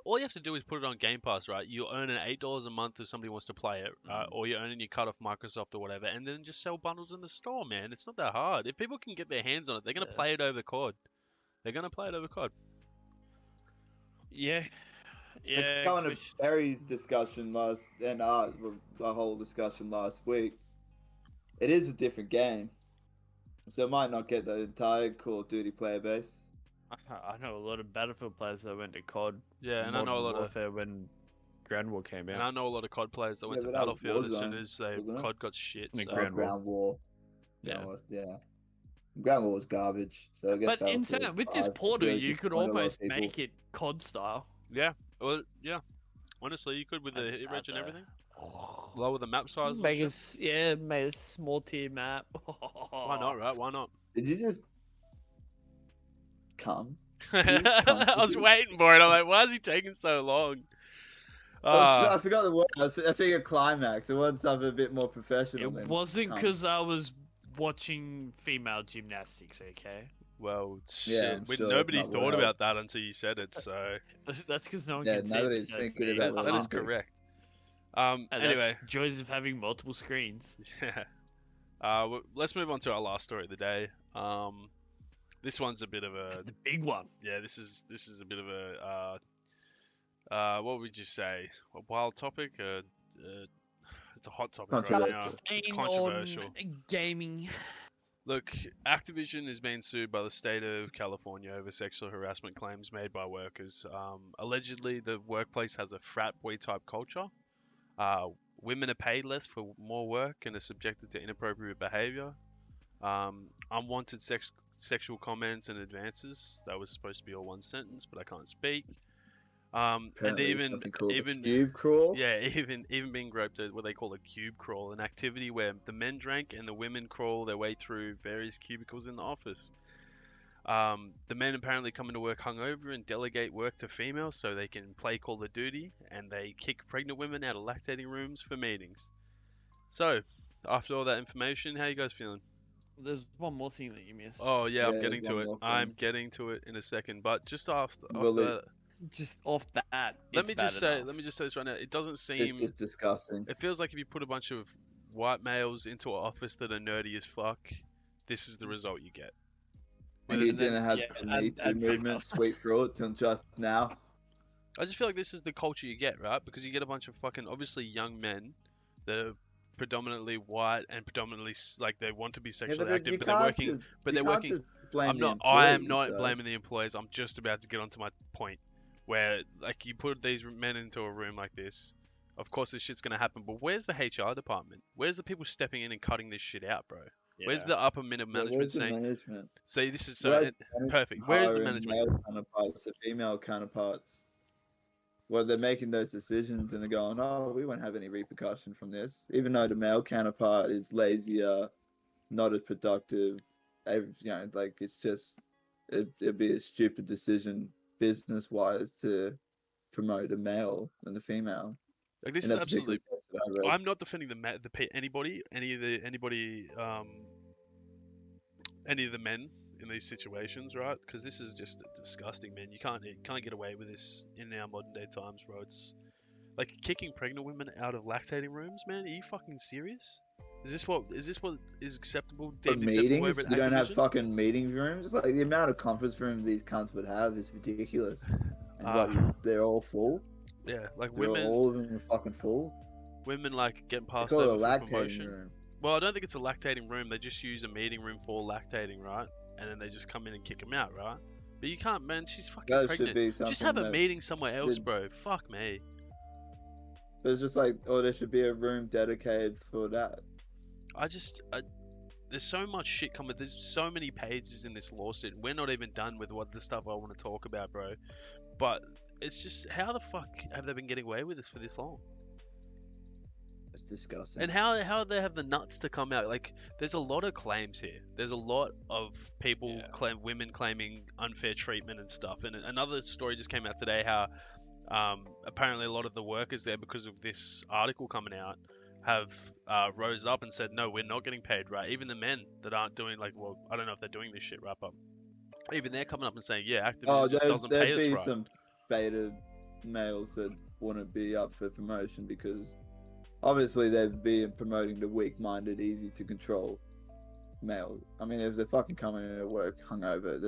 all you have to do is put it on Game Pass, right? You'll earn an $8 a month if somebody wants to play it, right? Or you're earning your cut off Microsoft or whatever, and then just sell bundles in the store, man. It's not that hard. If people can get their hands on it, they're gonna play it over COD. Yeah. Yeah. Going to Barry's discussion our whole discussion last week. It is a different game, so it might not get the entire Call of Duty player base. I know a lot of Battlefield players that went to COD. Yeah, and I know a lot of when Ground War came out. And I know a lot of COD players that went to Battlefield as soon as COD got shit. So. Ground War. Yeah. Ground War was garbage. So but in Senate, with this Portal, you could almost make it COD style. Yeah. Well, yeah. Honestly, you could with the hit reg and everything. Lower the map size. Make a small tier map. Why not, right? Why not? Did you just come? Did you just come? I was waiting for it. I'm like, why is he taking so long? I forgot the word. I figured climax. It wasn't something a bit more professional. It than wasn't come. because I was watching female gymnastics, okay? Well, Yeah, shit. I'm sure Nobody that's not thought what about that until you said it, so That's because no one Yeah, can see it nobody's besides thinking me. about the that is Olympics. correct. And Anyway, that's joys of having multiple screens. yeah. Let's move on to our last story of the day. This one's a bit of a The big one. yeah. This is a bit of a what would you say? A wild topic? It's a hot topic right now. Controversial. It's Staying controversial. on gaming. Look, Activision is being sued by the state of California over sexual harassment claims made by workers. Allegedly, the workplace has a frat boy type culture. Women are paid less for more work and are subjected to inappropriate behavior. Unwanted sexual comments and advances. That was supposed to be all one sentence, but I can't speak. And Apparently it's even something called even cube crawl. yeah, even being groped at what they call a cube crawl, an activity where the men drank and the women crawl their way through various cubicles in the office. The men apparently come into work hungover and delegate work to females so they can play Call of Duty, and they kick pregnant women out of lactating rooms for meetings. So, after all that information, how you guys feeling? There's one more thing that you missed. Oh yeah, I'm Yeah, getting there's to one it. more I'm thing. getting to it in a second, but just after Will it- that, Just off that. let it's me bad just say enough. this right now. It doesn't It's seem. just disgusting. It feels like if you put a bunch of white males into an office that are nerdy as fuck, this is the result you get. And you And then, didn't have yeah, the Me Too and movement females. sweep through it till just now. I just feel like this is the culture you get, right? Because you get a bunch of fucking obviously young men that are predominantly white and predominantly like they want to be sexually active, but they're working. But they're working. I am not blaming the employees. I'm just about to get onto my point, where like you put these men into a room like this. Of course, this shit's gonna happen. But where's the HR department? Where's the people stepping in and cutting this shit out, bro? Where's the upper management Where's the saying? management? See, this is Where's so the perfect. Where's the hiring management? Male counterparts, the female counterparts. Well, they're making those decisions and they're going, "Oh, we won't have any repercussion from this," even though the male counterpart is lazier, not as productive. Like it's just it'd be a stupid decision business-wise to promote a male than the female. Like this in is that particular absolutely. case that I read. I'm not defending anybody, any of the men in these situations, right? Because this is just disgusting, man. You can't get away with this in our modern day times, bro. It's like kicking pregnant women out of lactating rooms, man. Are you fucking serious? Is this what is acceptable? For Deemed acceptable meetings, over at you don't have Activision? fucking meeting rooms. Like the amount of conference rooms these cunts would have is ridiculous. And they're all full. Yeah, like They're women, all of them are fucking full. women like getting They passed call it a over for lactating promotion. room. Well, I don't think it's a lactating room. They just use a meeting room for lactating, right? And then they just come in and kick them out, right? But you can't, man. She's fucking That pregnant. should be Just something have a that meeting somewhere else, should- bro. Fuck me. But it's just like, oh, there should be a room dedicated for that. There's so much shit coming. There's so many pages in this lawsuit. We're not even done with what the stuff I want to talk about, bro. But it's just, how the fuck have they been getting away with this for this long? It's disgusting. And how they have the nuts to come out? Like, there's a lot of claims here. There's a lot of people women claiming unfair treatment and stuff. And another story just came out today how apparently a lot of the workers there, because of this article coming out, have rose up and said, no, we're not getting paid right. Even the men that aren't doing, like, well, I don't know if they're doing this shit right, but even they're coming up and saying, yeah, Activision just doesn't pay us there'd be right. some beta males that wouldn't be up for promotion because obviously they'd be promoting the weak-minded, easy-to-control male. I mean, if they're fucking coming in at work hungover,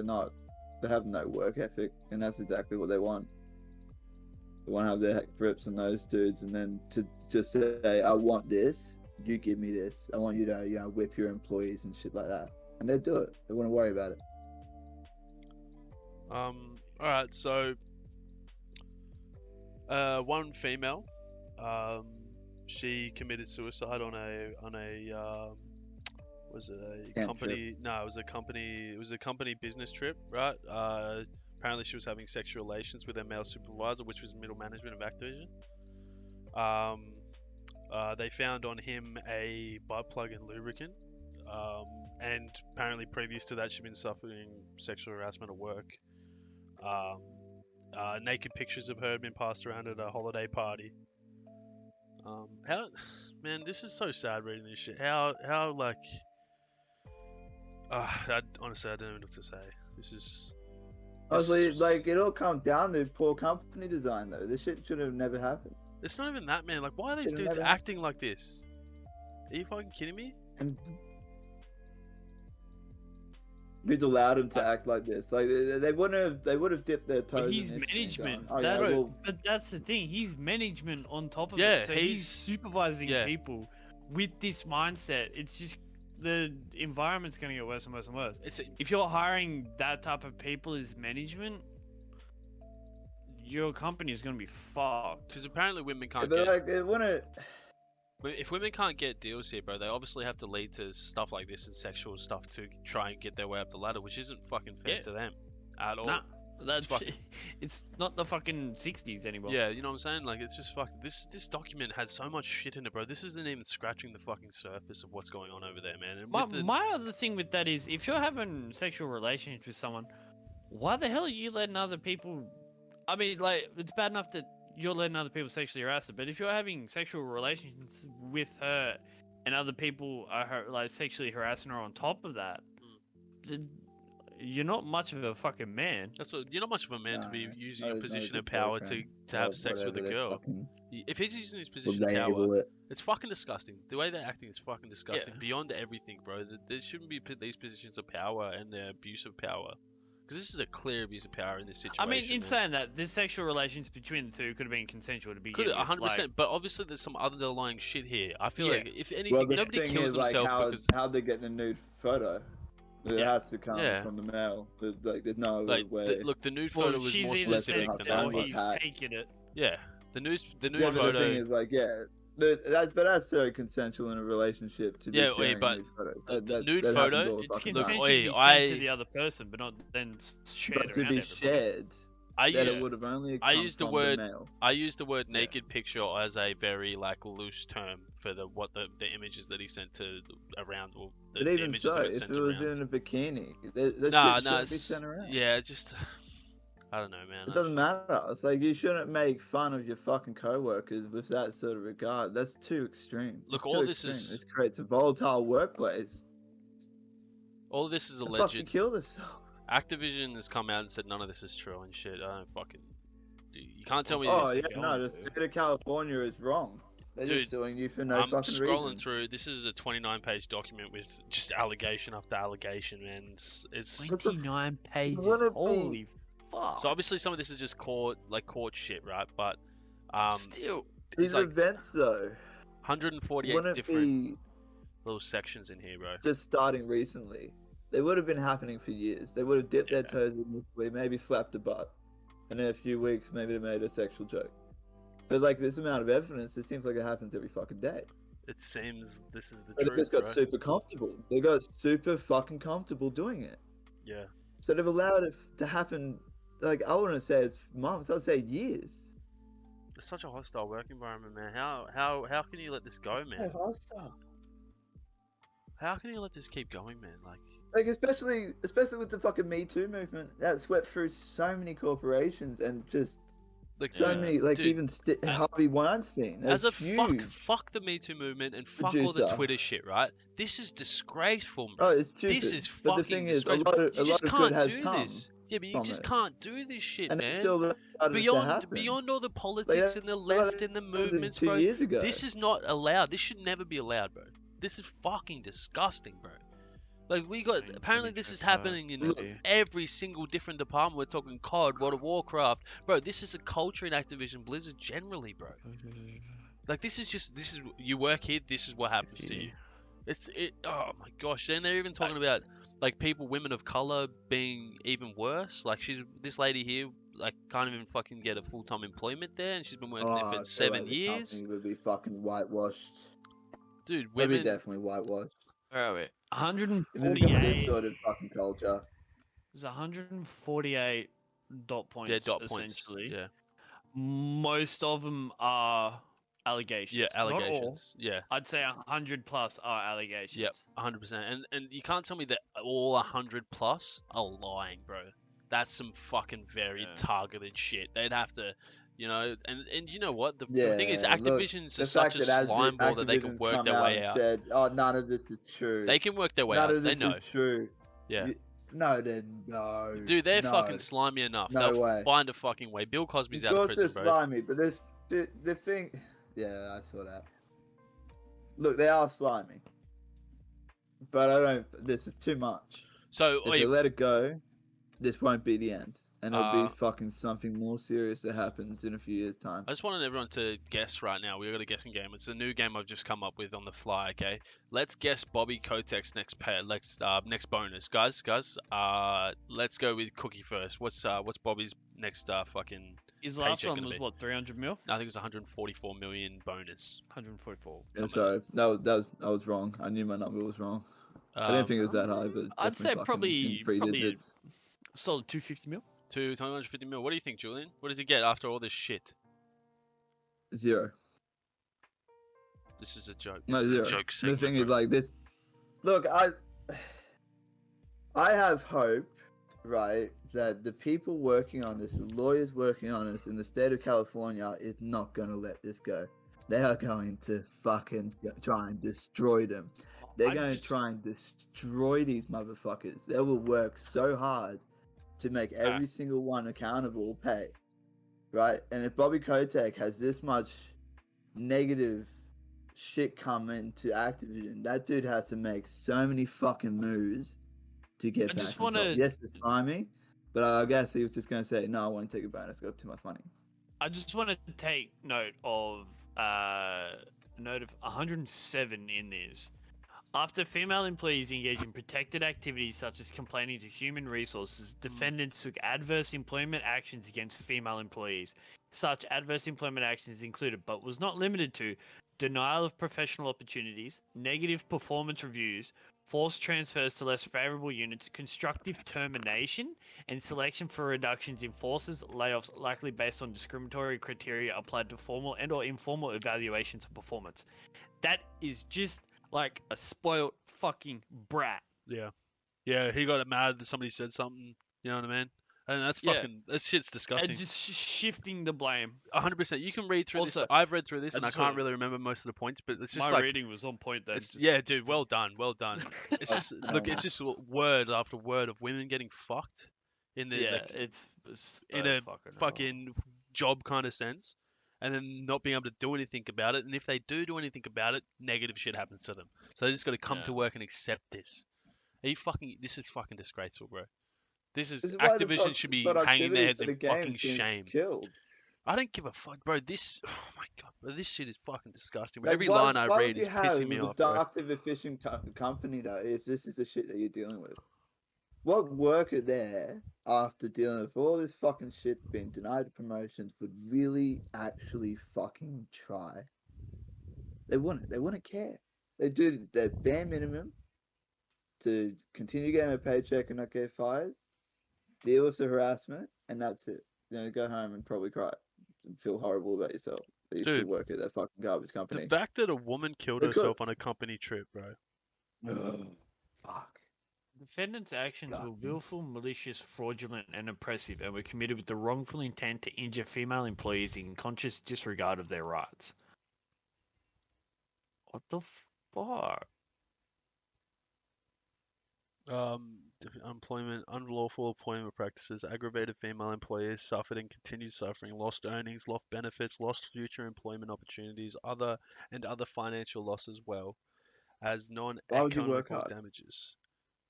they have no work ethic, and that's exactly what they want. They want to have their grips on those dudes, and then to just say, I want this, you give me this. I want you to, whip your employees and shit like that. And they do it. They wouldn't worry about it. Alright, so one female, she committed suicide on a was it a Camp company? trip. No, it was a company business trip, right? Apparently she was having sexual relations with her male supervisor, which was middle management of Activision. They found on him a butt plug and lubricant. and apparently previous to that, she'd been suffering sexual harassment at work. Naked pictures of her had been passed around at a holiday party. Man, this is so sad reading this shit. How like, honestly, I don't even know what to say. This is. Honestly, like, it all comes down to poor company design, though. This shit should have never happened. It's not even that, man. Like, why are these Should've dudes never acting like this? Are you fucking kidding me? And who's allowed him to act like this? Like, they would have dipped their toes. But he's in it and management. gone, "Oh, yeah, But that's the thing. He's management on top of Yeah, it. So he's supervising people with this mindset. It's just the environment's going to get worse and worse and worse. If you're hiring that type of people as management, your company is going to be fucked. Because apparently women can't but get. like, it wouldn't. If women can't get deals here, bro, they obviously have to lead to stuff like this and sexual stuff to try and get their way up the ladder, which isn't fucking fair to them at all. Nah, that's fucking... it's not the fucking 60s anymore. Yeah, you know what I'm saying? Like, it's just fucking. This document has so much shit in it, bro. This isn't even scratching the fucking surface of what's going on over there, man. And my other thing with that is, if you're having sexual relations with someone, why the hell are you letting other people? I mean, like, it's bad enough that you're letting other people sexually harass her, but if you're having sexual relations with her and other people are like sexually harassing her on top of that, you're not much of a fucking man. You're not much of a man to be using your position of power to have sex with a girl. If he's using his position of power, it's fucking disgusting. The way they're acting is fucking disgusting beyond everything, bro. There shouldn't be these positions of power and the abuse of power. Because this is a clear abuse of power in this situation. I mean, in saying that, the sexual relations between the two could have been consensual to begin with. 100%, like... but obviously there's some underlying shit here. I feel like, if anything, well, the nobody thing kills is, like, themselves because... how they get the nude photo. It has to come from the male. There's no other way. Look, the nude photo was more specific than that. Or he's taking it. Yeah, the nude photo. The thing is, like, that's so consensual in a relationship to be sharing but nude photos. The nude photo, it's consensually sent to the other person, but not then shared but to be shared. I used the word naked picture as a very like loose term for the images that he sent to around. Well, but even so, if it was in a bikini, shouldn't be sent around. Yeah, just I don't know, man. It doesn't matter. It's like you shouldn't make fun of your fucking coworkers with that sort of regard. That's too extreme. Look, this creates a volatile workplace. All this is alleged. Fucking kill themselves. Activision has come out and said none of this is true and shit. I don't fucking. Dude, you can't tell me. The state of California is wrong. They're just suing you for no fucking reason. I'm scrolling through. This is a 29-page document with just allegation after allegation, man. It's 29 pages. Holy fuck. So obviously some of this is just court shit, right? But still, these events though. 148 different little sections in here, bro. Just starting recently. They would have been happening for years. They would have dipped their toes initially, maybe slapped a butt, and in a few weeks, maybe they made a sexual joke. But like this amount of evidence, it seems like it happens every fucking day. It seems this is the truth. They just got bro. super comfortable. They got super fucking comfortable doing it. Yeah. So they've allowed it to happen. Like I wouldn't say it's months. I'd say years. It's such a hostile work environment, man. How can you let this go, man? So hostile. How can you let this keep going, man? Like especially with the fucking Me Too movement that swept through so many corporations and just like so many, like dude, even Harvey Weinstein. As a fuck the Me Too movement and fuck all the Twitter shit, right? This is disgraceful, bro. Oh, it's stupid. This is but fucking the thing is, disgraceful. You just can't do this. Yeah, but you just can't do this shit, and man. Beyond all the politics and the left and the movements, bro. This is not allowed. This should never be allowed, bro. This is fucking disgusting, bro. Like apparently this is happening in every single different department. We're talking COD, World of Warcraft, bro. This is a culture in Activision Blizzard generally, bro. Like this is you work here. This is what happens to you. Oh my gosh. Then they're even talking about like women of color being even worse. Like this lady here, like can't even fucking get a full-time employment there, and she's been working there for 7 years. The company would be fucking whitewashed. Dude, women definitely whitewashed. Where are we? 148. This sort of fucking culture. There's 148 dot points. Yeah, dot essentially. points. Yeah. Most of them are allegations. Yeah, Not all. allegations. Yeah. I'd say 100 plus are allegations. Yep, 100%. And you can't tell me that all 100 plus are lying, bro. That's some fucking very targeted shit. They'd have to, and you know what? The thing is, Activision's the such fact a that slime ball that they can Activision's work come their out way and out. said, "Oh, none of this is true." They can work their way None out. of this They know. is true. Yeah. No, then no. Dude, they're no. fucking slimy enough. No They'll way. find a fucking way. Bill Cosby's Of out of course prison, they're bro. slimy, but the thing, yeah, I saw that. Look, they are slimy, but I don't. This is too much. So If they let it go, this won't be the end, and it'll be fucking something more serious that happens in a few years' time. I just wanted everyone to guess right now. We've got a guessing game. It's a new game I've just come up with on the fly. Okay, let's guess Bobby Kotick's next bonus, guys. Let's go with Cookie first. What's Bobby's next fucking? His last paycheck one gonna was be? what, 300 mil? I think it's 144 million bonus. 144. I'm sorry, I was wrong. I knew my number was wrong. I didn't think it was that high, but I'd say definitely fucking probably in 3 digits. solid 250 mil. To 250 mil. What do you think, Julian? What does he get after all this shit? 0. This is a joke. No, This is 0. a joke The segment, thing is, bro. like this. Look, I have hope, right, that the people working on this, the lawyers working on this in the state of California, is not going to let this go. They are going to fucking try and destroy them. They're going to try and destroy these motherfuckers. They will work so hard to make every single one accountable pay, right? And if Bobby Kotick has this much negative shit come into Activision, that dude has to make so many fucking moves to get back on top. Yes, it's slimy, but I guess he was just going to say, no, I won't take a bonus. I got too much money. I just want to take note of 107 in this. After female employees engage in protected activities such as complaining to human resources, defendants took adverse employment actions against female employees. Such adverse employment actions included, but was not limited to, denial of professional opportunities, negative performance reviews, forced transfers to less favorable units, constructive termination, and selection for reductions in forces, layoffs likely based on discriminatory criteria applied to formal and/or informal evaluations of performance. That is just like a spoiled fucking brat. Yeah, he got mad that somebody said something. You know what I mean? And that's fucking that shit's disgusting. And just shifting the blame. 100%. You can read through Also, this. I've read through this, and I can't really remember most of the points, but it's just my like reading was on point then. Yeah, dude, well done. It's just it's just word after word of women getting fucked in the it's in a fucking job kind of sense, and then not being able to do anything about it. And if they do anything about it, negative shit happens to them. So they just got to come to work and accept this. This is fucking disgraceful, bro. This is Activision should be hanging their heads in fucking shame. Killed. I don't give a fuck, bro. Oh my god, bro, this shit is fucking disgusting. Every line I read is pissing me off, bro. Why would you have a productive, efficient company though, if this is the shit that you're dealing with? What worker there, after dealing with all this fucking shit, being denied promotions, would really actually fucking try? They wouldn't care. They do their bare minimum to continue getting a paycheck and not get fired, deal with the harassment, and that's it. Go home and probably cry and feel horrible about yourself. That you still work at that fucking garbage company. The fact that a woman killed herself on a company trip, bro. Oh, fuck. Defendants' actions were willful, malicious, fraudulent, and oppressive, and were committed with the wrongful intent to injure female employees in conscious disregard of their rights. What the fuck? Unlawful employment practices, aggravated female employees suffered and continued suffering, lost earnings, lost benefits, lost future employment opportunities, other financial loss as well as non-economical damages.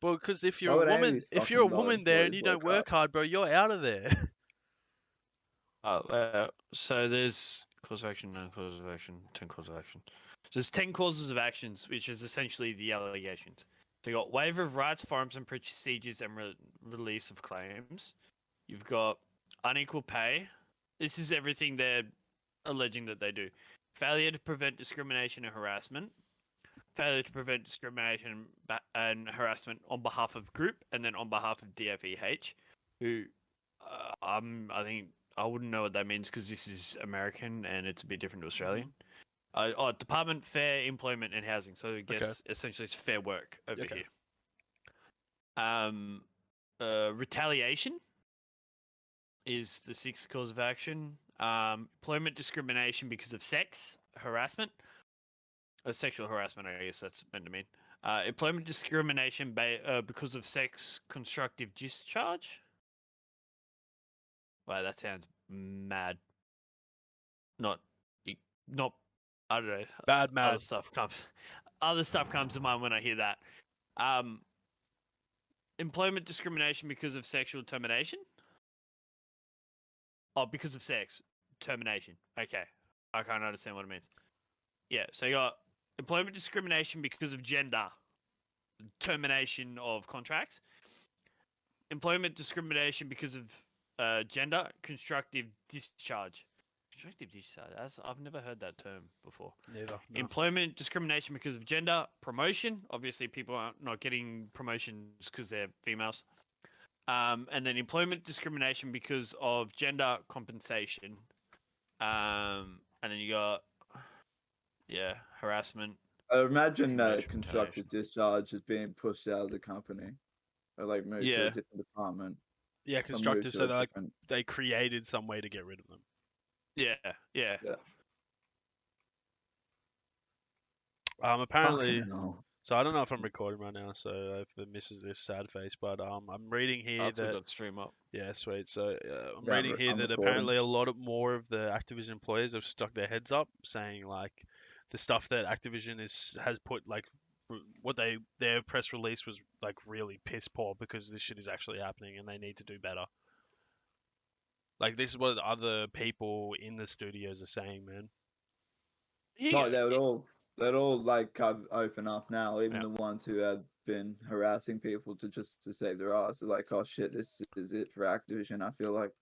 Well, because if you're a woman there and you don't work hard, bro, you're out of there. So there's cause of action, no cause of action, 10 cause of action. So there's 10 causes of actions, which is essentially the allegations. So you got waiver of rights, forms and procedures, and release of claims. You've got unequal pay. This is everything they're alleging that they do. Failure to prevent discrimination and harassment. Failure to prevent discrimination and harassment on behalf of group and then on behalf of DFEH, who I think I wouldn't know what that means because this is American and it's a bit different to Australian. Department Fair Employment and Housing. So I guess essentially it's fair work over here. Retaliation is the sixth cause of action. Employment discrimination because of sex, harassment, or sexual harassment, I guess that's meant to mean. Employment discrimination because of sex, constructive discharge. Wow, that sounds mad. Not. I don't know. Bad mad. Other stuff comes to mind when I hear that. Employment discrimination because of sexual termination. Oh, because of sex termination. Okay, I can't understand what it means. Yeah, so you got employment discrimination because of gender, termination of contracts. Employment discrimination because of gender, constructive discharge. Constructive discharge. I've never heard that term before. Neither. No. Employment discrimination because of gender, promotion. Obviously, people are not getting promotions because they're females. And then employment discrimination because of gender, compensation. And then you got, harassment. I imagine that constructive discharge is being pushed out of the company, or like moved to a different department. Yeah, constructive. So they created some way to get rid of them. Yeah. Apparently, so I don't know if I'm recording right now, so if it misses this sad face, but I'm reading here that got stream up. Yeah, sweet. So I'm reading here that apparently a lot more of the Activision employees have stuck their heads up, saying like the stuff that Activision has put like what their press release was like really piss poor because this shit is actually happening and they need to do better. Like this is what other people in the studios are saying, man. No, they'd all like open up now. Even the ones who had been harassing people to save their ass. They're like, oh shit, this is it for Activision. I feel like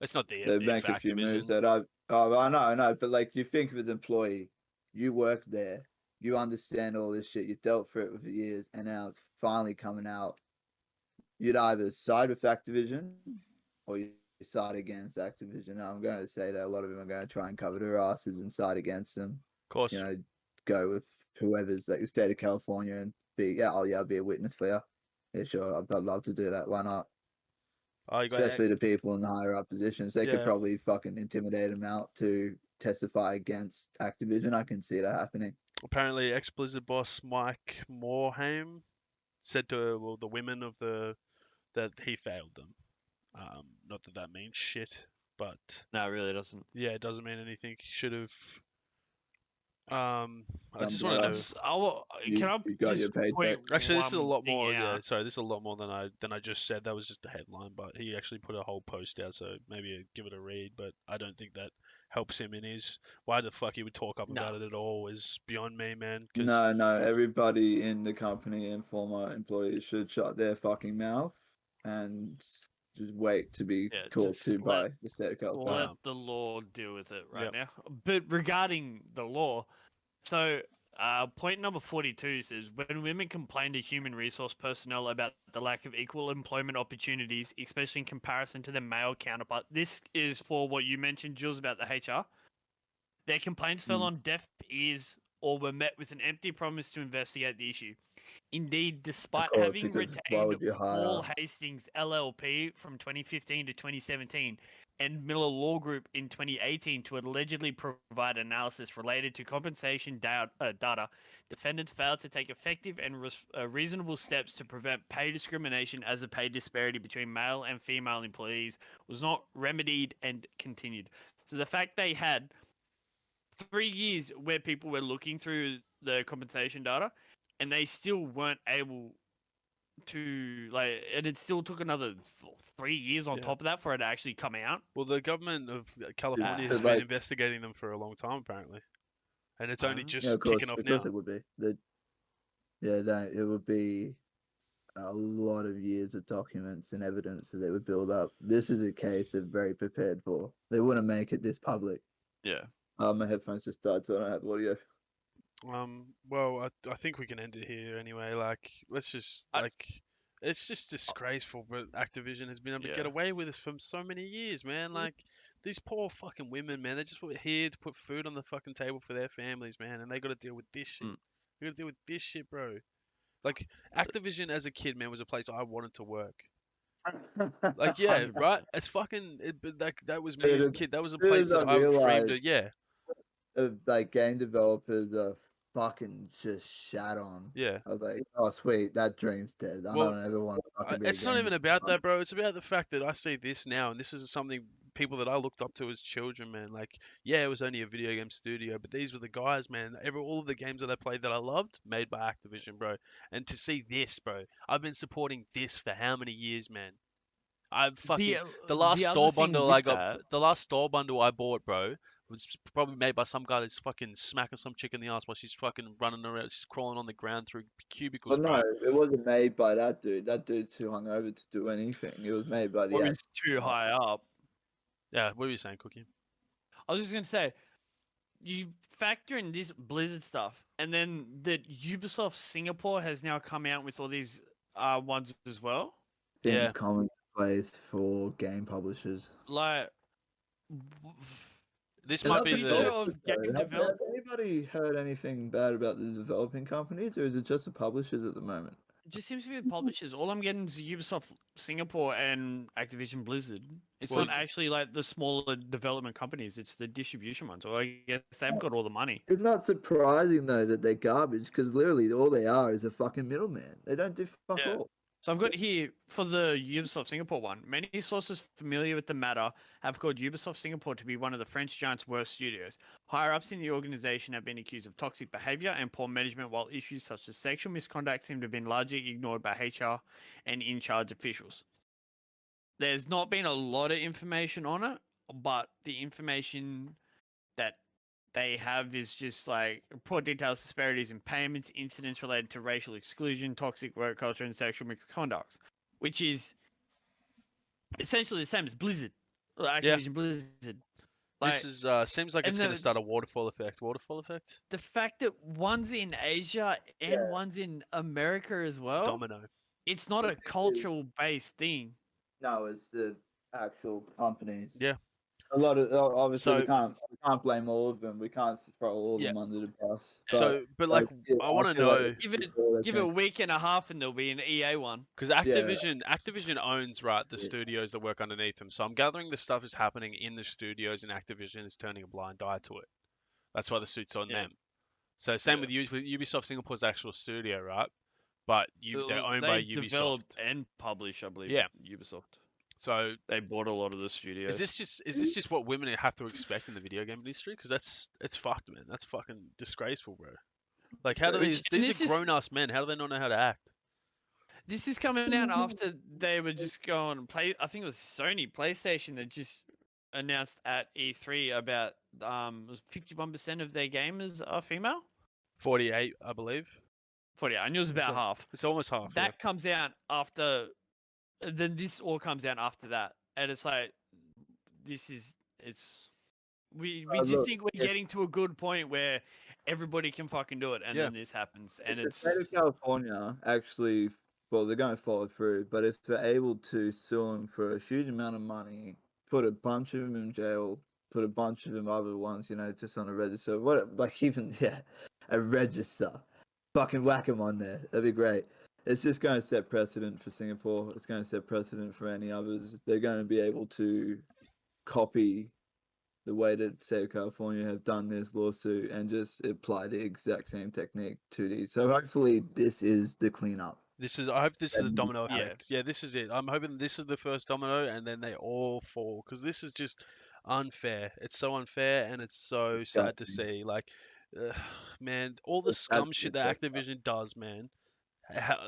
it's not the they've made a few moves that I know, but like you think of an employee, you work there, you understand all this shit, you dealt for it for years, and now it's finally coming out. You'd either side with Activision or you side against Activision. I'm going to say that a lot of them are going to try and cover their asses and side against them. Of course. You know, go with whoever's like the state of California and I'll be a witness for you. Yeah, sure. I'd love to do that. Why not? Especially the people in the higher up positions. They could probably fucking intimidate them out to testify against Activision. I can see that happening. Apparently, ex-Blizzard boss Mike Morhaime said to the women of that he failed them. Not that means shit, but no, it really doesn't. Yeah, it doesn't mean anything. He should have. I just want to know. You got your paycheck. Actually, this is a lot more. Yeah, sorry, this is a lot more than I just said. That was just the headline, but he actually put a whole post out, so maybe give it a read. But I don't think that helps him in his. Why the fuck he would talk up about it at all is beyond me, man. No, everybody in the company and former employees should shut their fucking mouth and just wait to be talked to by the state of California. Let the law deal with it now. But regarding the law, so point number 42 says, when women complain to human resource personnel about the lack of equal employment opportunities, especially in comparison to their male counterpart, this is for what you mentioned, Jules, about the HR. Their complaints fell on deaf ears or were met with an empty promise to investigate the issue. Indeed, despite having retained Paul Hastings LLP from 2015 to 2017 and Miller Law Group in 2018 to allegedly provide analysis related to compensation data, defendants failed to take effective and reasonable steps to prevent pay discrimination as the pay disparity between male and female employees was not remedied and continued. So the fact they had 3 years where people were looking through the compensation data and they still weren't able to, and it still took another 3 years on top of that for it to actually come out. Well, the government of California has been investigating them for a long time, apparently. And it's only just kicking off now. Of course it would be. It would be a lot of years of documents and evidence that they would build up. This is a case they're very prepared for. They wouldn't make it this public. Yeah. My headphones just died, so I don't have audio. Well, I think we can end it here anyway. Like, let's just It's just disgraceful, but Activision has been able to get Yeah. away with this for so many years, man. Like, these poor fucking women, man, they just were here to put food on the fucking table for their families, man, and they got to deal with this shit. Mm. They got to deal with this shit, bro. Like, Activision as a kid, man, was a place I wanted to work. Like, yeah, 100%. right? It's fucking, but that was me Dude, as a as kid. That was a soon place as that I I dreamed realized- of, yeah. Like game developers are fucking just shat on. Yeah. I was like, oh sweet, that dream's dead. I Well, don't ever want to fucking be a It's not game even about developer. that, bro. It's about the fact that I see this now, and this is something people that I looked up to as children, man. Like, yeah, it was only a video game studio, but these were the guys, man. All of the games that I played that I loved, made by Activision, bro. And to see this, bro, I've been supporting this for how many years, man? I've fucking the last the other store thing bundle with I got, that- the last store bundle I bought, bro, was probably made by some guy that's fucking smacking some chick in the ass while she's fucking running around, she's crawling on the ground through cubicles, But bro. no, it wasn't made by that dude. That dude's too hungover to do anything. It was made by the Or act- it's too high up. Yeah, what were you saying, Cookie? I was just gonna say, you factor in this Blizzard stuff, and then that Ubisoft Singapore has now come out with all these ones as well. things Yeah. commonplace for game publishers. Like, This And might that's be the future the. of developers, game though. develop- Has anybody heard anything bad about the developing companies, or is it just the publishers at the moment? it just seems to be the publishers. All I'm getting is Ubisoft Singapore and Activision Blizzard. It's Well, not actually like the smaller development companies. It's the distribution ones. Or I guess they've got all the money. It's not surprising though that they're garbage, because literally all they are is a fucking middleman. They don't do fuck Yeah. all. So I've got here for the Ubisoft Singapore one. Many sources familiar with the matter have called Ubisoft Singapore to be one of the French giant's worst studios. Higher ups in the organization have been accused of toxic behavior and poor management, while issues such as sexual misconduct seem to have been largely ignored by HR and in charge officials. There's not been a lot of information on it, but the information that they have is just like poor details, disparities in payments, incidents related to racial exclusion, toxic work culture, and sexual misconduct, which is essentially the same as Blizzard, or Activision Blizzard. Like, This is seems like and it's going to the- start a waterfall effect. Waterfall effect. the fact that one's in Asia and Yeah. one's in America as well. Domino. It's not a cultural based thing. No, it's the actual companies. Yeah. A lot of obviously we So- can't blame all of them. We can't throw all of Yeah. them under the bus. So, but like, yeah, I want to feel like know it's Give it- all they Give it a think. week and a half and there'll be an EA one. because Activision owns right the Yeah. studios that work underneath them. So I'm gathering the stuff is happening in the studios, and Activision is turning a blind eye to it. That's why the suit's on Yeah. them. So same Yeah. with Ubisoft Singapore's actual studio, right? But they're owned by They develop Ubisoft. and publish, I believe. Yeah. Ubisoft. So They bought a lot of the studios. is this just what women have to expect in the video game industry? Because it's fucked, man. That's fucking disgraceful, bro. Like, how do Which- and these this are is- grown ass men? How do they not know how to act? This is coming out after they were just going and play. I think it was Sony PlayStation that just announced at E3 about 51% of their gamers are female. 48, I believe. 40. I knew it was about So- half. It's almost half. yeah. That comes out after. Then this all comes out after that, and it's like, it's. We just look, think we're if- getting to a good point where everybody can fucking do it, and Yeah. then this happens, and If it's. the state of California actually, well, they're going to follow through, but if they're able to sue them for a huge amount of money, put a bunch of them in jail, put a bunch of them other ones, just on a register, a register, fucking whack them on there. That'd be great. It's just going to set precedent for Singapore. It's going to set precedent for any others. They're going to be able to copy the way that the state of California have done this lawsuit and just apply the exact same technique to these. So hopefully this is the cleanup. I hope this is a And- domino Yeah. effect. Yeah, this is it. I'm hoping this is the first domino, and then they all fall, because this is just unfair. It's so unfair, and it's so sad to Disgusting. see. Like, man, all the It's scum shit that absolutely Activision does, man.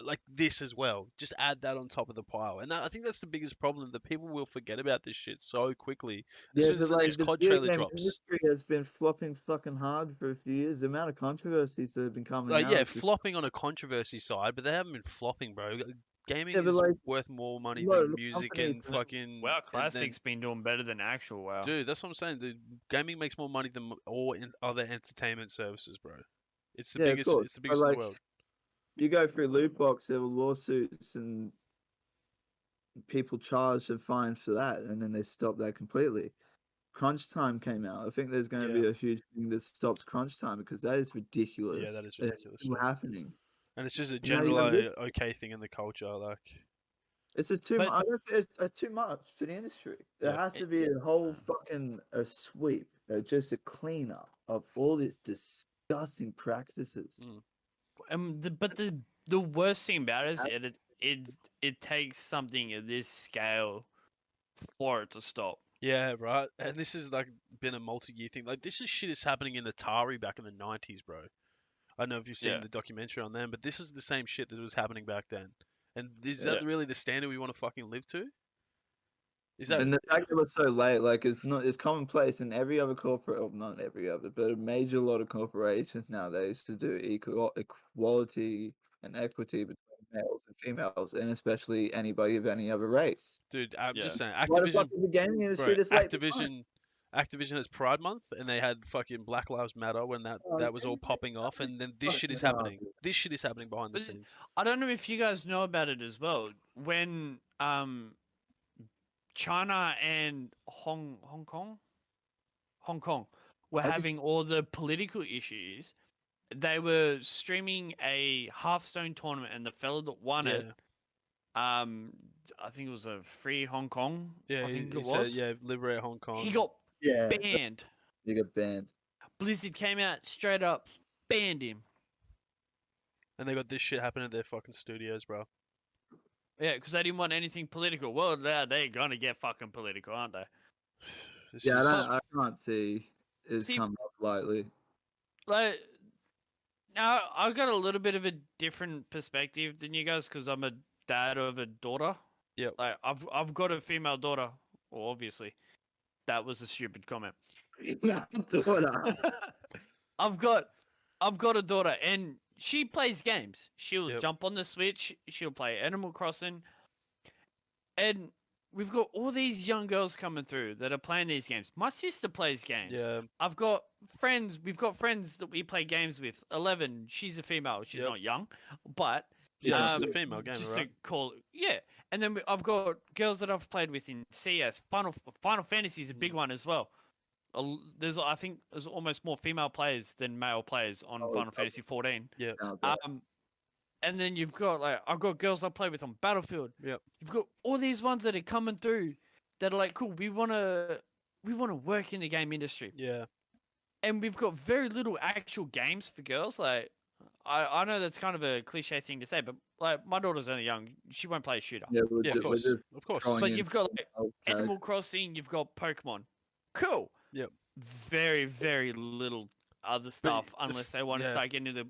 Like this as well. Just add that on top of the pile, and I think that's the biggest problem. That people will forget about this shit so quickly. As soon as the next COD video trailer game drops. industry has been flopping fucking hard for a few years. The amount of controversies that have been coming out. Yeah, is just- flopping on a controversy side, but they haven't been flopping, bro. Gaming Yeah, but, is like, worth more money look, than the music companies and that- fucking. WoW and then- Classic's been doing better than actual WoW. Dude, that's what I'm saying. The gaming makes more money than all other entertainment services, bro. It's the Yeah, of biggest. course, It's the but, biggest in like, the world. You go through loot box, there were lawsuits and people charged and fined for that, and then they stopped that completely. Crunch time came out. I think there's going to be a huge thing that stops crunch time because that is ridiculous. Yeah, that is It's ridiculous. still happening. And it's just a And now you general have this- okay thing in the culture, like. It's just too But- much. I don't think it's too much for the industry. There Yeah. has to be a whole fucking a sweep, just a cleanup of all these disgusting practices. But the worst thing about it is it takes something of this scale for it to stop. Yeah, right. And this is like been a multi-year thing. Like this is shit is happening in Atari back in the 90s, bro. I don't know if you've seen Yeah. the documentary on them, but this is the same shit that was happening back then. And is Yeah. that really the standard we want to fucking live to? Is that And the fact that it's so late, like it's commonplace in every other corporate, or not every other, but a major lot of corporations nowadays to do equality and equity between males and females, and especially anybody of any other race. dude? I'm Yeah. just saying, Why the Activision, fuck is the gaming industry bro. this late? behind? Activision has Pride Month, and they had fucking Black Lives Matter when that was all popping off, and then this shit is happening. This shit is happening behind the But- scenes. I don't know if you guys know about it as well. When China and Hong Kong were I just- having all the political issues, they were streaming a Hearthstone tournament, and the fella that won it, Yeah, I think it was a Free Hong Kong. yeah. I think he it said, was. yeah, liberate Hong Kong. He got Yeah, banned. you get banned. Blizzard came out straight up, banned him. and they got this shit happening at their fucking studios, bro. Yeah, because they didn't want anything political. Well, they're gonna get fucking political, aren't they? This Yeah, is- I can't see it's See- come up lightly. Like, now I've got a little bit of a different perspective than you guys because I'm a dad of a daughter. Yep. Like, I've got a female daughter. Well, obviously, that was a stupid comment. Daughter. I've got a daughter, and she plays games. She'll Yep. jump on the Switch. She'll play Animal Crossing, and we've got all these young girls coming through that are playing these games. My sister plays games. Yeah, I've got friends. We've got friends that we play games with. 11. She's a female. She's Yep. not young, but yeah. She's a Um, female gamer, just right? to call it, yeah. And then I've got girls that I've played with in CS. Final Fantasy is a Mm. big one as well. I think there's almost more female players than male players on Oh, Final Fantasy 14. Now, but- And then you've got I've got girls I play with on Battlefield. Yep. You've got all these ones that are coming through that are like, cool. We wanna work in the game industry, Yeah, and we've got very little actual games for girls. Like, I know that's kind of a cliche thing to say, but like my daughter's only young. She won't play a shooter. yeah, we're yeah, ju- of we're course, just of course. throwing But in you've got like old Animal Crossing, you've got Pokemon. Cool. Yep. Very, very little other stuff the unless they want to yeah. start getting into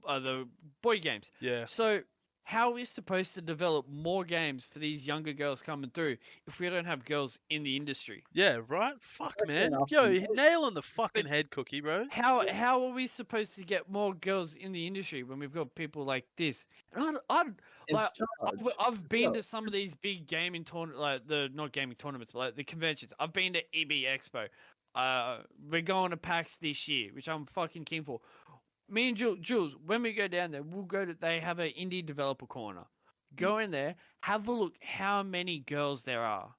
the boy games. Yeah, So how are we supposed to develop more games for these younger girls coming through if we don't have girls in the industry? yeah, right. Fuck, That's man. enough Yo, information. nail on the fucking head, Cookie, bro. How are we supposed to get more girls in the industry when we've got people like this? And like, I've been to some of these big gaming tournaments, like the not gaming tournaments, but like the conventions. I've been to EB Expo. We're going to PAX this year, which I'm fucking keen for. Me and Jules, when we go down there, we'll go to. They have an indie developer corner. Go in there, have a look how many girls there are.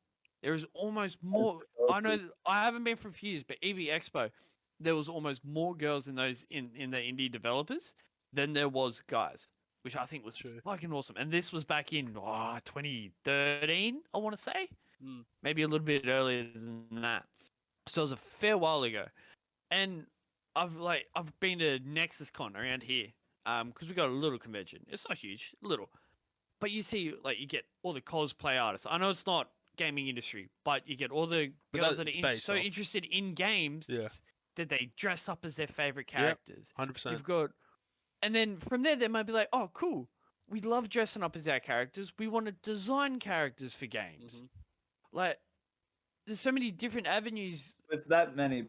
There is almost more. I know I haven't been for a few years, but EB Expo, there was almost more girls in those in the indie developers than there was guys, which I think was True. fucking awesome. And this was back in 2013, I want to say, Mm. maybe a little bit earlier than that. So it was a fair while ago, and I've been to Nexus Con around here, because we got a little convention. It's not huge, little, but you see, like, you get all the cosplay artists. I know it's not gaming industry, but you get all the But girls that- that it's are based so off. interested in games Yeah. that they dress up as their favorite Yep. characters. 100%. You've got, and then from there, they might be like, oh, cool. We love dressing up as our characters. We want to design characters for games. Mhm. Like, there's so many different avenues. With that many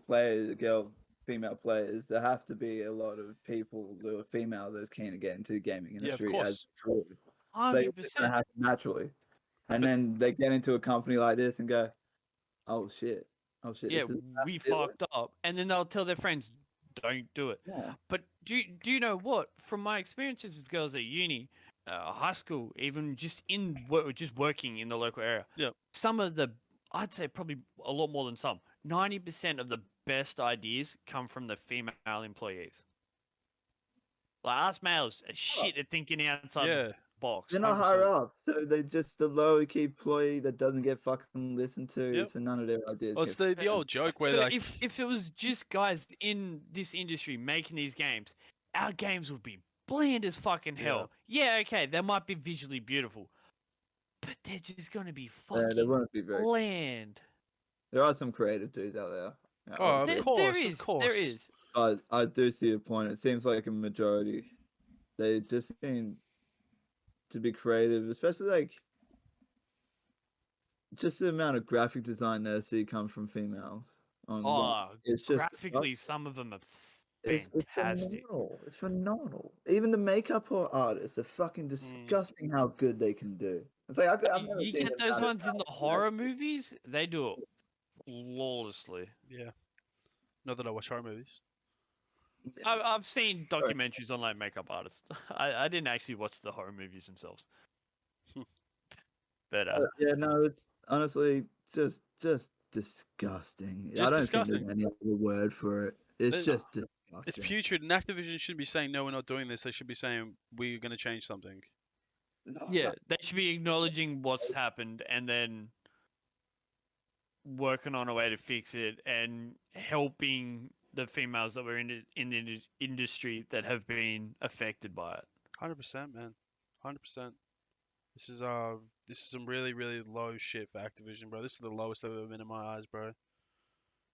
female players, there have to be a lot of people who are female that's keen to get into the gaming Yeah, of industry course. as a career. It's 100%. gonna happen naturally, and then they get into a company like this and go, "Oh shit, Yeah, this is we that's it." fucked up. And then they'll tell their friends, don't do it. Yeah. But do you know what? From my experiences with girls at uni, high school, even just just working in the local area. Yep. Some of the, I'd say probably a lot more than some. 90% of the best ideas come from the female employees. Like us males are shit at thinking outside the Yeah. box. They're not 100%. higher up, so they're just the low key employee that doesn't get fucking listened to. Yep. So none of their ideas. Well, it's get the old joke where So like if it was just guys in this industry making these games, our games would be bland as fucking hell. Yeah, okay, they might be visually beautiful, but they're just gonna be they fucking won't be very. bland. There are some creative dudes out there. Yeah, Oh, obviously. of course, there of is, course. there is. I do see your point. It seems like a majority. They just seem to be creative, especially like just the amount of graphic design that I see come from females. It's just Graphically, some of them are it's fantastic. phenomenal. It's phenomenal. Even the makeup artists are fucking disgusting how good they can do. It's like I've never You seen get them those at ones in the it. horror movies, they do it flawlessly. Yeah. Not that I watch horror movies. I've seen documentaries on like makeup artists. I didn't actually watch the horror movies themselves. But Yeah, no, it's honestly just disgusting. Just I don't disgusting. think there's any other word for it. It's There's- just disgusting. It's putrid, and Activision shouldn't be saying no, we're not doing this. They should be saying we're going to change something. yeah, they should be acknowledging what's happened and then working on a way to fix it and helping the females that were in the industry that have been affected by it. 100%, man. 100%. This is some really, really low shit for Activision, bro. This is the lowest they've ever been in my eyes, bro.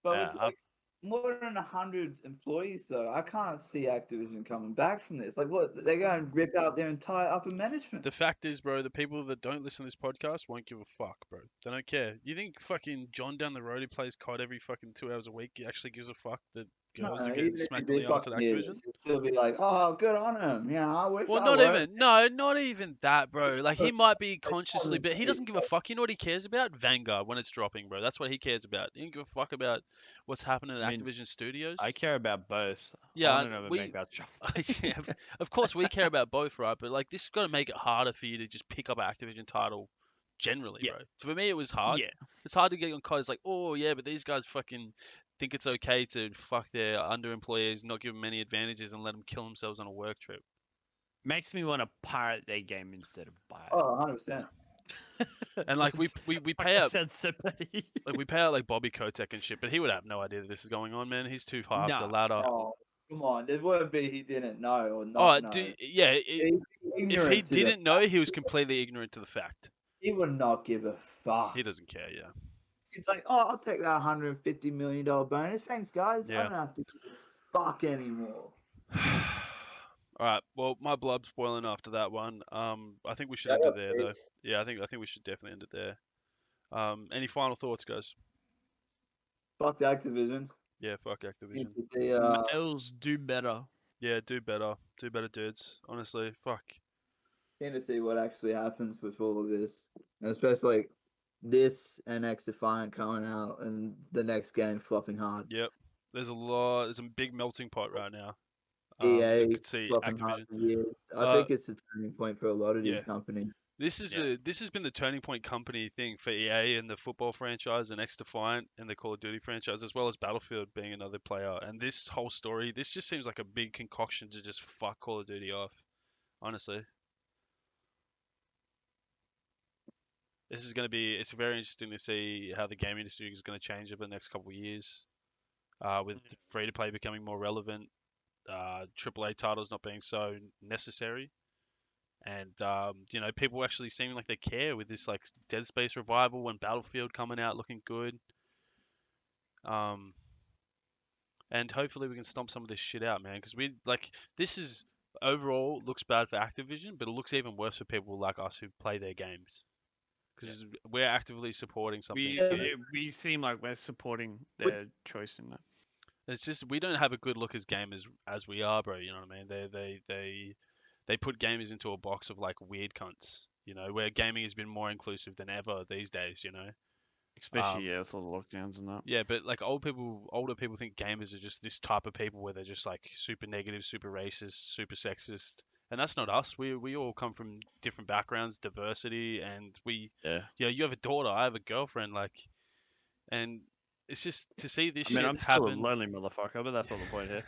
But Yeah, with like more than 100 employees, though, I can't see Activision coming back from this. Like, what? They're going to rip out their entire upper management. The fact is, bro, the people that don't listen to this podcast won't give a fuck, bro. They don't care. You think fucking John down the road who plays COD every fucking 2 hours a week actually gives a fuck that girls are getting smacked on the ass at Activision? He'll be like, oh, good on him. Yeah, I wish Well, not even that, bro. Like, he might be consciously, but he doesn't give a fuck. You know what he cares about? Vanguard when it's dropping, bro. That's what he cares about. He doesn't give a fuck about what's happening at I mean, Activision Studios. I care about both. Yeah, I don't know make that job. Yeah, of course we care about both, right? But like, this is gonna make it harder for you to just pick up an Activision title generally, Yeah. bro. So for me, it was hard. Yeah. It's hard to get on COD. It's like, oh yeah, but these guys fucking think it's okay to fuck their under employees, not give them any advantages, and let them kill themselves on a work trip. Makes me want to pirate their game instead of buy it. Oh, 100%. And like we pay out Sounds so petty. like we pay out like Bobby Kotick and shit, but he would have no idea that this is going on, man. He's too high up the No. ladder. Oh, come on. There wouldn't be he didn't know or not Oh, know. yeah. He's If ignorant he to the didn't know, fact. he was completely ignorant to the fact. He would not give a fuck. He doesn't care, yeah. It's like, oh, I'll take that $150 million bonus. Thanks, guys. Yeah. I don't have to give a fuck anymore. All right. Well, my blood's boiling after that one. I think we should Shut end it up, there, Pete. though. Yeah, I think we should definitely end it there. Any final thoughts, guys? Fuck Activision. Yeah, fuck Activision. Need to see, Males do better. Yeah, do better. Do better, dudes. Honestly, fuck. Keen to see what actually happens with all of this, and especially like this and XDefiant coming out, and the next game flopping hard. Yep. There's a big melting pot right now. EA You could see flopping hard Activision. for years. I think it's a turning point for a lot of these yeah. companies. This has been the turning point company thing for EA and the football franchise and XDefiant and the Call of Duty franchise, as well as Battlefield being another player. And this whole story, this just seems like a big concoction to just fuck Call of Duty off. Honestly. It's very interesting to see how the game industry is going to change over the next couple of years. With free-to-play becoming more relevant, AAA titles not being so necessary. And, people actually seeming like they care with this, like, Dead Space revival and Battlefield coming out looking good. And hopefully we can stomp some of this shit out, man. Because this is, overall, looks bad for Activision, but it looks even worse for people like us who play their games. Because we're actively supporting something. We seem like we're supporting their choice in that. It's just, we don't have a good look as gamers as we are, bro. You know what I mean? They put gamers into a box of like weird cunts, where gaming has been more inclusive than ever these days, Especially with all the lockdowns and that. Yeah, but like older people think gamers are just this type of people where they're just like super negative, super racist, super sexist, and that's not us. We all come from different backgrounds, diversity, and Yeah. you have a daughter, I have a girlfriend, and it's just to see this I mean, shit I'm still a happen. lonely motherfucker, but that's not the point here.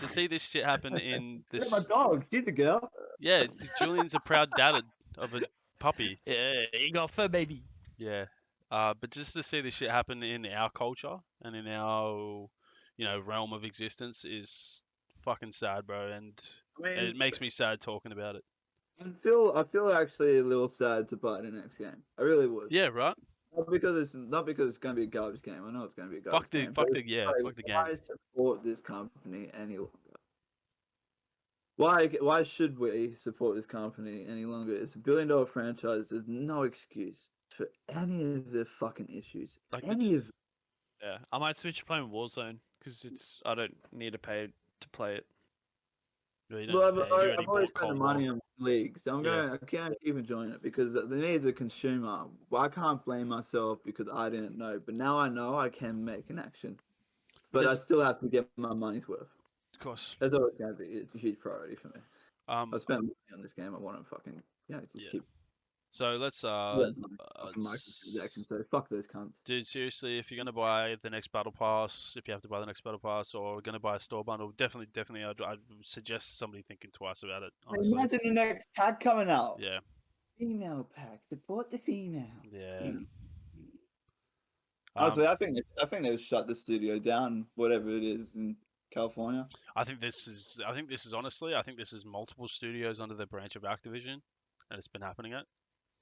To see this shit happen in Look this, at my dog. She's a girl. yeah, Julian's a proud dad of a puppy. Yeah, you got fur baby. Yeah. But just to see this shit happen in our culture and in our, realm of existence is fucking sad, bro. And I mean, it makes me sad talking about it. I feel actually a little sad to buy the next game. I really would. Yeah, right. Not because it's going to be a garbage game. I know it's going to be a garbage game. Fuck the game. Why support this company any longer? Why should we support this company any longer? It's a $1 billion franchise. There's no excuse for any of the fucking issues. Yeah, I might switch to playing Warzone because I don't need to pay to play it. Well, I've already spent the money on League, so I can't even join it because the need as a consumer. Well, I can't blame myself because I didn't know, but now I know I can make an action. But I still have to get my money's worth. Of course. That's always going to be a huge priority for me. I spent money on this game. I want to fucking keep. So let's So fuck those cunts. dude, seriously, if you're gonna buy the next battle pass, if you have to buy the next battle pass, or gonna buy a store bundle, definitely, I'd suggest somebody thinking twice about it. Honestly. Imagine the next pack coming out. Yeah. Female pack. Support the females. Yeah. Honestly, I think they've shut the studio down, whatever it is in California. I think this is multiple studios under the branch of Activision, and it's been happening.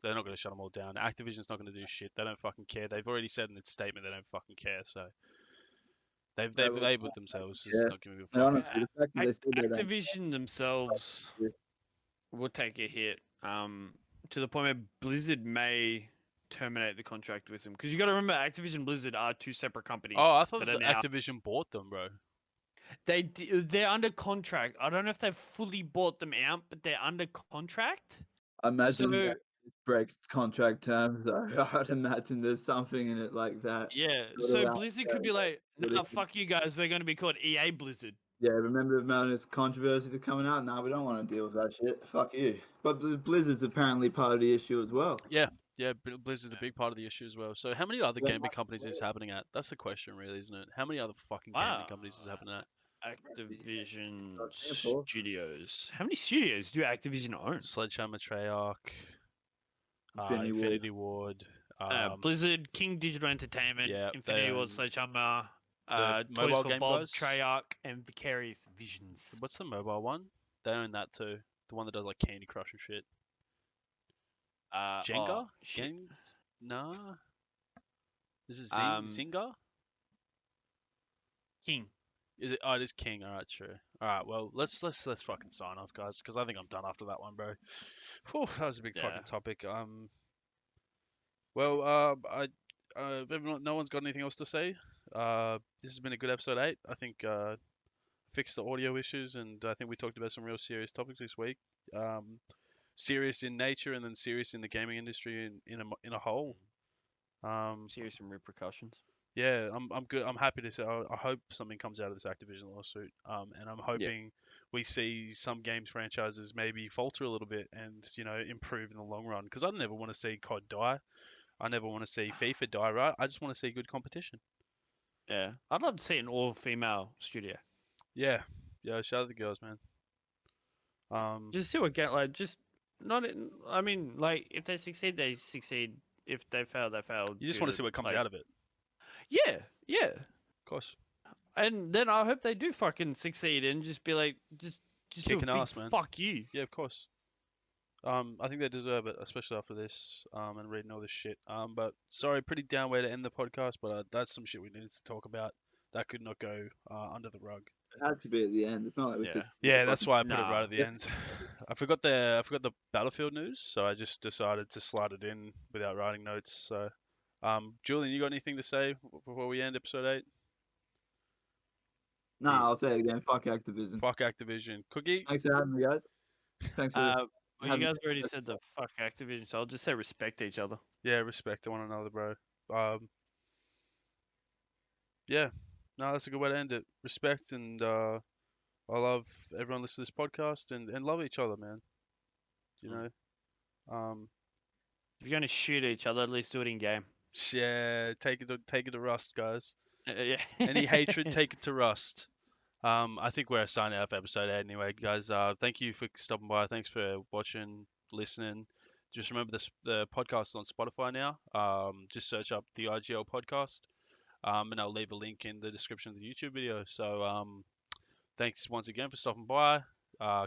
They're not going to shut them all down. Activision's not going to do shit. They don't fucking care. They've already said in its statement they don't fucking care. So they've labeled themselves as not giving a fuck. Honestly, the fact that they still Activision themselves will take a hit. To the point where Blizzard may terminate the contract with them because you got to remember Activision Blizzard are two separate companies. Oh, I thought that Activision bought them, bro. They're under contract. I don't know if they've fully bought them out, but they're under contract. I imagine that it breaks contract terms. I'd imagine there's something in it like that. Yeah, so Blizzard could be like, "Nah, fuck you guys. We're going to be called EA Blizzard." Yeah, remember the amount of controversy that's coming out? Nah, we don't want to deal with that shit. Fuck you. But Blizzard's apparently part of the issue as well. Yeah, Blizzard's a big part of the issue as well. So how many other gaming companies is this happening at? That's the question, really, isn't it? How many other fuking gaming companies is this happening at? Activision Studios. How many studios do Activision own? Sledgehammer, Treyarch, Infinity Ward, Blizzard, King Digital Entertainment, Infinity Ward, Sledgehammer, Toys for Bob, Treyarch, and Vicarious Visions. What's the mobile one? They own that too. The one that does like Candy Crush and shit. Jenga? Nah. This is Zynga? King. Is it? Oh, it is King. All right, true. All right, well, let's fucking sign off, guys, because I think I'm done after that one, bro. Whew, that was a big fucking topic. Everyone, no one's got anything else to say. This has been a good episode 8. I think fixed the audio issues, and I think we talked about some real serious topics this week. Serious in nature, and then serious in the gaming industry in a whole. Serious in repercussions. Yeah, I'm good. I'm happy to say. I hope something comes out of this Activision lawsuit. And I'm hoping we see some games franchises maybe falter a little bit and improve in the long run. Because I never want to see COD die. I never want to see FIFA die. Right? I just want to see good competition. Yeah, I'd love to see an all-female studio. Yeah. Shout out the girls, man. Just see what just not. I mean, like if they succeed, they succeed. If they fail, they fail. You just want to see what comes out of it. Yeah. Of course. And then I hope they do fucking succeed and just be like, just kicking ass, man. Fuck you. Yeah, of course. I think they deserve it, especially after this, and reading all this shit. But sorry, pretty down way to end the podcast, but that's some shit we needed to talk about. That could not go under the rug. It had to be at the end. It's not like we just. Yeah, that's why I put it right at the end. I forgot the Battlefield news, so I just decided to slide it in without writing notes. So, Julian, you got anything to say before we end episode 8? No, I'll say it again. Fuck Activision. Fuck Activision. Cookie. Thanks for having me, guys. Thanks for. Well, you guys already said the fuck Activision, so I'll just say respect each other. Yeah, respect to one another, bro. Yeah. No, that's a good way to end it. Respect, and I love everyone listening to this podcast and love each other, man. You know, If you're going to shoot each other, at least do it in game. yeah, take it to Rust, guys. Yeah. Any hatred, take it to Rust. I think we're signing out for episode 8 anyway, guys. Thank you for stopping by. Thanks for watching, listening. Just remember the podcast is on Spotify now. Just search up the IGL Podcast. And I'll leave a link in the description of the YouTube video. So, thanks once again for stopping by.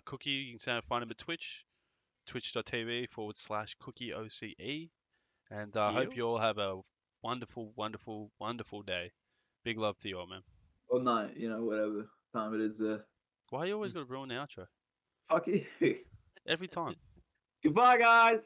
Cookie, you can find him at Twitch, twitch.tv/CookieOCE. And I hope you all have a wonderful, wonderful, wonderful day. Big love to you all, man. Or night, whatever time it is there. Why you always got to ruin the outro? Fuck you. Every time. Goodbye, guys.